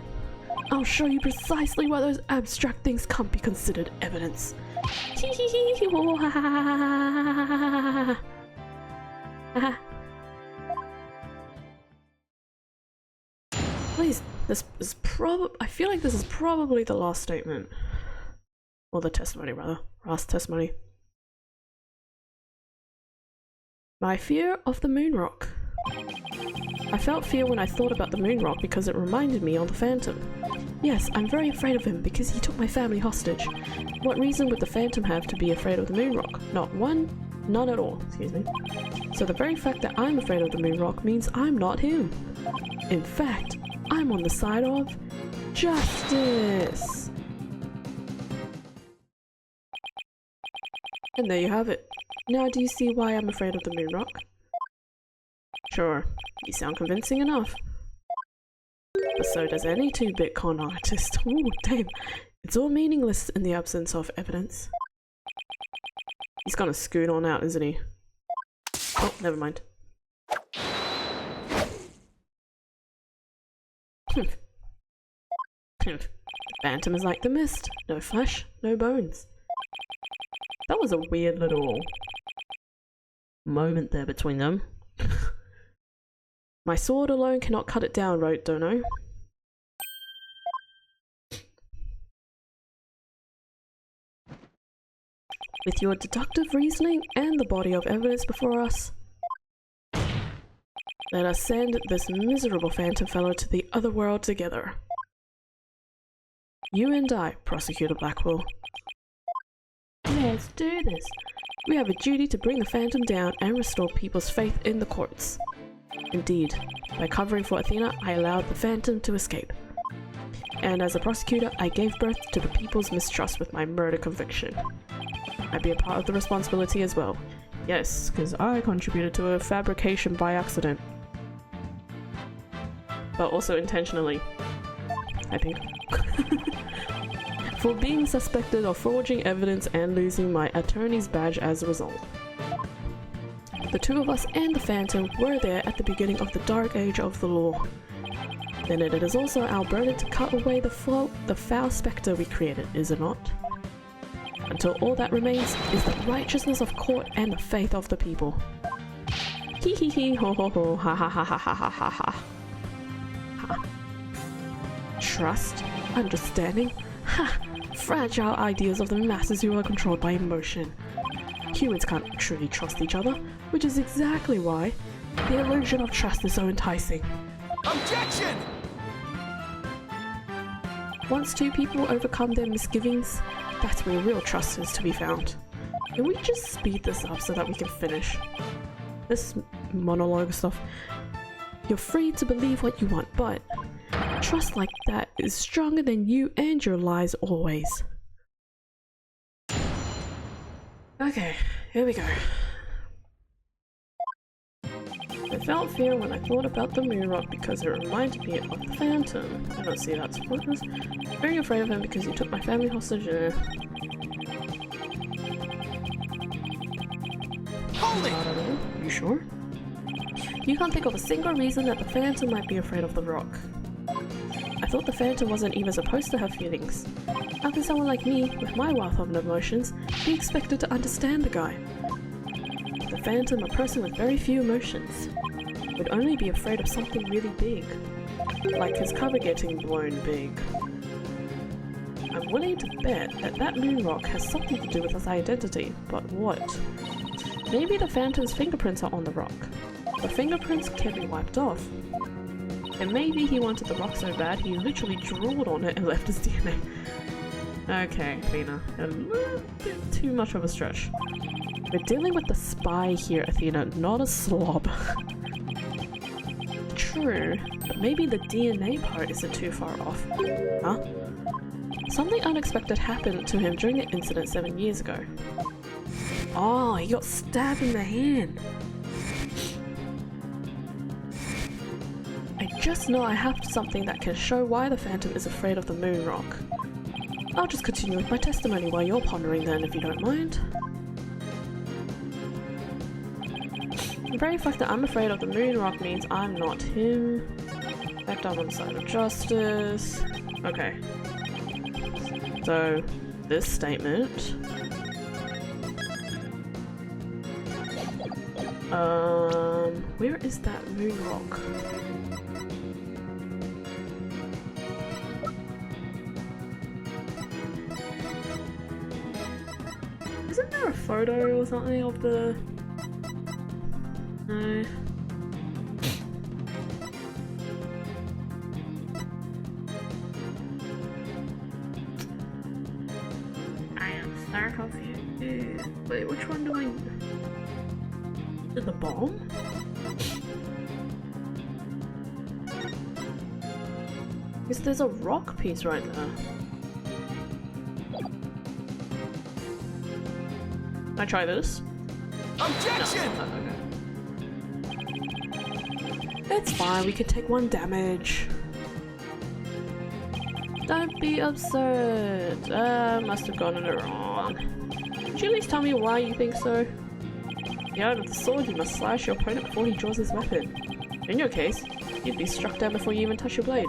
I'll show you precisely why those abstract things can't be considered evidence. Please, this is I feel like this is probably the last statement. Or the testimony, rather. Last testimony. My fear of the moon rock. I felt fear when I thought about the moon rock because it reminded me of the Phantom. Yes, I'm very afraid of him because he took my family hostage. What reason would the Phantom have to be afraid of the moon rock? Not one, none at all, excuse me. So the very fact that I'm afraid of the moon rock means I'm not him. In fact, I'm on the side of justice. And there you have it. Now do you see why I'm afraid of the moon rock? Sure, you sound convincing enough. But so does any 2-bit con artist. Ooh, damn. It's all meaningless in the absence of evidence. He's gonna scoot on out, isn't he? Oh, never mind. Phantom is like the mist. No flesh, no bones. That was a weird little moment there between them. My sword alone cannot cut it down, Wright, don't I? With your deductive reasoning and the body of evidence before us, let us send this miserable Phantom fellow to the other world together. You and I, Prosecutor Blackwell. Let's do this. We have a duty to bring the Phantom down and restore people's faith in the courts. Indeed, by covering for Athena, I allowed the Phantom to escape. And as a prosecutor, I gave birth to the people's mistrust with my murder conviction. I'd be a part of the responsibility as well. Yes, because I contributed to a fabrication by accident. But also intentionally, I think. For being suspected of forging evidence and losing my attorney's badge as a result. The two of us and the Phantom were there at the beginning of the dark age of the law. Then it is also our burden to cut away the foul spectre we created, is it not? Until all that remains is the righteousness of court and the faith of the people. Hee hee hee ho ho ho ha ha ha ha ha ha ha ha. Trust, understanding, ha! Fragile ideas of the masses who are controlled by emotion. humans can't truly trust each other, which is exactly why the illusion of trust is so enticing. Objection! Once two people overcome their misgivings, that's where real trust is to be found. Can we just speed this up so that we can finish this monologue stuff? You're free to believe what you want, but trust like that is stronger than you and your lies always. Okay, here we go. I felt fear when I thought about the moon rock because it reminded me of the Phantom. I don't see that's pointless. Very afraid of him because he took my family hostage. Hold it! I don't know. You sure? You can't think of a single reason that the Phantom might be afraid of the rock. I thought the Phantom wasn't even supposed to have feelings. How can someone like me, with my wealth of emotions, be expected to understand the guy? The Phantom, a person with very few emotions, would only be afraid of something really big, like his cover getting blown big. I'm willing to bet that that moon rock has something to do with his identity, but what? Maybe the Phantom's fingerprints are on the rock. The fingerprints can be wiped off. And maybe he wanted the rock so bad he literally drooled on it and left his DNA. Okay, Athena, a little bit too much of a stretch. We're dealing with the spy here, Athena, not a slob. True, but maybe the DNA part isn't too far off. Huh? Something unexpected happened to him during the incident 7 years ago. Oh, he got stabbed in the hand. I just know I have something that can show why the Phantom is afraid of the moon rock. I'll just continue with my testimony while you're pondering then, if you don't mind. The very fact that I'm afraid of the moon rock means I'm not him. Fact I'm on the side of justice. Okay. So, this statement... where is that moon rock? Isn't there a photo or something of the... No. I am so confused. Wait, which one do I... Is it the bomb? Because there's a rock piece right there. Can I try this? Objection! No, okay. It's fine, we can take 1 damage. Don't be absurd. Must have gotten it wrong. Could you at least tell me why you think so? The art of the sword, you must slash your opponent before he draws his weapon. In your case, you'd be struck down before you even touch your blade.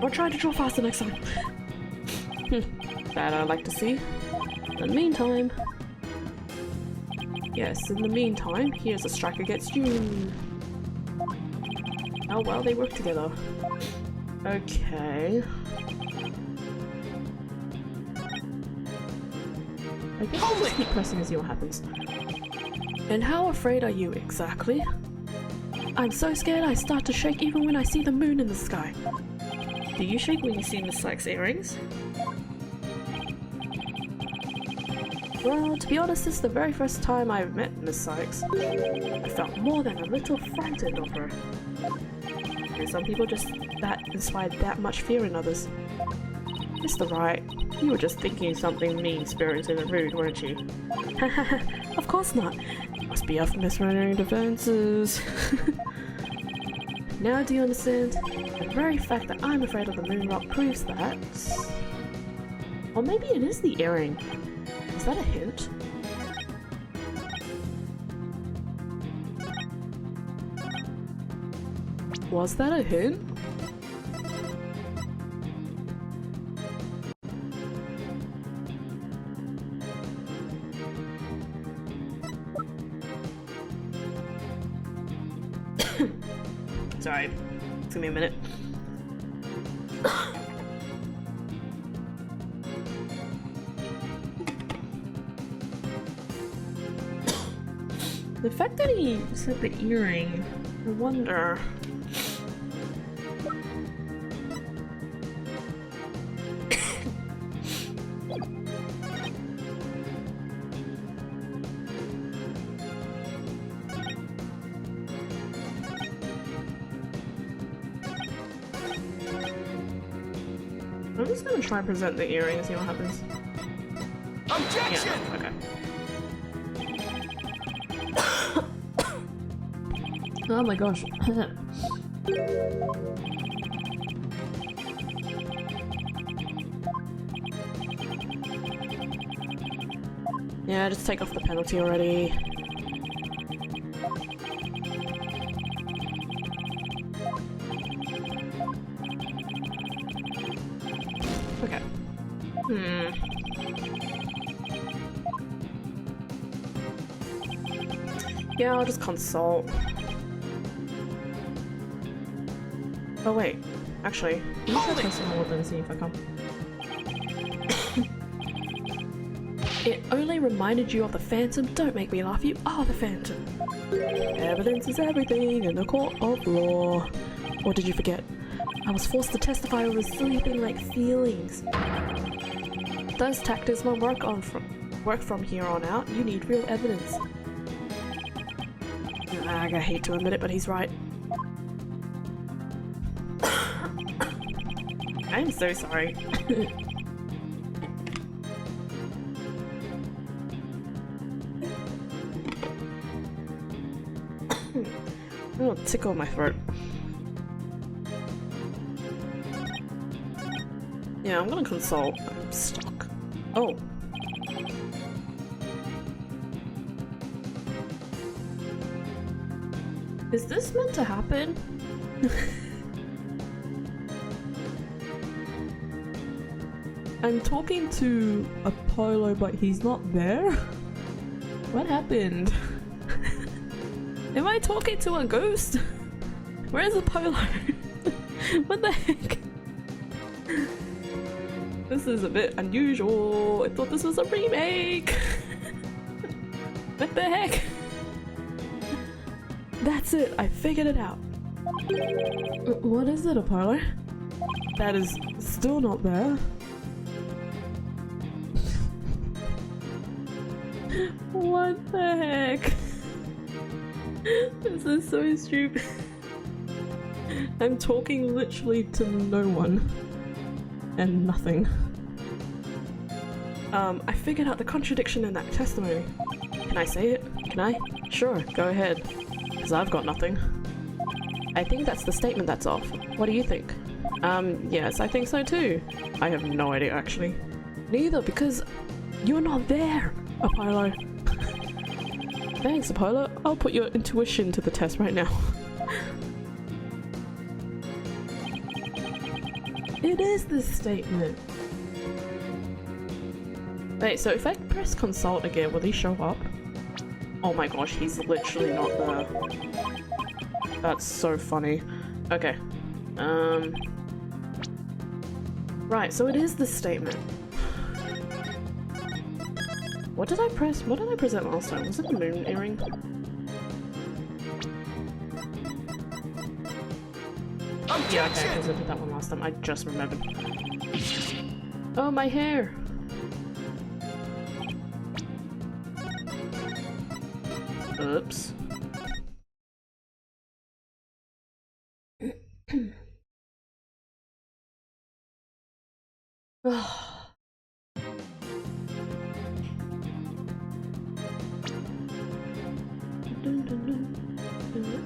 Or try to draw faster next time. That I'd like to see. In the meantime... Yes, in the meantime, here's a strike against you. How well they work together. Okay. I guess I'll just keep pressing and see what happens. And how afraid are you exactly? I'm so scared I start to shake even when I see the moon in the sky. Do you shake when you see Miss Sykes' earrings? Well, to be honest, this is the very first time I've met Miss Sykes. I felt more than a little frightened of her. And some people just that inspired that much fear in others. Mr. Wright, you were just thinking something mean-spirited and rude, weren't you? Of course not. Must be off misrunning defenses. Now do you understand? The very fact that I'm afraid of the moon rock proves that... Or maybe it is the earring. Is that a hint? Was that a hint? Sorry, it's gonna be a minute. The fact that he said the earring, I wonder. I'm just gonna try and present the earring and see what happens. Objection! Yeah, okay. Oh my gosh. Yeah, just take off the penalty already. Okay. Yeah, I'll just consult. Oh wait, actually, let me try some more and see if I come. It only reminded you of the Phantom. Don't make me laugh, you are the Phantom. Evidence is everything in the court of law. Or did you forget? I was forced to testify over sleeping like feelings. Those tactics won't work from here on out. You need real evidence. I hate to admit it, but he's right. I'm so sorry. Oh, tickle my throat. Yeah, I'm gonna consult. I'm stuck. Oh. Is this meant to happen? I'm talking to Apollo, but he's not there? What happened? Am I talking to a ghost? Where's Apollo? What the heck? This is a bit unusual. I thought this was a remake. What the heck? That's it, I figured it out. What is it, Apollo? That is still not there. What the heck? This is so stupid. I'm talking literally to no one. And nothing. I figured out the contradiction in that testimony. Can I say it? Can I? Sure, go ahead. Because I've got nothing. I think that's the statement that's off. What do you think? Yes, I think so too. I have no idea, actually. Neither, because you're not there, Apollo. Thanks, Apollo. I'll put your intuition to the test right now. It is this statement. Wait, so if I press consult again, will he show up? Oh my gosh, he's literally not there. That's so funny. Okay. Right, so it is this statement. What did I press? What did I present last time? Was it the moon earring? Yeah, okay, I presented that one last time. I just remembered. Oh, my hair! Oops.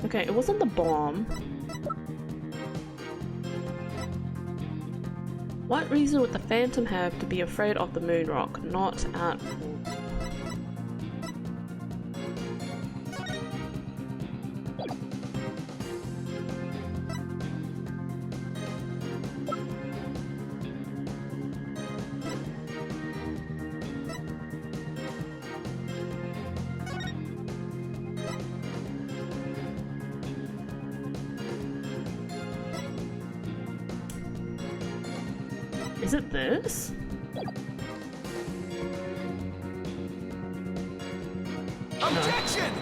Okay, it wasn't the bomb. What reason would the Phantom have to be afraid of the moon rock? Not at all. Is it this? Objection!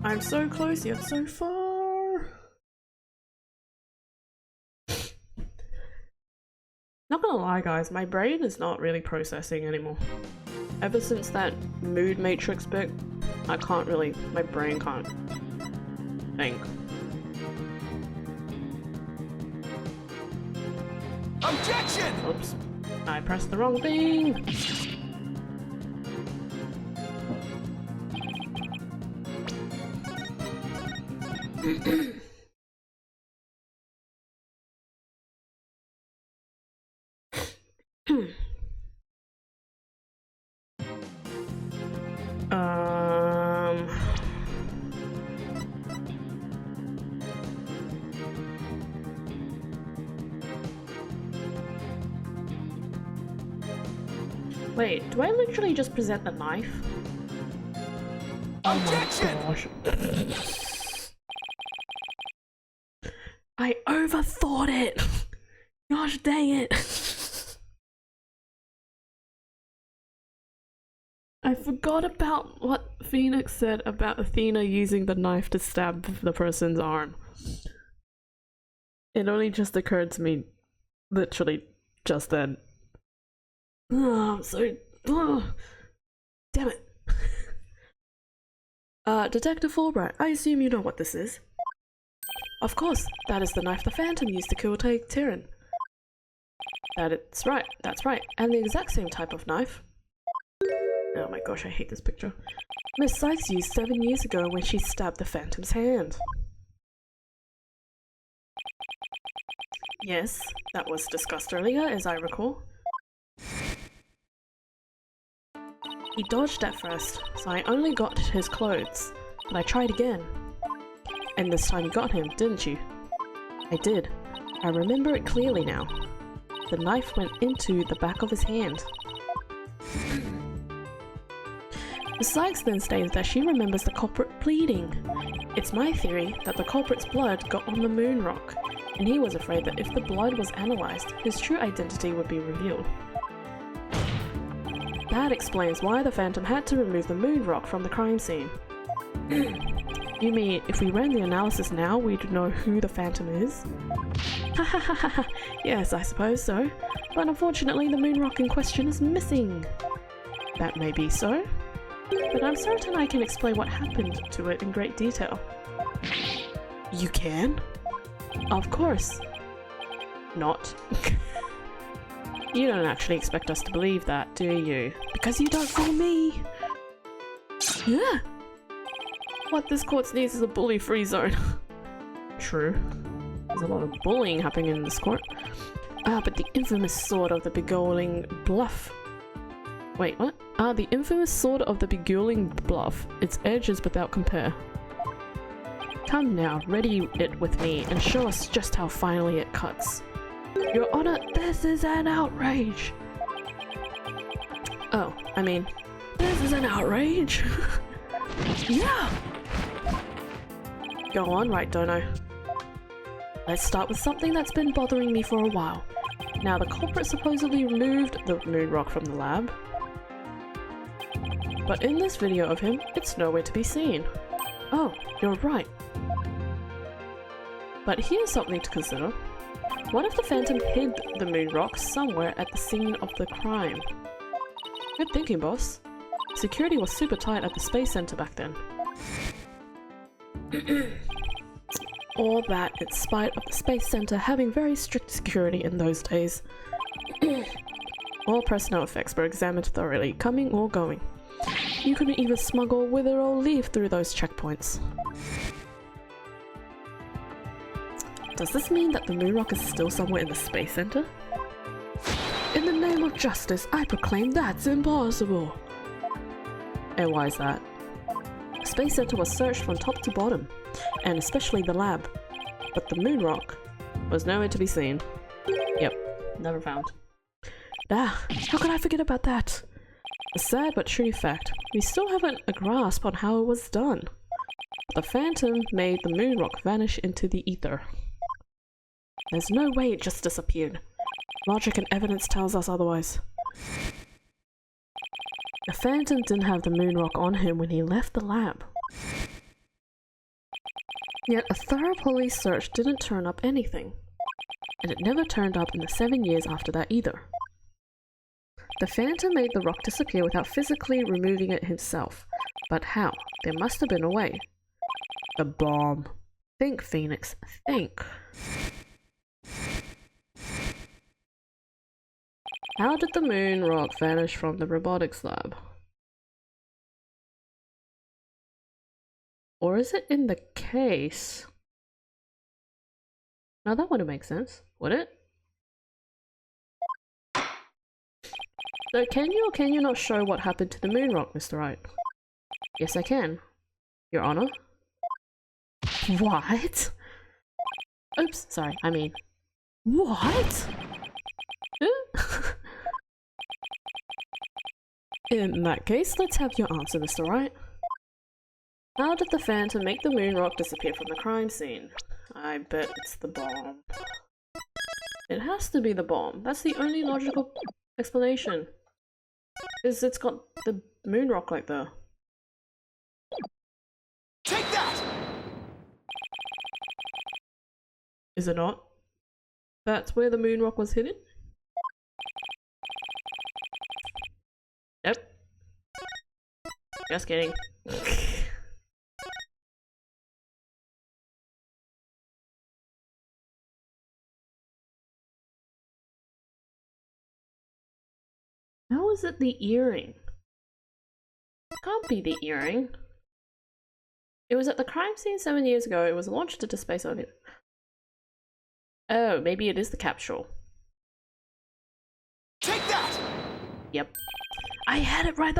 I'm so close yet so far. Not gonna lie guys, my brain is not really processing anymore. Ever since that mood matrix bit, my brain can't think. Objection! Oops, I pressed the wrong thing. Wait, do I literally just present the knife? Objection! Oh my gosh. I overthought it! Gosh dang it! I forgot about what Phoenix said about Athena using the knife to stab the person's arm. It only just occurred to me literally just then. Oh, I'm so... Oh, damn it. Detective Fulbright, I assume you know what this is. Of course, that is the knife the Phantom used to kill Tyrion. That's right, and the exact same type of knife. Oh my gosh, I hate this picture. Miss Sykes used 7 years ago when she stabbed the Phantom's hand. Yes, that was discussed earlier, as I recall. He dodged at first, so I only got his clothes, but I tried again. And this time you got him, didn't you? I did. I remember it clearly now. The knife went into the back of his hand. Miss Sykes then stated that she remembers the culprit bleeding. It's my theory that the culprit's blood got on the moon rock, and he was afraid that if the blood was analysed, his true identity would be revealed. That explains why the Phantom had to remove the moon rock from the crime scene. You mean, if we ran the analysis now, we'd know who the Phantom is? Hahaha, yes, I suppose so. But unfortunately, the moon rock in question is missing. That may be so, but I'm certain I can explain what happened to it in great detail. You can? Of course. Not. You don't actually expect us to believe that, do you? Because you don't fool me! Yeah! What this court needs is a bully-free zone. True. There's a lot of bullying happening in this court. But the infamous sword of the beguiling bluff. Wait, what? The infamous sword of the beguiling bluff. Its edge is without compare. Come now, ready it with me, and show us just how finely it cuts. Your Honor, this is an outrage! Oh, I mean, this is an outrage! Yeah! Go on, Wright, Dono. Let's start with something that's been bothering me for a while. Now, the culprit supposedly removed the moon rock from the lab. But in this video of him, it's nowhere to be seen. Oh, you're right. But here's something to consider. What if the Phantom hid the moon rock somewhere at the scene of the crime? Good thinking, boss. Security was super tight at the Space Center back then. All that in spite of the Space Center having very strict security in those days. All personnel effects were examined thoroughly, coming or going. You couldn't even smuggle, wither or leave through those checkpoints. Does this mean that the moon rock is still somewhere in the Space Center? In the name of justice, I proclaim that's impossible! And why is that? The Space Center was searched from top to bottom, and especially the lab, but the moon rock was nowhere to be seen. Yep, never found. How could I forget about that? A sad but true fact, we still haven't a grasp on how it was done. The Phantom made the moon rock vanish into the ether. There's no way it just disappeared. Logic and evidence tells us otherwise. The Phantom didn't have the moon rock on him when he left the lab. Yet a thorough police search didn't turn up anything, and it never turned up in the 7 years after that either. The Phantom made the rock disappear without physically removing it himself. But how? There must have been a way. The bomb. Think, Phoenix, think. How did the moon rock vanish from the robotics lab? Or is it in the case? Now that wouldn't make sense, would it? So can you or can you not show what happened to the moon rock, Mr. Wright? Yes, I can, Your Honor. What? Oops, sorry, I mean... What? In that case, let's have your answer, Mr. Wright. How did the Phantom make the moon rock disappear from the crime scene? I bet it's the bomb. It has to be the bomb. That's the only logical explanation. Is it's got the moon rock like there. Take that! Is it not? That's where the moon rock was hidden? Yep. Just kidding. How is it the earring? Can't be the earring. It was at the crime scene 7 years ago. It was launched into space orbit. Oh, maybe it is the capsule. Take that! Yep. I had it right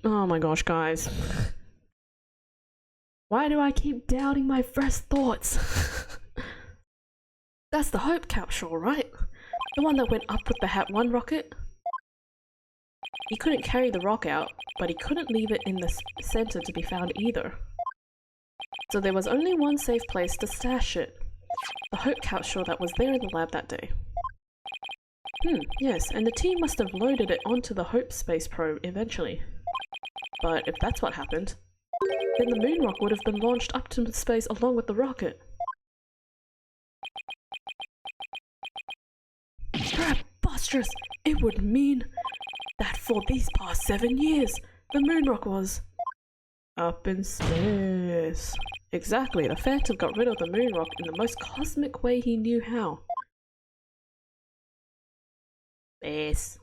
oh my gosh, guys. Why do I keep doubting my first thoughts? That's the Hope capsule, right? The one that went up with the Hat 1 rocket? He couldn't carry the rock out, but he couldn't leave it in the center to be found either. So there was only one safe place to stash it. The Hope capsule that was there in the lab that day. Yes, and the team must have loaded it onto the Hope space probe eventually. But if that's what happened, then the moon rock would have been launched up to space along with the rocket. Preposterous! It would mean that for these past 7 years, the moon rock was up in space. Exactly, the Phantom got rid of the moon rock in the most cosmic way he knew how. Space.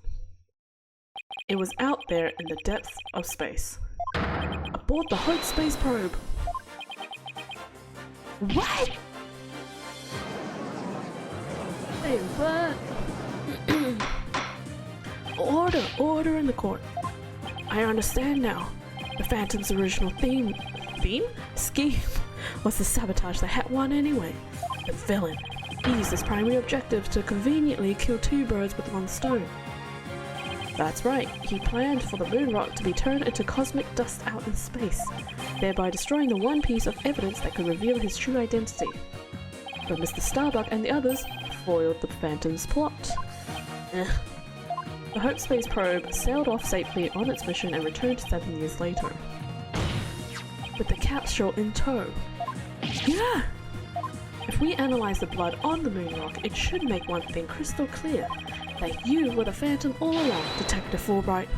It was out there in the depths of space. Aboard the Hope space probe. What? Wait, what? Order in the court. I understand now. The Phantom's original scheme was to sabotage the Hat 1 anyway. The villain. He used his primary objective to conveniently kill 2 birds with 1 stone. That's right, he planned for the moon rock to be turned into cosmic dust out in space, thereby destroying the one piece of evidence that could reveal his true identity. But Mr. Starbuck and the others foiled the Phantom's plot. The Hope space probe sailed off safely on its mission and returned 7 years later, with the capsule in tow. Yeah! If we analyze the blood on the moon rock, it should make one thing crystal clear, that you were the Phantom all along, Detective Fulbright.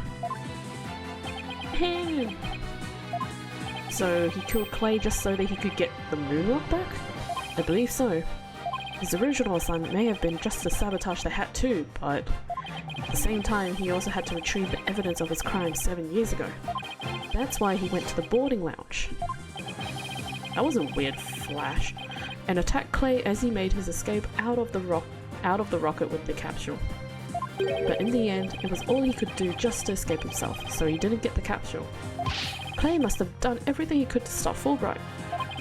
So he killed Clay just so that he could get the moon rock back? I believe so. His original assignment may have been just to sabotage the Hat too, but at the same time he also had to retrieve the evidence of his crime 7 years ago. That's why he went to the boarding lounge. That was a weird flash. And attacked Clay as he made his escape out of the rocket with the capsule. But in the end, it was all he could do just to escape himself, so he didn't get the capsule. Clay must have done everything he could to stop Fulbright.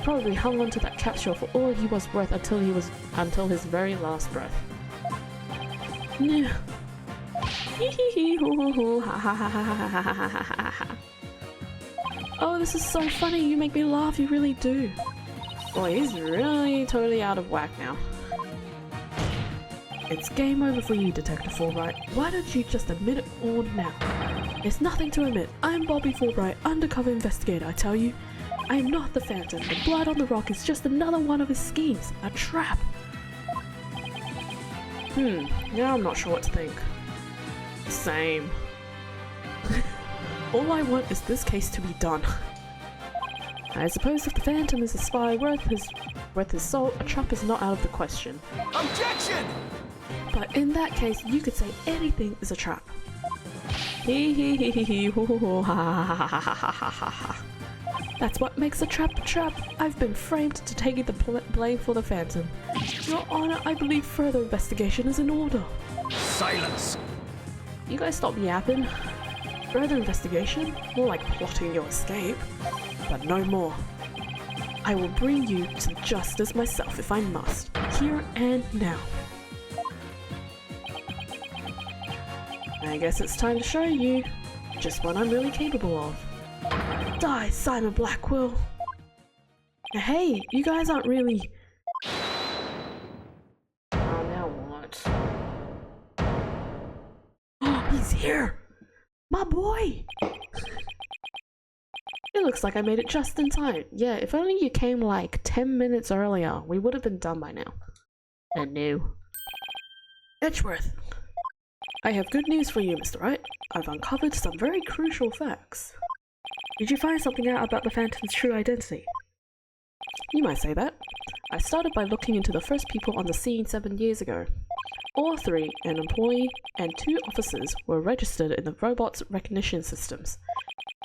Probably hung onto that capsule for all he was worth until his very last breath. Oh, this is so funny, you make me laugh, you really do. Boy, he's really totally out of whack now. It's game over for you, Detective Fulbright. Why don't you just admit it all now? It's nothing to omit. I am Bobby Fulbright, undercover investigator, I tell you. I am not the Phantom. The blood on the rock is just another one of his schemes. A trap. Now I'm not sure what to think. Same. All I want is this case to be done. I suppose if the Phantom is a spy worth his salt, a trap is not out of the question. Objection! But in that case, you could say anything is a trap. Hee hee hee hee hee hoo hoo hoo ha ha ha ha ha ha ha ha. That's what makes a trap a trap. I've been framed to taking the blame for the Phantom. Your Honor, I believe further investigation is in order. Silence! You guys stop yapping. Further investigation? More like plotting your escape. But no more. I will bring you to justice myself if I must. Here and now. I guess it's time to show you just what I'm really capable of. Die, Simon Blackwell! Hey, you guys aren't really... Oh, now what? Oh, he's here! My boy! It looks like I made it just in time. Yeah, if only you came like 10 minutes earlier, we would have been done by now. And new. Edgeworth! I have good news for you, Mr. Wright. I've uncovered some very crucial facts. Did you find something out about the Phantom's true identity? You might say that. I started by looking into the first people on the scene 7 years ago. All three, an employee and 2 officers, were registered in the robot's recognition systems,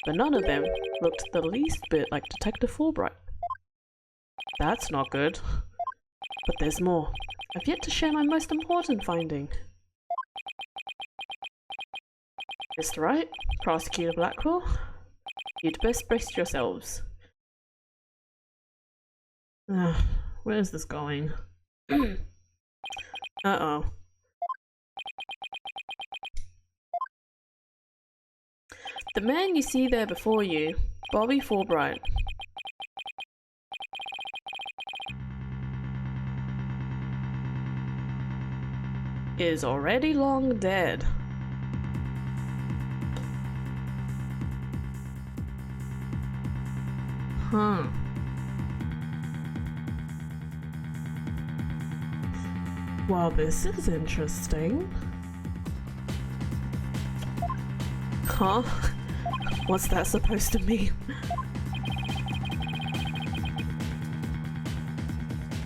but none of them looked the least bit like Detective Fulbright. That's not good. But there's more. I've yet to share my most important finding. Mr. Wright, Prosecutor Blackwell, you'd best brace yourselves. Where's this going? Uh-oh. The man you see there before you, Bobby Fulbright. Is already long dead. Huh. Well, this is interesting. Huh? What's that supposed to mean?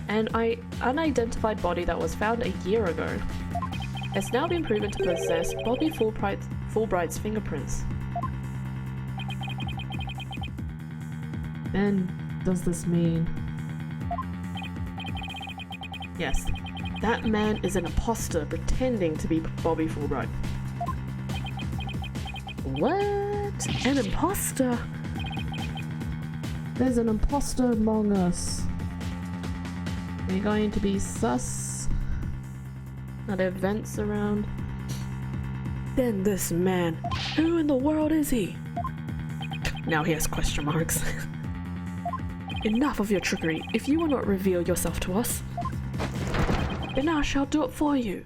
An unidentified body that was found a year ago has now been proven to possess Bobby Fulbright's fingerprints. And does this mean... Yes, that man is an imposter pretending to be Bobby Fulbright. What? An imposter? There's an imposter among us. Are you going to be sus? Are there vents around? Then this man, who in the world is he? Now he has question marks. Enough of your trickery. If you will not reveal yourself to us, then I shall do it for you.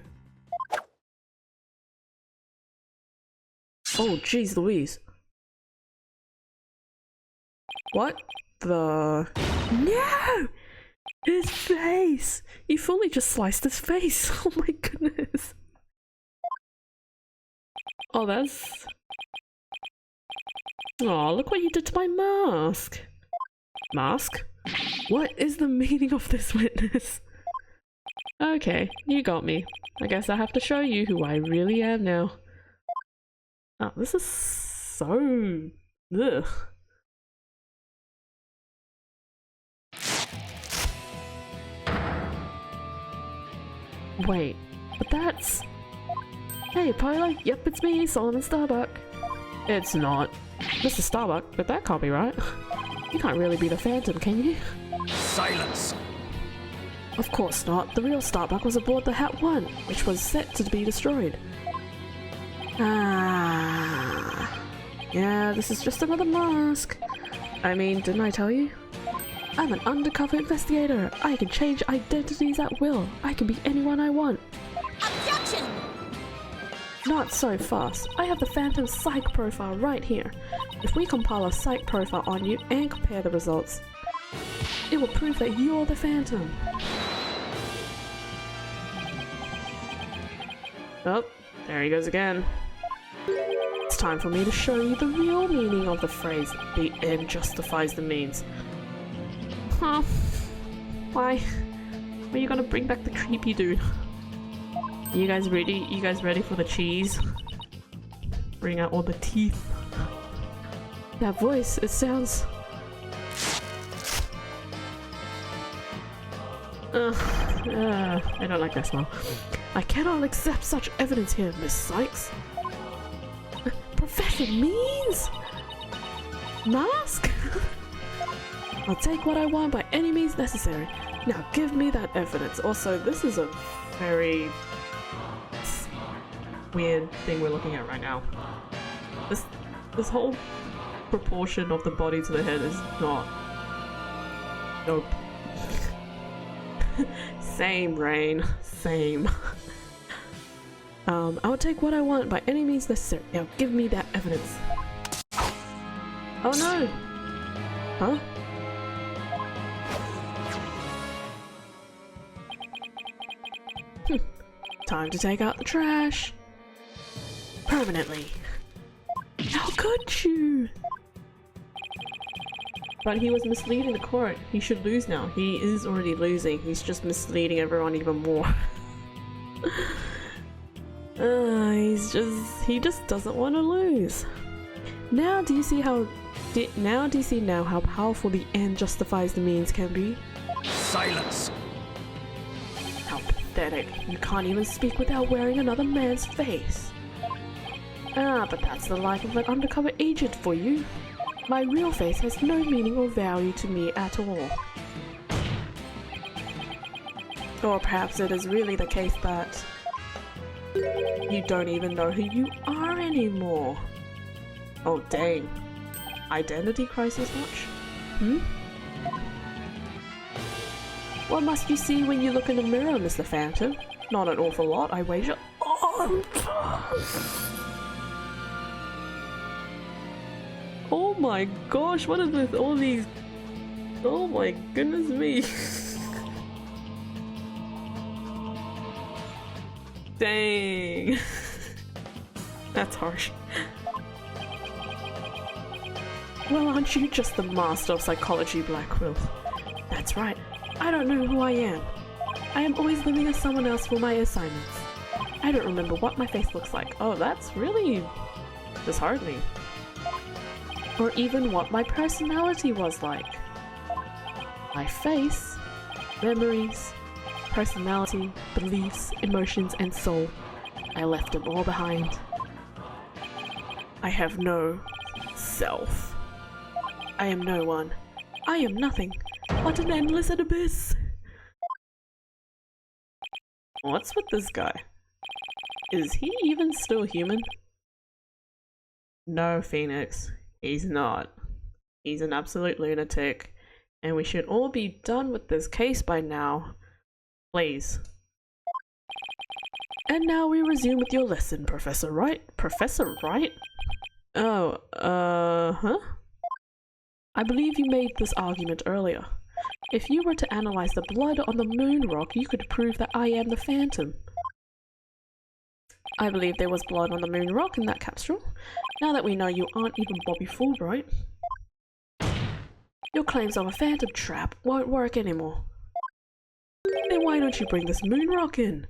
Oh, jeez Louise. What the... No! His face! You fully just sliced his face. Oh my goodness. Oh, that's... Oh, look what you did to my mask. Mask? What is the meaning of this witness? Okay, you got me. I guess I have to show you who I really am now. Oh, this is so... Ugh. Wait, but that's... Hey, Pilot, yep, it's me, Solomon Starbuck. It's not. Mr. Starbuck, but that can't be right. You can't really be the Phantom, can you? Silence! Of course not. The real Starbuck was aboard the Hat 1, which was set to be destroyed. Ah. Yeah, this is just another mask. I mean, didn't I tell you? I'm an undercover investigator. I can change identities at will. I can be anyone I want. Objection! Not so fast. I have the Phantom Psych profile right here. If we compile a Psych profile on you and compare the results, it will prove that you're the Phantom. Oh, there he goes again. It's time for me to show you the real meaning of the phrase, the end justifies the means. Huh? Why? Are you gonna bring back the creepy dude? You guys ready? You guys ready for the cheese? Bring out all the teeth. That voice, it sounds... I don't like that smell. I cannot accept such evidence here, Miss Sykes. Professor Means? Mask? I'll take what I want by any means necessary. Now give me that evidence. Also, this is a very weird thing we're looking at right now. This whole proportion of the body to the head is not... Nope. Same, Rain. Same. I'll take what I want by any means necessary. Now give me that evidence. Oh no! Huh? Time to take out the trash. Permanently. How could you? But he was misleading the court. He should lose now. He is already losing. He's just misleading everyone even more. He just doesn't want to lose. Now do you see how how powerful the end justifies the means can be? Silence! How pathetic. You can't even speak without wearing another man's face. Ah, but that's the life of an undercover agent for you. My real face has no meaning or value to me at all. Or perhaps it is really the case that you don't even know who you are anymore. Oh dang. Identity crisis much? What must you see when you look in the mirror, Mr. Phantom? Not an awful lot, I wager. Oh my gosh, what is with all these... Oh my goodness me. Dang. That's harsh. Well, aren't you just the master of psychology, Black Quill? That's right. I don't know who I am. I am always living as someone else for my assignments. I don't remember what my face looks like. Oh, that's really disheartening. Or even what my personality was like. My face, memories, personality, beliefs, emotions, and soul. I left them all behind. I have no self. I am no one. I am nothing but an endless abyss. What's with this guy? Is he even still human? No, Phoenix. He's not. He's an absolute lunatic. And we should all be done with this case by now. Please. And now we resume with your lesson, Professor Wright. Professor Wright? Oh, huh? I believe you made this argument earlier. If you were to analyze the blood on the moon rock, you could prove that I am the Phantom. I believe there was blood on the moon rock in that capsule. Now that we know you aren't even Bobby Fulbright, your claims of a phantom trap won't work anymore. Then why don't you bring this moon rock in?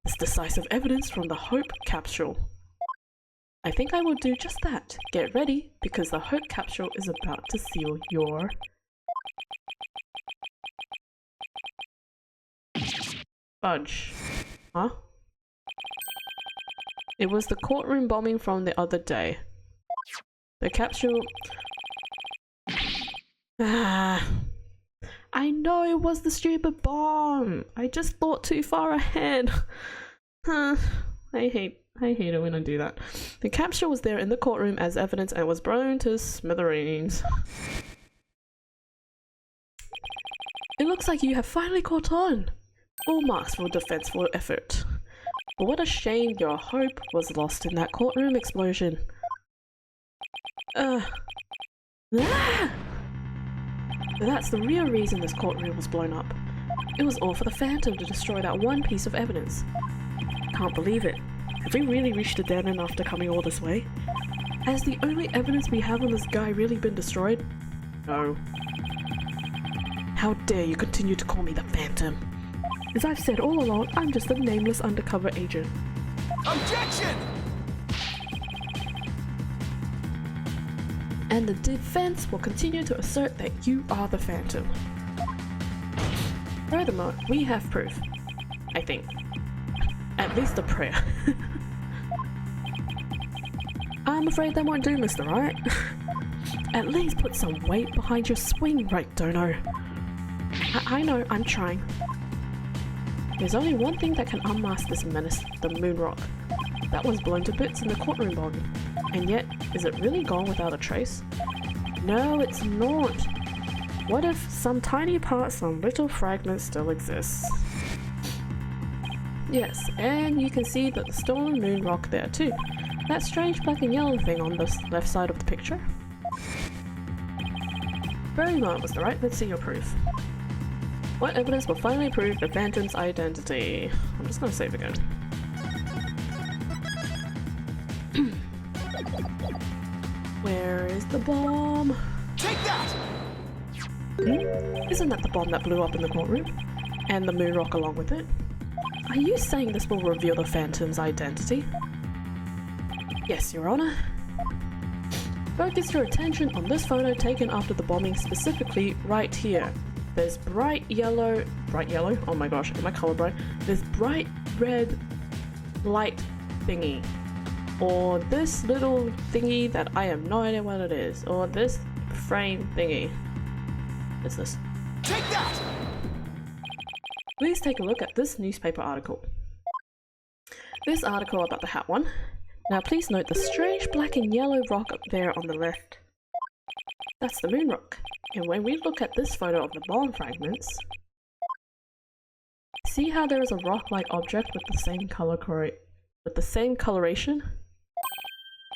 This decisive evidence from the Hope capsule. I think I will do just that. Get ready, because the Hope capsule is about to seal your... fudge. Huh? It was the courtroom bombing from the other day. The capsule... Ah, I know it was the stupid bomb. I just thought too far ahead. I hate it when I do that. The capsule was there in the courtroom as evidence and was blown to smithereens. It looks like you have finally caught on. All marks for defensive effort. But what a shame your hope was lost in that courtroom explosion. Ah! But that's the real reason this courtroom was blown up. It was all for the Phantom to destroy that one piece of evidence. Can't believe it. Have we really reached a dead end after coming all this way? Has the only evidence we have on this guy really been destroyed? No. How dare you continue to call me the Phantom? As I've said all along, I'm just a nameless undercover agent. Objection! And the defense will continue to assert that you are the Phantom. Furthermore, we have proof. I think. At least a prayer. I'm afraid that won't do, Mr. Wright. At least put some weight behind your swing, Right, Dono. I know, I'm trying. There's only one thing that can unmask this menace, the moon rock. That was blown to bits in the courtroom bombing. And yet, is it really gone without a trace? No, it's not. What if some tiny part, some little fragment still exists? Yes, and you can see that the stolen moon rock there too. That strange black and yellow thing on the left side of the picture. Very well, Mr. Wright, let's see your proof. What evidence will finally prove the Phantom's identity? I'm just gonna save again. Where is the bomb? Take that! Isn't that the bomb that blew up in the courtroom? And the moon rock along with it? Are you saying this will reveal the Phantom's identity? Yes, Your Honor. Focus your attention on this photo taken after the bombing, specifically right here. There's bright yellow, oh my gosh, am I colorblind? There's bright red light thingy. Or this little thingy that I have no idea what it is. Or this frame thingy. What's this? Take that! Please take a look at this newspaper article. This article about the hat one. Now please note the strange black and yellow rock up there on the left. That's the moon rock. And when we look at this photo of the bomb fragments, see how there is a rock-like object with the same coloration?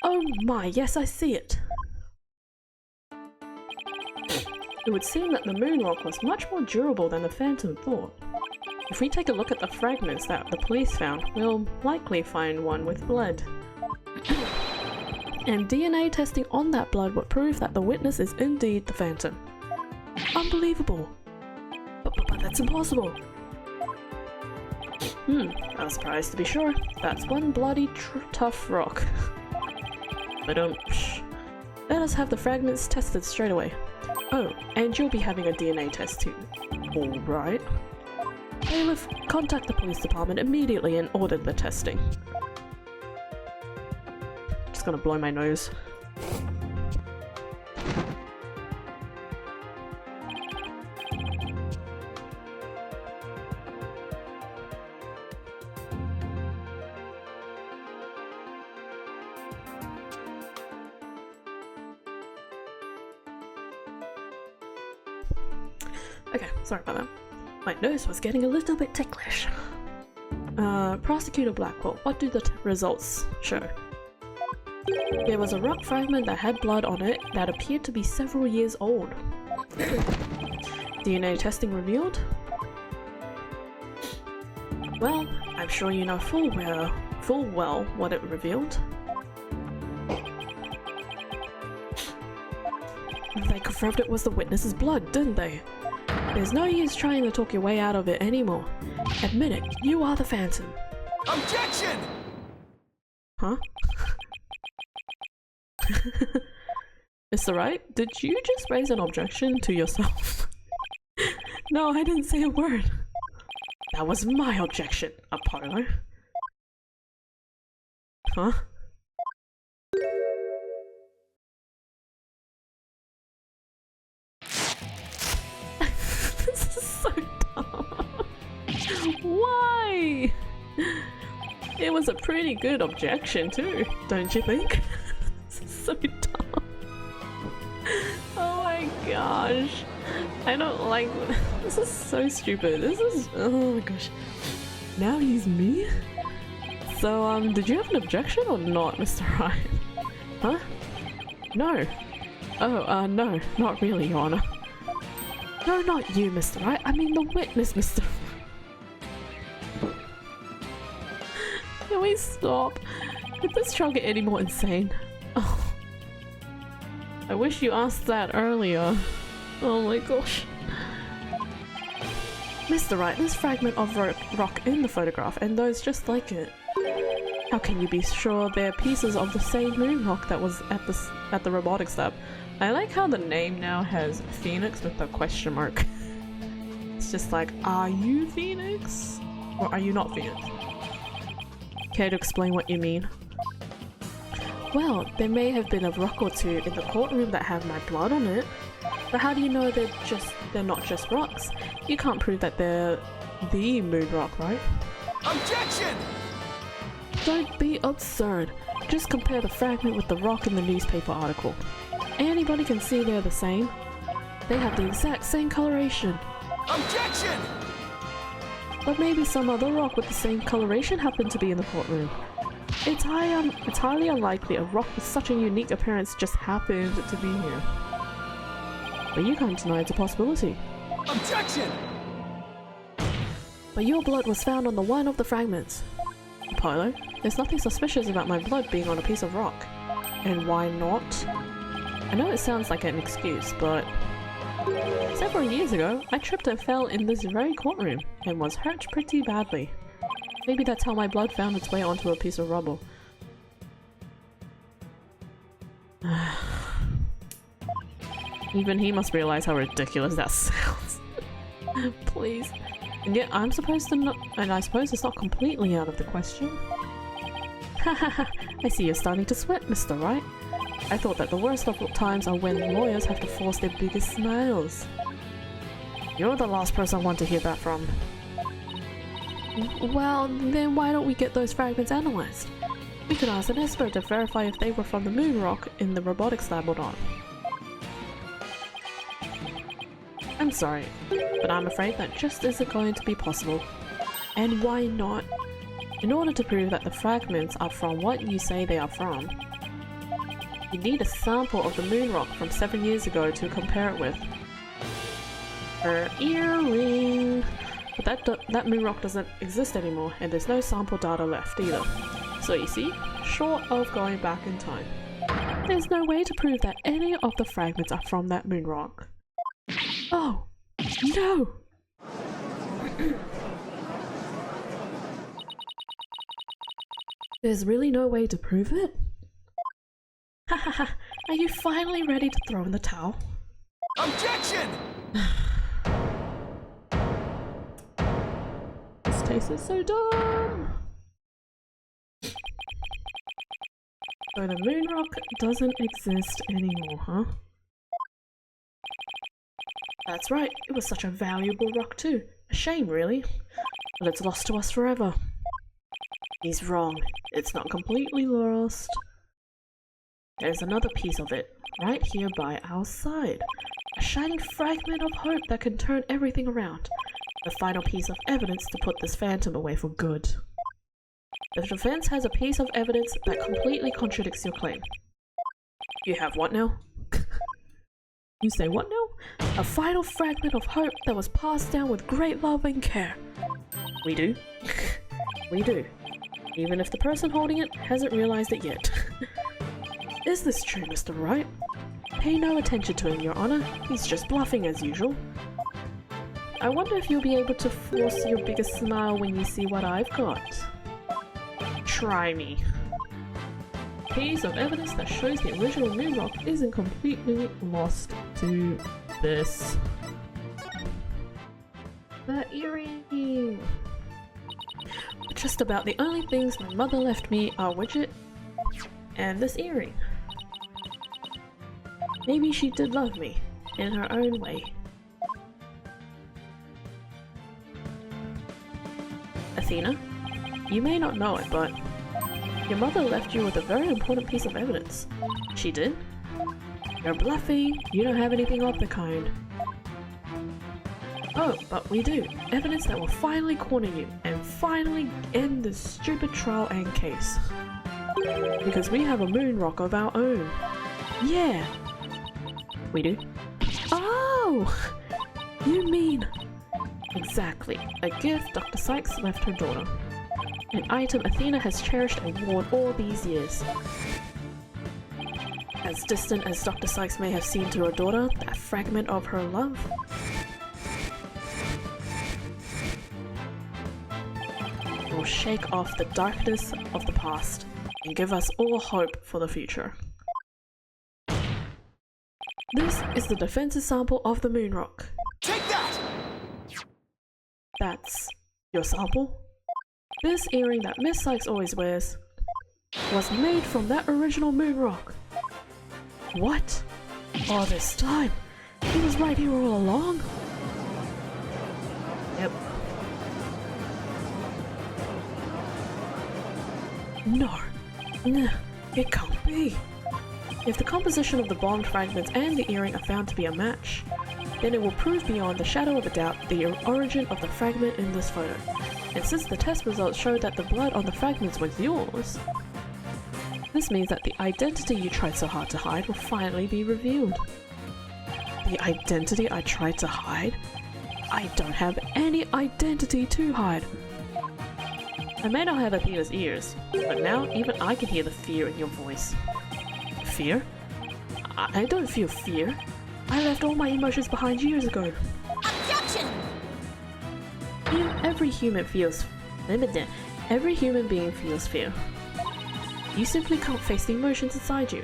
Oh my, yes, I see it! It would seem that the moon rock was much more durable than the Phantom thought. If we take a look at the fragments that the police found, we'll likely find one with blood. And DNA testing on that blood would prove that the witness is indeed the Phantom. Unbelievable! But that's impossible! I was surprised to be sure. That's one bloody tough rock. But let us have the fragments tested straight away. Oh, and you'll be having a DNA test too. Alright. Bailiff, contact the police department immediately and order the testing. Just gonna blow my nose. Okay, sorry about that. My nose was getting a little bit ticklish. Prosecutor Blackwell, what do the results show? There was a rock fragment that had blood on it that appeared to be several years old. DNA testing revealed? Well, I'm sure you know full well what it revealed. They confirmed it was the witness's blood, didn't they? There's no use trying to talk your way out of it anymore. Admit it, you are the Phantom. Objection! Huh? Mr. Wright, did you just raise an objection to yourself? No, I didn't say a word. That was my objection, Apollo. Huh? This is so dumb. Why? It was a pretty good objection too, don't you think? This is so dumb. Oh my gosh. I don't like this. Is so stupid. This is, oh my gosh. Now he's me? So, did you have an objection or not, Mr. Wright? Huh? No. Oh, no, not really, Your Honor. No, not you, Mr. Wright. I mean the witness, Mr. Can we stop? Did this trial get any more insane? Oh. I wish you asked that earlier. Oh my gosh. Mr. Wright, this fragment of rock in the photograph and those just like it. How can you be sure they're pieces of the same moon rock that was at the robotics lab? I like how the name now has Phoenix with a question mark. It's just like, are you Phoenix? Or are you not Phoenix? Care to explain what you mean? Well, there may have been a rock or two in the courtroom that have my blood on it. But how do you know they're not just rocks? You can't prove that they're the moon rock, right? Objection! Don't be absurd. Just compare the fragment with the rock in the newspaper article. Anybody can see they're the same. They have the exact same coloration. Objection! But maybe some other rock with the same coloration happened to be in the courtroom. It's highly unlikely a rock with such a unique appearance just happened to be here. But you can't deny it's a possibility. Objection! But your blood was found on the one of the fragments. Apollo, there's nothing suspicious about my blood being on a piece of rock. And why not? I know it sounds like an excuse, but several years ago, I tripped and fell in this very courtroom and was hurt pretty badly. Maybe that's how my blood found its way onto a piece of rubble. Even he must realize how ridiculous that sounds. Please. And yet I'm supposed to not- and I suppose it's not completely out of the question. Hahaha, I see you're starting to sweat, Mr. Wright. I thought that the worst of times are when lawyers have to force their biggest smiles. You're the last person I want to hear that from. Well, then why don't we get those fragments analyzed? We could ask an expert to verify if they were from the moon rock in the robotics lab or not. I'm sorry, but I'm afraid that just isn't going to be possible. And why not? In order to prove that the fragments are from what you say they are from, you need a sample of the moon rock from 7 years ago to compare it with. Her earring! But that moon rock doesn't exist anymore, and there's no sample data left either. So you see, short of going back in time, there's no way to prove that any of the fragments are from that moon rock. Oh, no! There's really no way to prove it? Hahaha, are you finally ready to throw in the towel? Objection! This taste is so dumb! So the moon rock doesn't exist anymore, huh? That's right, it was such a valuable rock too. A shame, really. But it's lost to us forever. He's wrong. It's not completely lost. There's another piece of it, right here by our side. A shining fragment of hope that can turn everything around. The final piece of evidence to put this phantom away for good. The defense has a piece of evidence that completely contradicts your claim. You have what now? You say what now? A final fragment of hope that was passed down with great love and care. We do? We do. Even if the person holding it hasn't realized it yet. Is this true, Mr. Wright? Pay no attention to him, Your Honor. He's just bluffing as usual. I wonder if you'll be able to force your biggest smile when you see what I've got. Try me. Piece of evidence that shows the original moon rock isn't completely lost to this. The earring! Just about the only things my mother left me are Widget and this earring. Maybe she did love me, in her own way. Athena, you may not know it, but your mother left you with a very important piece of evidence. She did? You're bluffing. You don't have anything of the kind. Oh, but we do. Evidence that will finally corner you and finally end this stupid trial and case. Because we have a moon rock of our own. Yeah. We do? Oh! You mean... Exactly. A gift Dr. Sykes left her daughter. An item Athena has cherished and worn all these years. As distant as Dr. Sykes may have seemed to her daughter, that fragment of her love will shake off the darkness of the past and give us all hope for the future. This is the defensive sample of the moon rock. Take that! That's your sample? This earring that Miss Sykes always wears was made from that original moon rock. What? All this time? He was right here all along? Yep. No. Nah, it can't be. If the composition of the bombed fragments and the earring are found to be a match, then it will prove beyond the shadow of a doubt the origin of the fragment in this photo. And since the test results showed that the blood on the fragments was yours, this means that the identity you tried so hard to hide will finally be revealed. The identity I tried to hide? I don't have any identity to hide. I may not have Athena's ears, but now even I can hear the fear in your voice. Fear? I don't feel fear. I left all my emotions behind years ago. Objection! Every human being feels fear. You simply can't face the emotions inside you.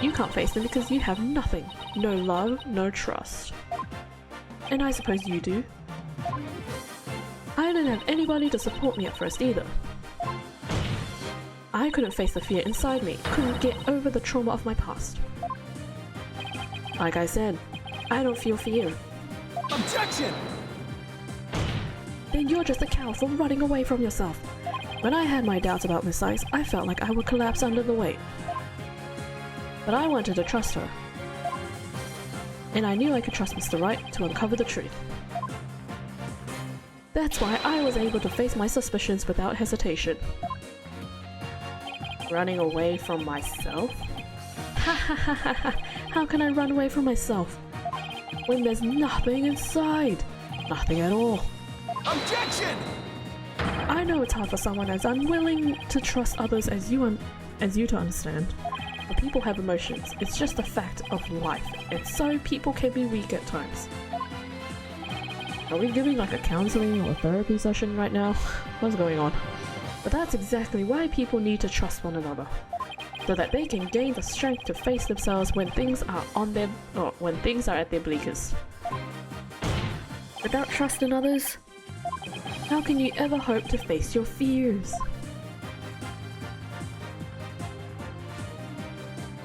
You can't face them because you have nothing. No love, no trust. And I suppose you do. I didn't have anybody to support me at first either. I couldn't face the fear inside me, couldn't get over the trauma of my past. Like I said, I don't feel fear. Objection! Then you're just a coward for running away from yourself. When I had my doubts about Miss Sykes, I felt like I would collapse under the weight. But I wanted to trust her. And I knew I could trust Mr. Wright to uncover the truth. That's why I was able to face my suspicions without hesitation. Running away from myself? Ha ha ha ha ha! How can I run away from myself? When there's nothing inside! Nothing at all. Objection! I know it's hard for someone as unwilling to trust others as you to understand. But people have emotions. It's just a fact of life. And so people can be weak at times. Are we giving like a counseling or a therapy session right now? What's going on? But that's exactly why people need to trust one another. So that they can gain the strength to face themselves when things are at their bleakest. Without trust in others, how can you ever hope to face your fears?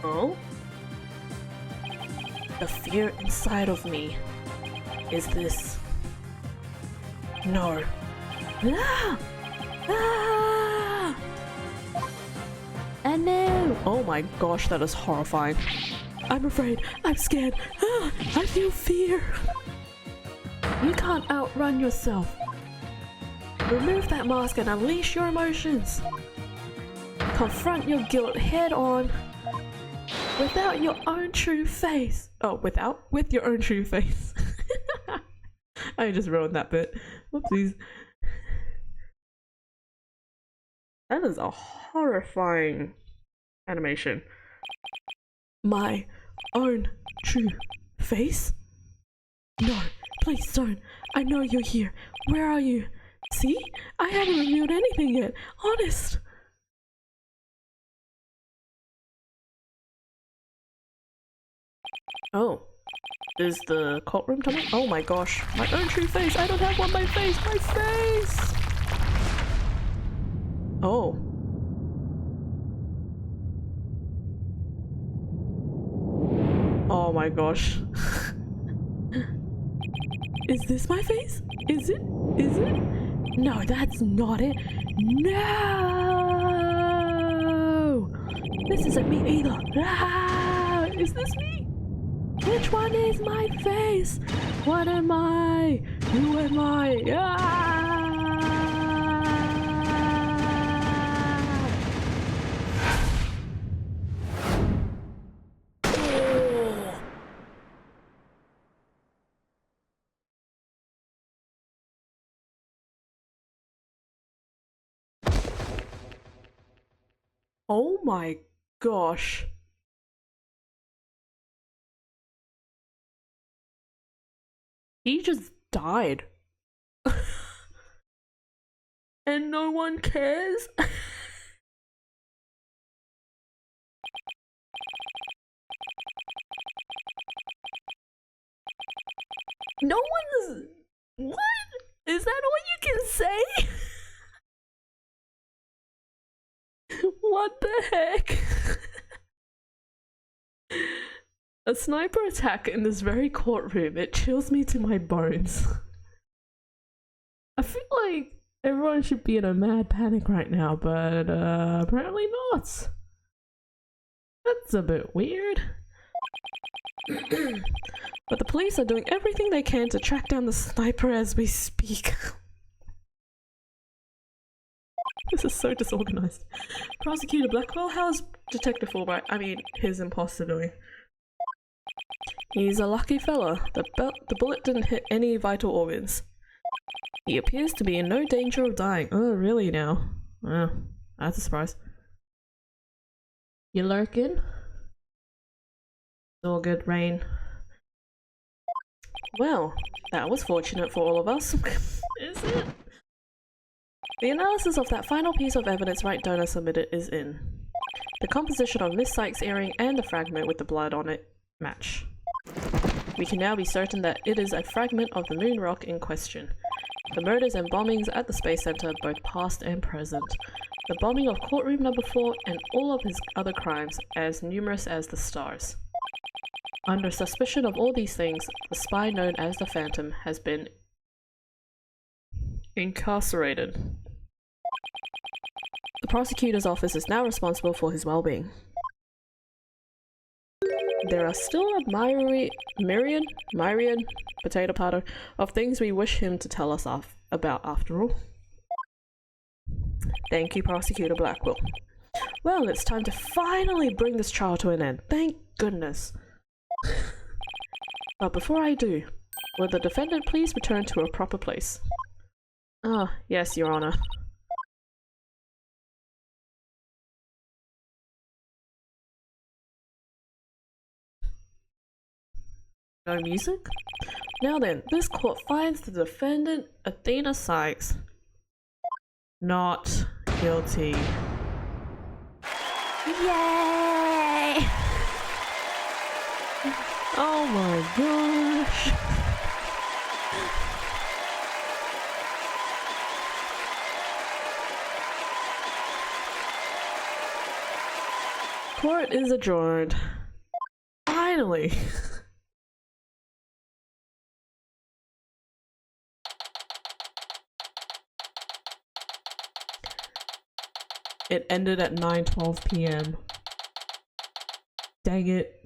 Oh? The fear inside of me is this. No. Ah! Ah! And no! Oh my gosh, that is horrifying. I'm afraid. I'm scared. Ah! I feel fear. You can't outrun yourself. Remove that mask and unleash your emotions. Confront your guilt head on. Without your own true face. Oh, with your own true face. I just ruined that bit. Whoopsies. That is a horrifying animation. My own true face? No, please don't. I know you're here. Where are you? See? I haven't revealed anything yet. Honest. Oh. Is the cult room coming? Oh my gosh. My own true face. I don't have one. My face. My face. Oh. Oh my gosh. Is this my face? Is it? Is it? No, that's not it. No! This isn't me either. Ah! Is this me? Which one is my face? What am I? Who am I? Ah! Oh my gosh. He just died. And no one cares? No one is... What? Is that all you can say? What the heck? A sniper attack in this very courtroom, it chills me to my bones. I feel like everyone should be in a mad panic right now, but apparently not. That's a bit weird. But the police are doing everything they can to track down the sniper as we speak. This is so disorganized. Prosecutor Blackwell, how's Detective Fulbright? I mean, his imposter doing? He's a lucky fella. The bullet didn't hit any vital organs. He appears to be in no danger of dying. Oh, really now? Oh, that's a surprise. You lurking? It's all good, Rain. Well, that was fortunate for all of us. Is it? The analysis of that final piece of evidence Wright donor submitted is in. The composition of Miss Sykes' earring and the fragment with the blood on it match. We can now be certain that it is a fragment of the moon rock in question. The murders and bombings at the Space Center, both past and present. The bombing of courtroom number 4 and all of his other crimes, as numerous as the stars. Under suspicion of all these things, the spy known as the Phantom has been incarcerated. The prosecutor's office is now responsible for his well-being. There are still a myriad, potato, of things we wish him to tell us about after all. Thank you, Prosecutor Blackwell. Well, it's time to finally bring this trial to an end. Thank goodness. But before I do, will the defendant please return to a proper place? Ah, yes, Your Honor. No music? Now then, this court finds the defendant, Athena Sykes, not guilty. Yay! Oh my gosh! Court is adjourned. Finally! It ended at 9:12 p.m. Dang it.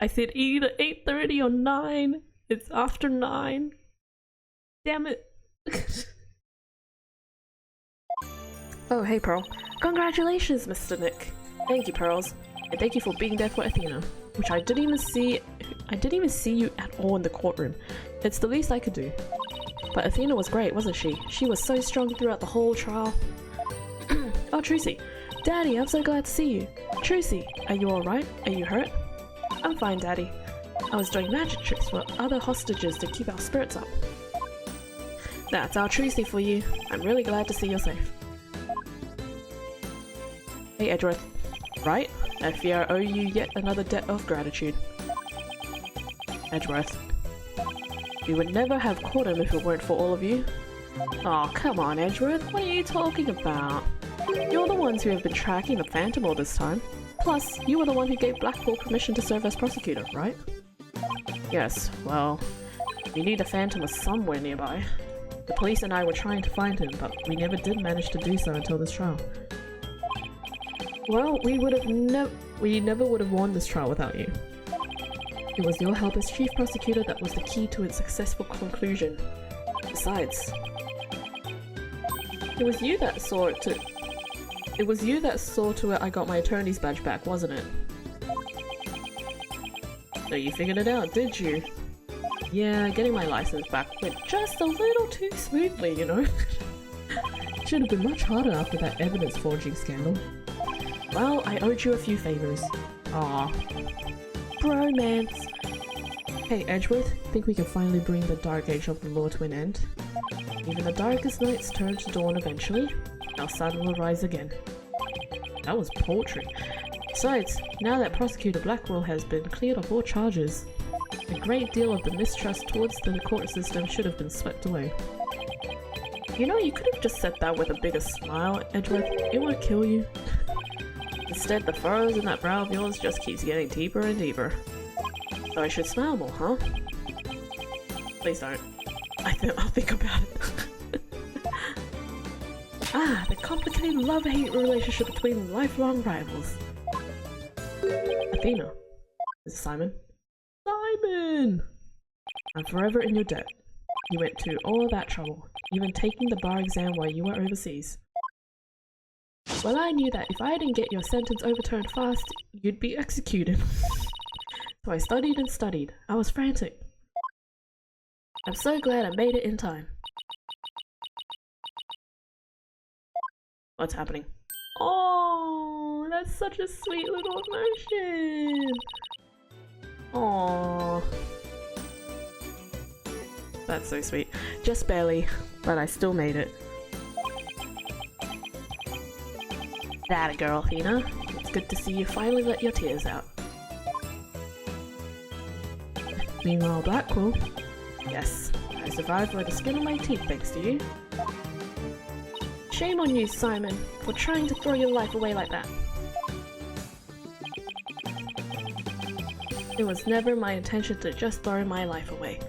I said either 8:30 or 9. It's after 9. Damn it. Oh, hey Pearl. Congratulations, Mr. Nick. Thank you, Pearls. And thank you for being there for Athena, which I didn't even see you at all in the courtroom. It's the least I could do. But Athena was great, wasn't she? She was so strong throughout the whole trial. Oh, Trucy. Daddy, I'm so glad to see you. Trucy, are you alright? Are you hurt? I'm fine, Daddy. I was doing magic tricks for other hostages to keep our spirits up. That's our Trucy for you. I'm really glad to see you're safe. Hey, Edgeworth. Right? I fear I owe you yet another debt of gratitude. Edgeworth. We would never have caught him if it weren't for all of you. Oh, come on, Edgeworth. What are you talking about? You're the ones who have been tracking the Phantom all this time. Plus, you were the one who gave Blackwell permission to serve as prosecutor, right? Yes, well, we knew the Phantom was somewhere nearby. The police and I were trying to find him, but we never did manage to do so until this trial. Well, we never would have won this trial without you. It was your help as chief prosecutor that was the key to its successful conclusion. Besides, it was you that saw to it I got my attorney's badge back, wasn't it? So you figured it out, did you? Yeah, getting my license back went just a little too smoothly, you know? Should have been much harder after that evidence forging scandal. Well, I owed you a few favors. Aw. Bromance. Hey Edgeworth, think we can finally bring the dark age of the law to an end? Even the darkest nights turn to dawn eventually. Our sun will rise again. That was poetry. Besides, now that Prosecutor Blackwell has been cleared of all charges, a great deal of the mistrust towards the court system should have been swept away. You know, you could have just said that with a bigger smile, Edgeworth. It won't kill you. Instead, the furrows in that brow of yours just keeps getting deeper and deeper. So I should smile more, huh? Please don't. I'll think about it. Ah, the complicated love-hate relationship between lifelong rivals. Athena. This is Simon. Simon! I'm forever in your debt. You went to all that trouble, even taking the bar exam while you were overseas. Well, I knew that if I didn't get your sentence overturned fast, you'd be executed. So I studied and studied. I was frantic. I'm so glad I made it in time. What's happening? Oh, that's such a sweet little emotion. Aww. That's so sweet. Just barely, but I still made it. That a girl, Athena. It's good to see you finally let your tears out. Meanwhile, Blackwell. Yes, I survived with the skin on my teeth thanks to you. Shame on you, Simon, for trying to throw your life away like that. It was never my intention to just throw my life away,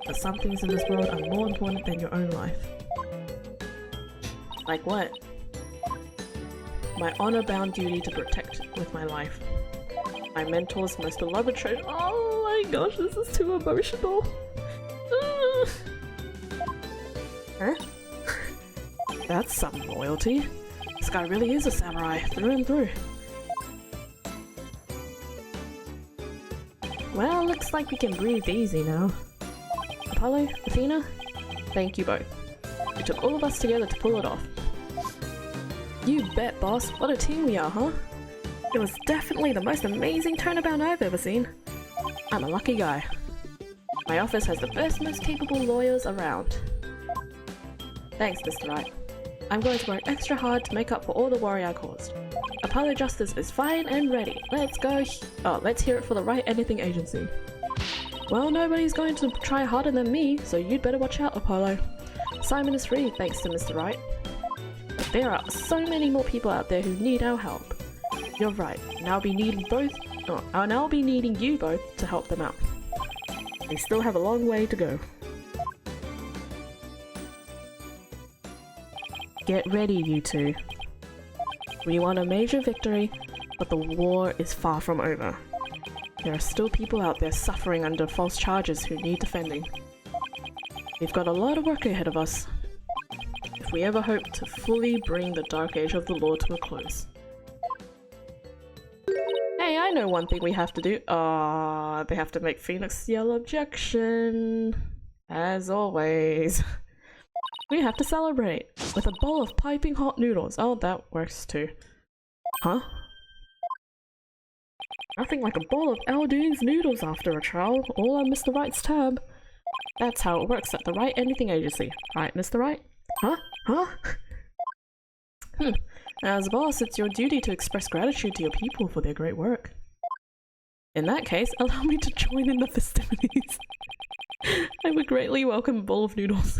but some things in this world are more important than your own life. Like what? My honor-bound duty to protect with my life. My mentor's most beloved treasure. Oh my gosh, this is too emotional. Huh? That's some loyalty. This guy really is a samurai, through and through. Well, looks like we can breathe easy now. Apollo, Athena, thank you both. It took all of us together to pull it off. You bet, boss. What a team we are, huh? It was definitely the most amazing turnabout I've ever seen. I'm a lucky guy. My office has the best, most capable lawyers around. Thanks, Mr. Wright. I'm going to work extra hard to make up for all the worry I caused. Apollo Justice is fine and ready. Let's go. Let's hear it for the Wright Anything Agency. Well, nobody's going to try harder than me, so you'd better watch out, Apollo. Simon is free, thanks to Mr. Wright. But there are so many more people out there who need our help. You're right, and I'll be needing you both to help them out. They still have a long way to go. Get ready, you two. We won a major victory, but the war is far from over. There are still people out there suffering under false charges who need defending. We've got a lot of work ahead of us, if we ever hope to fully bring the Dark Age of the Law to a close. Hey, I know one thing we have to do. They have to make Phoenix yell objection. As always. We have to celebrate with a bowl of piping hot noodles. Oh, that works too. Huh? Nothing like a bowl of Aldune's noodles after a trial, all on Mr. Wright's tab. That's how it works at the Wright Anything Agency. Right, Mr. Wright? Huh? Huh? As a boss, it's your duty to express gratitude to your people for their great work. In that case, allow me to join in the festivities. I would greatly welcome a bowl of noodles.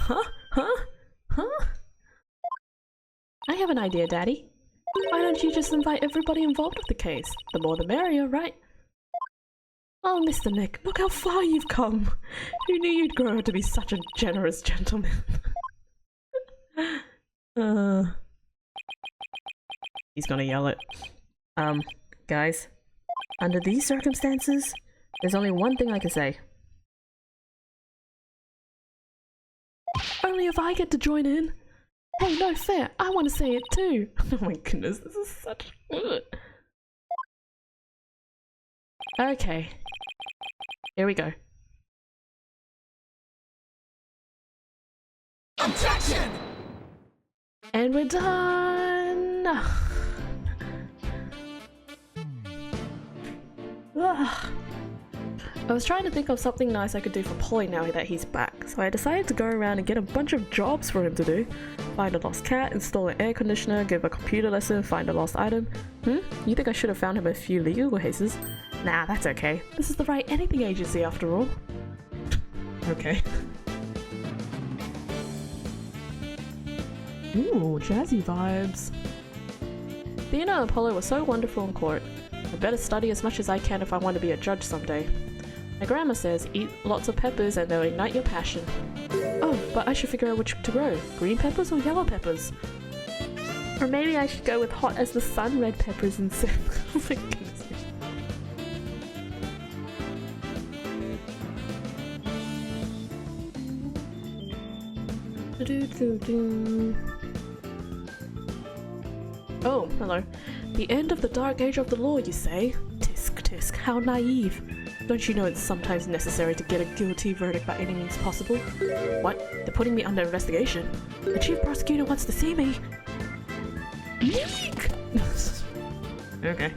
Huh? Huh? Huh? I have an idea, Daddy. Why don't you just invite everybody involved with the case? The more the merrier, right? Oh, Mr. Nick, look how far you've come! Who knew you'd grow to be such a generous gentleman? He's gonna yell it. Guys, under these circumstances, There's only one thing I can say. Only if I get to join in. Hey, no fair. I want to say it too. Oh my goodness, this is such... Okay. Here we go. Objection! And we're done. Ugh. I was trying to think of something nice I could do for Polly now that he's back, so I decided to go around and get a bunch of jobs for him to do. Find a lost cat, install an air conditioner, give a computer lesson, find a lost item. You think I should have found him a few legal cases? Nah, that's okay. This is the Wright Anything agency after all. Okay. Ooh, jazzy vibes. Theona and Apollo were so wonderful in court. I better study as much as I can if I want to be a judge someday. My grandma says, eat lots of peppers and they'll ignite your passion. Oh, but I should figure out which to grow. Green peppers or yellow peppers? Or maybe I should go with hot as the sun red peppers instead. Oh my goodness. Oh, hello. The end of the dark age of the law, you say? Tisk tisk, how naive. Don't you know it's sometimes necessary to get a guilty verdict by any means possible? What? They're putting me under investigation. The chief prosecutor wants to see me. Eek! Okay.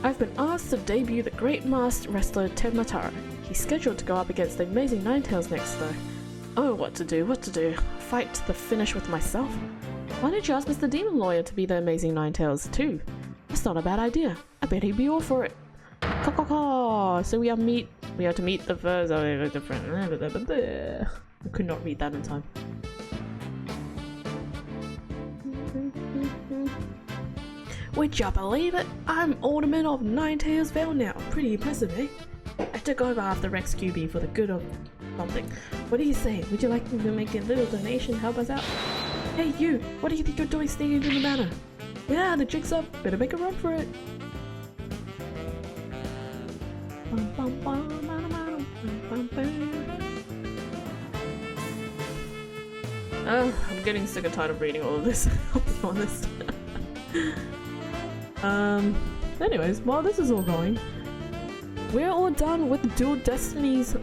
I've been asked to debut the great masked wrestler Tenmataro. He's scheduled to go up against the amazing Ninetales next though. Oh, what to do, what to do. Fight to the finish with myself? Why don't you ask Mr. Demon Lawyer to be the amazing Ninetales too? That's not a bad idea. I bet he'd be all for it. So we have to meet the first... I could not read that in time. Would you believe it? I'm Alderman of Ninetales Vale now. Pretty impressive, eh? I took over after Rex QB for the good of something. What do you say? Would you like to make a little donation? Help us out? Hey you! What do you think you're doing sneaking into the manor? Yeah, the jig's up. Better make a run for it. I'm getting sick and tired of reading all of this, I'll be honest. Anyways, while this is all going, we're all done with Dual Destinies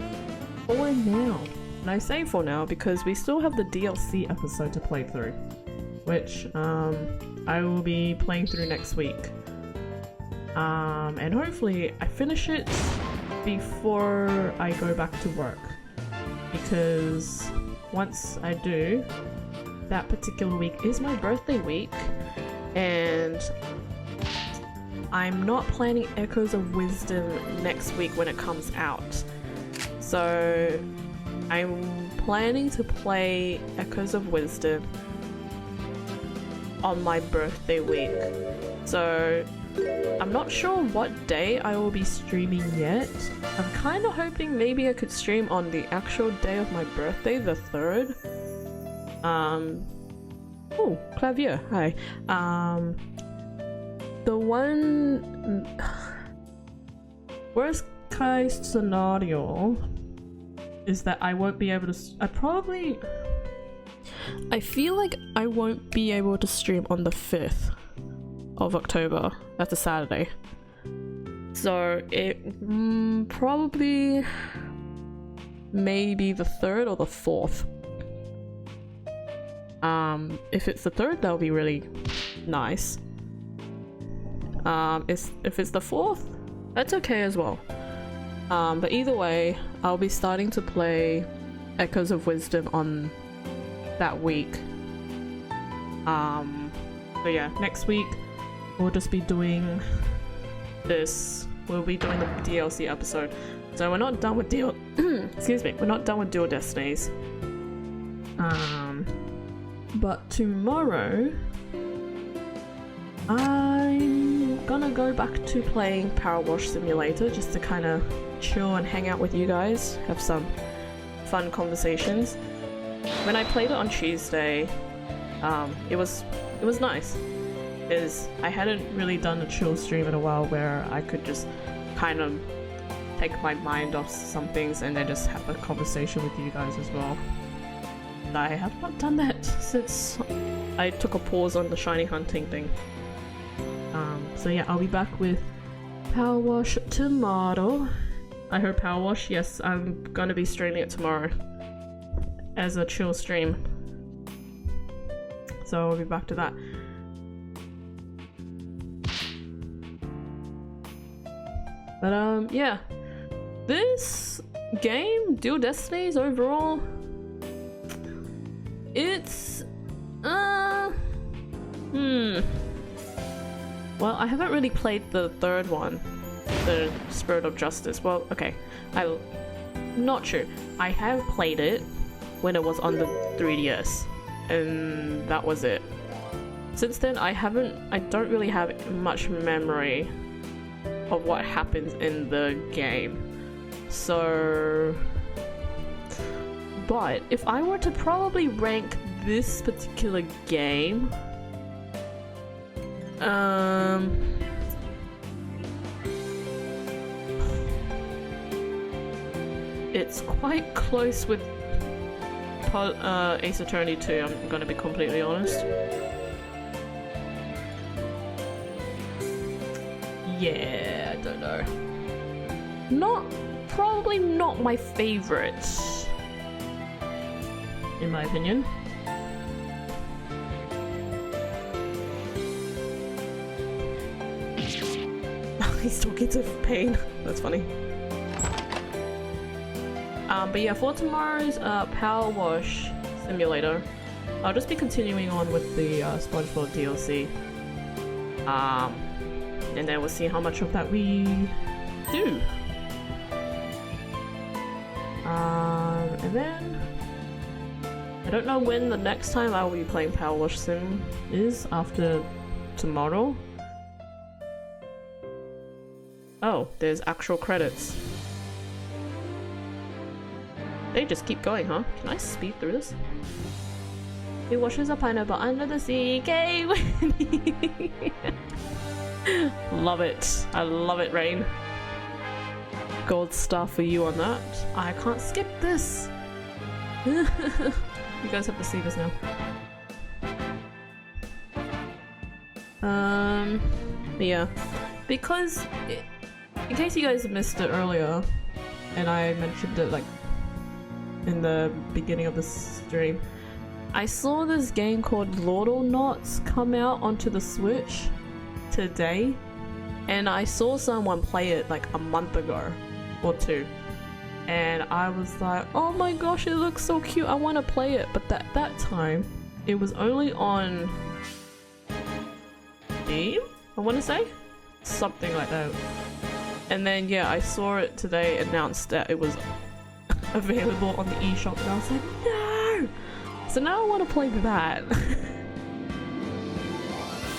for now. And I say for now because we still have the DLC episode to play through, which I will be playing through next week. And hopefully I finish it before I go back to work, because once I do, that particular week is my birthday week, and I'm not planning Echoes of Wisdom next week when it comes out. So I'm planning to play Echoes of Wisdom on my birthday week. So I'm not sure what day I will be streaming yet. I'm kind of hoping maybe I could stream on the actual day of my birthday, the 3rd. Oh, Clavier, hi. The one... worst case scenario is that I won't be able to... I feel like I won't be able to stream on the 5th of October. That's a Saturday. So it probably maybe the 3rd or the 4th. If it's the 3rd, that'll be really nice. If it's the 4th, that's okay as well. But either way, I'll be starting to play Echoes of Wisdom on that week. So yeah, next week we'll just be doing this. We'll be doing the DLC episode. So we're not done with excuse me, we're not done with Dual Destinies. But tomorrow I'm gonna go back to playing Power Wash Simulator just to kind of chill and hang out with you guys, have some fun conversations. When I played it on Tuesday, it was nice. Because I hadn't really done a chill stream in a while where I could just kind of take my mind off some things and then just have a conversation with you guys as well. I have not done that since I took a pause on the shiny hunting thing. So yeah, I'll be back with Power Wash tomorrow. I heard Power Wash, yes, I'm gonna be streaming it tomorrow as a chill stream. So I'll be back to that. But yeah. This game, Dual Destinies overall, it's well, I haven't really played the third one, the Spirit of Justice. Well, okay, I'm not sure. I have played it when it was on the 3DS, and that was it. Since then, I don't really have much memory of what happens in the game. So, but if I were to probably rank this particular game, it's quite close with Ace Attorney 2, I'm gonna be completely honest. Yeah, I don't know. Probably not my favorite, in my opinion. He's talking to Pain. That's funny. But yeah, for tomorrow's Power Wash Simulator, I'll just be continuing on with the SpongeBob DLC. And then we'll see how much of that we do. And then I don't know when the next time I will be playing Power Wash Sim is, after tomorrow. Oh, there's actual credits. They just keep going, huh? Can I speed through this? He washes a pineapple under the sea. Gay Winnie. Love it. I love it, Rain. Gold star for you on that. I can't skip this. You guys have to see this now. Yeah. Because, in case you guys missed it earlier, and I mentioned it like in the beginning of the stream, I saw this game called Lordonauts come out onto the Switch today, and I saw someone play it like a month ago or two, and I was like, oh my gosh, it looks so cute, I want to play it. But that time it was only on Steam, I want to say, something like that. And then yeah, I saw it today announced that it was available on the eShop, and I was like, no! So now I want to play that.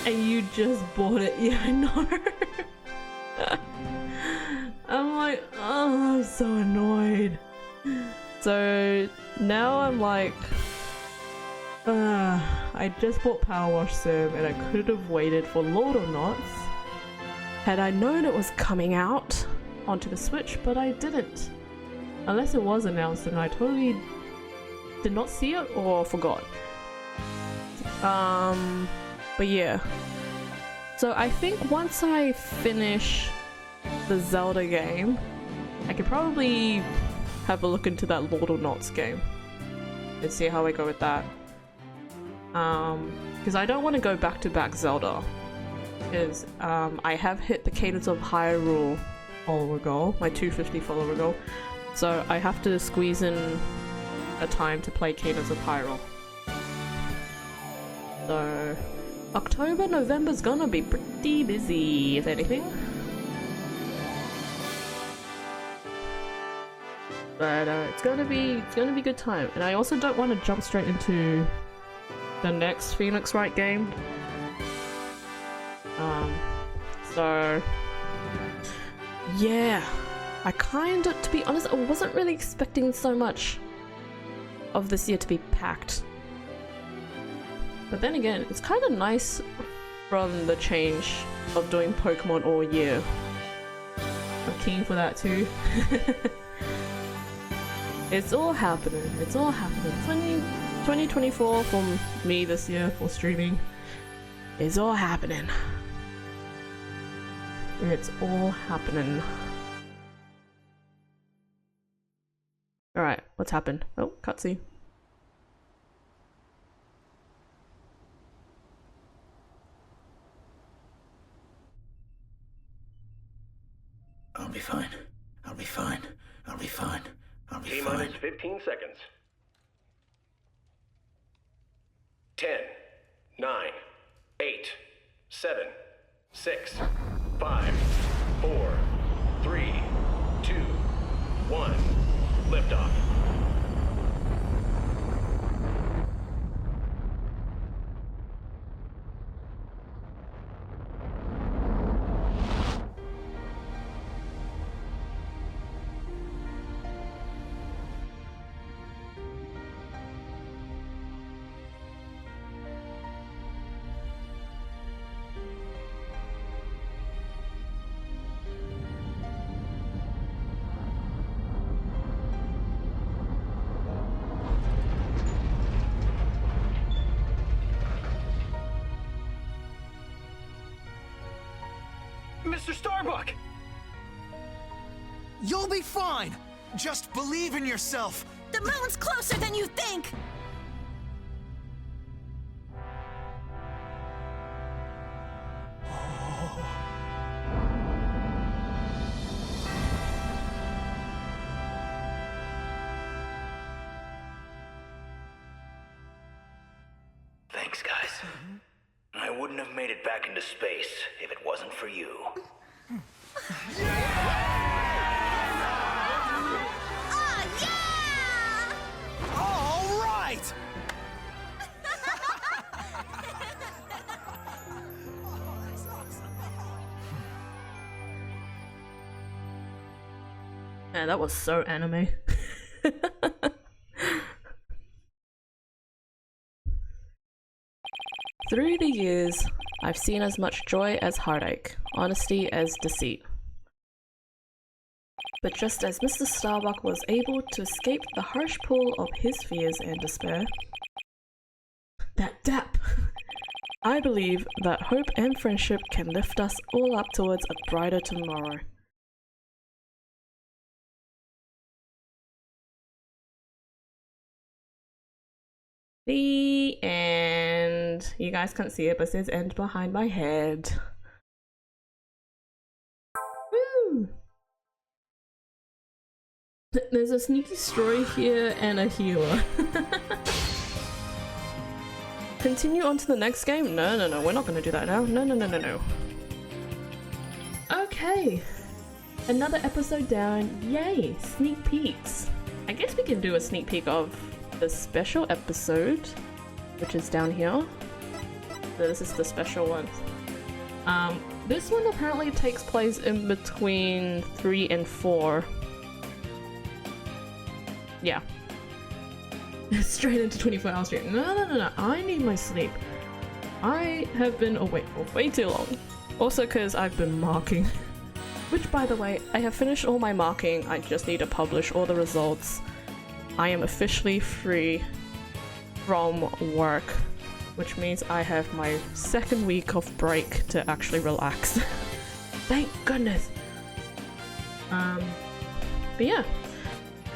And you just bought it. Yeah, I know. I'm like, oh, I'm so annoyed. So now I'm like, I just bought Power Wash Sim, and I could have waited for Lordonauts had I known it was coming out onto the Switch, but I didn't. Unless it was announced and I totally did not see it or forgot. But yeah. So I think once I finish the Zelda game, I could probably have a look into that Lordonauts game and see how I go with that. Because I don't want to go back to back Zelda. Because I have hit the Cadence of Hyrule follower goal, my 250 follower goal. So I have to squeeze in a time to play Cadence of Hyrule. So October, November's gonna be pretty busy, if anything. But it's gonna be good time. And I also don't want to jump straight into the next Phoenix Wright game. So yeah, I kinda, to be honest, I wasn't really expecting so much of this year to be packed. But then again, it's kind of nice from the change of doing Pokemon all year. I'm keen for that too. It's all happening. It's all happening. 2024 from me this year for streaming. It's all happening. It's all happening. Alright, what's happened? Oh, cutscene. I'll be fine. I'll be fine. I'll be fine. I'll be fine. T-minus 15 seconds. 10, 9, 8, 7, 6, 5, 4, 3, 2, 1. Liftoff. Mr. Starbuck! You'll be fine! Just believe in yourself! The moon's closer than you think! Thanks, guys. I wouldn't have made it back into space if it wasn't for you. Ah, yeah! All right! Man, that was so anime. Through the years, I've seen as much joy as heartache, honesty as deceit. But just as Mr. Starbuck was able to escape the harsh pull of his fears and despair, that dap! I believe that hope and friendship can lift us all up towards a brighter tomorrow. The end. You guys can't see it, but it says end behind my head. Woo! There's a sneaky story here and a healer. Continue on to the next game? No, we're not gonna do that now. No. Okay. Another episode down. Yay! Sneak peeks. I guess we can do a sneak peek of the special episode, which is down here. So this is the special one. This one apparently takes place in between 3 and 4. Yeah. Straight into 24-hour stream. No. I need my sleep. I have been awake for way too long. Also because I've been marking. Which, by the way, I have finished all my marking. I just need to publish all the results. I am officially free from work, which means I have my second week of break to actually relax. Thank goodness. But yeah.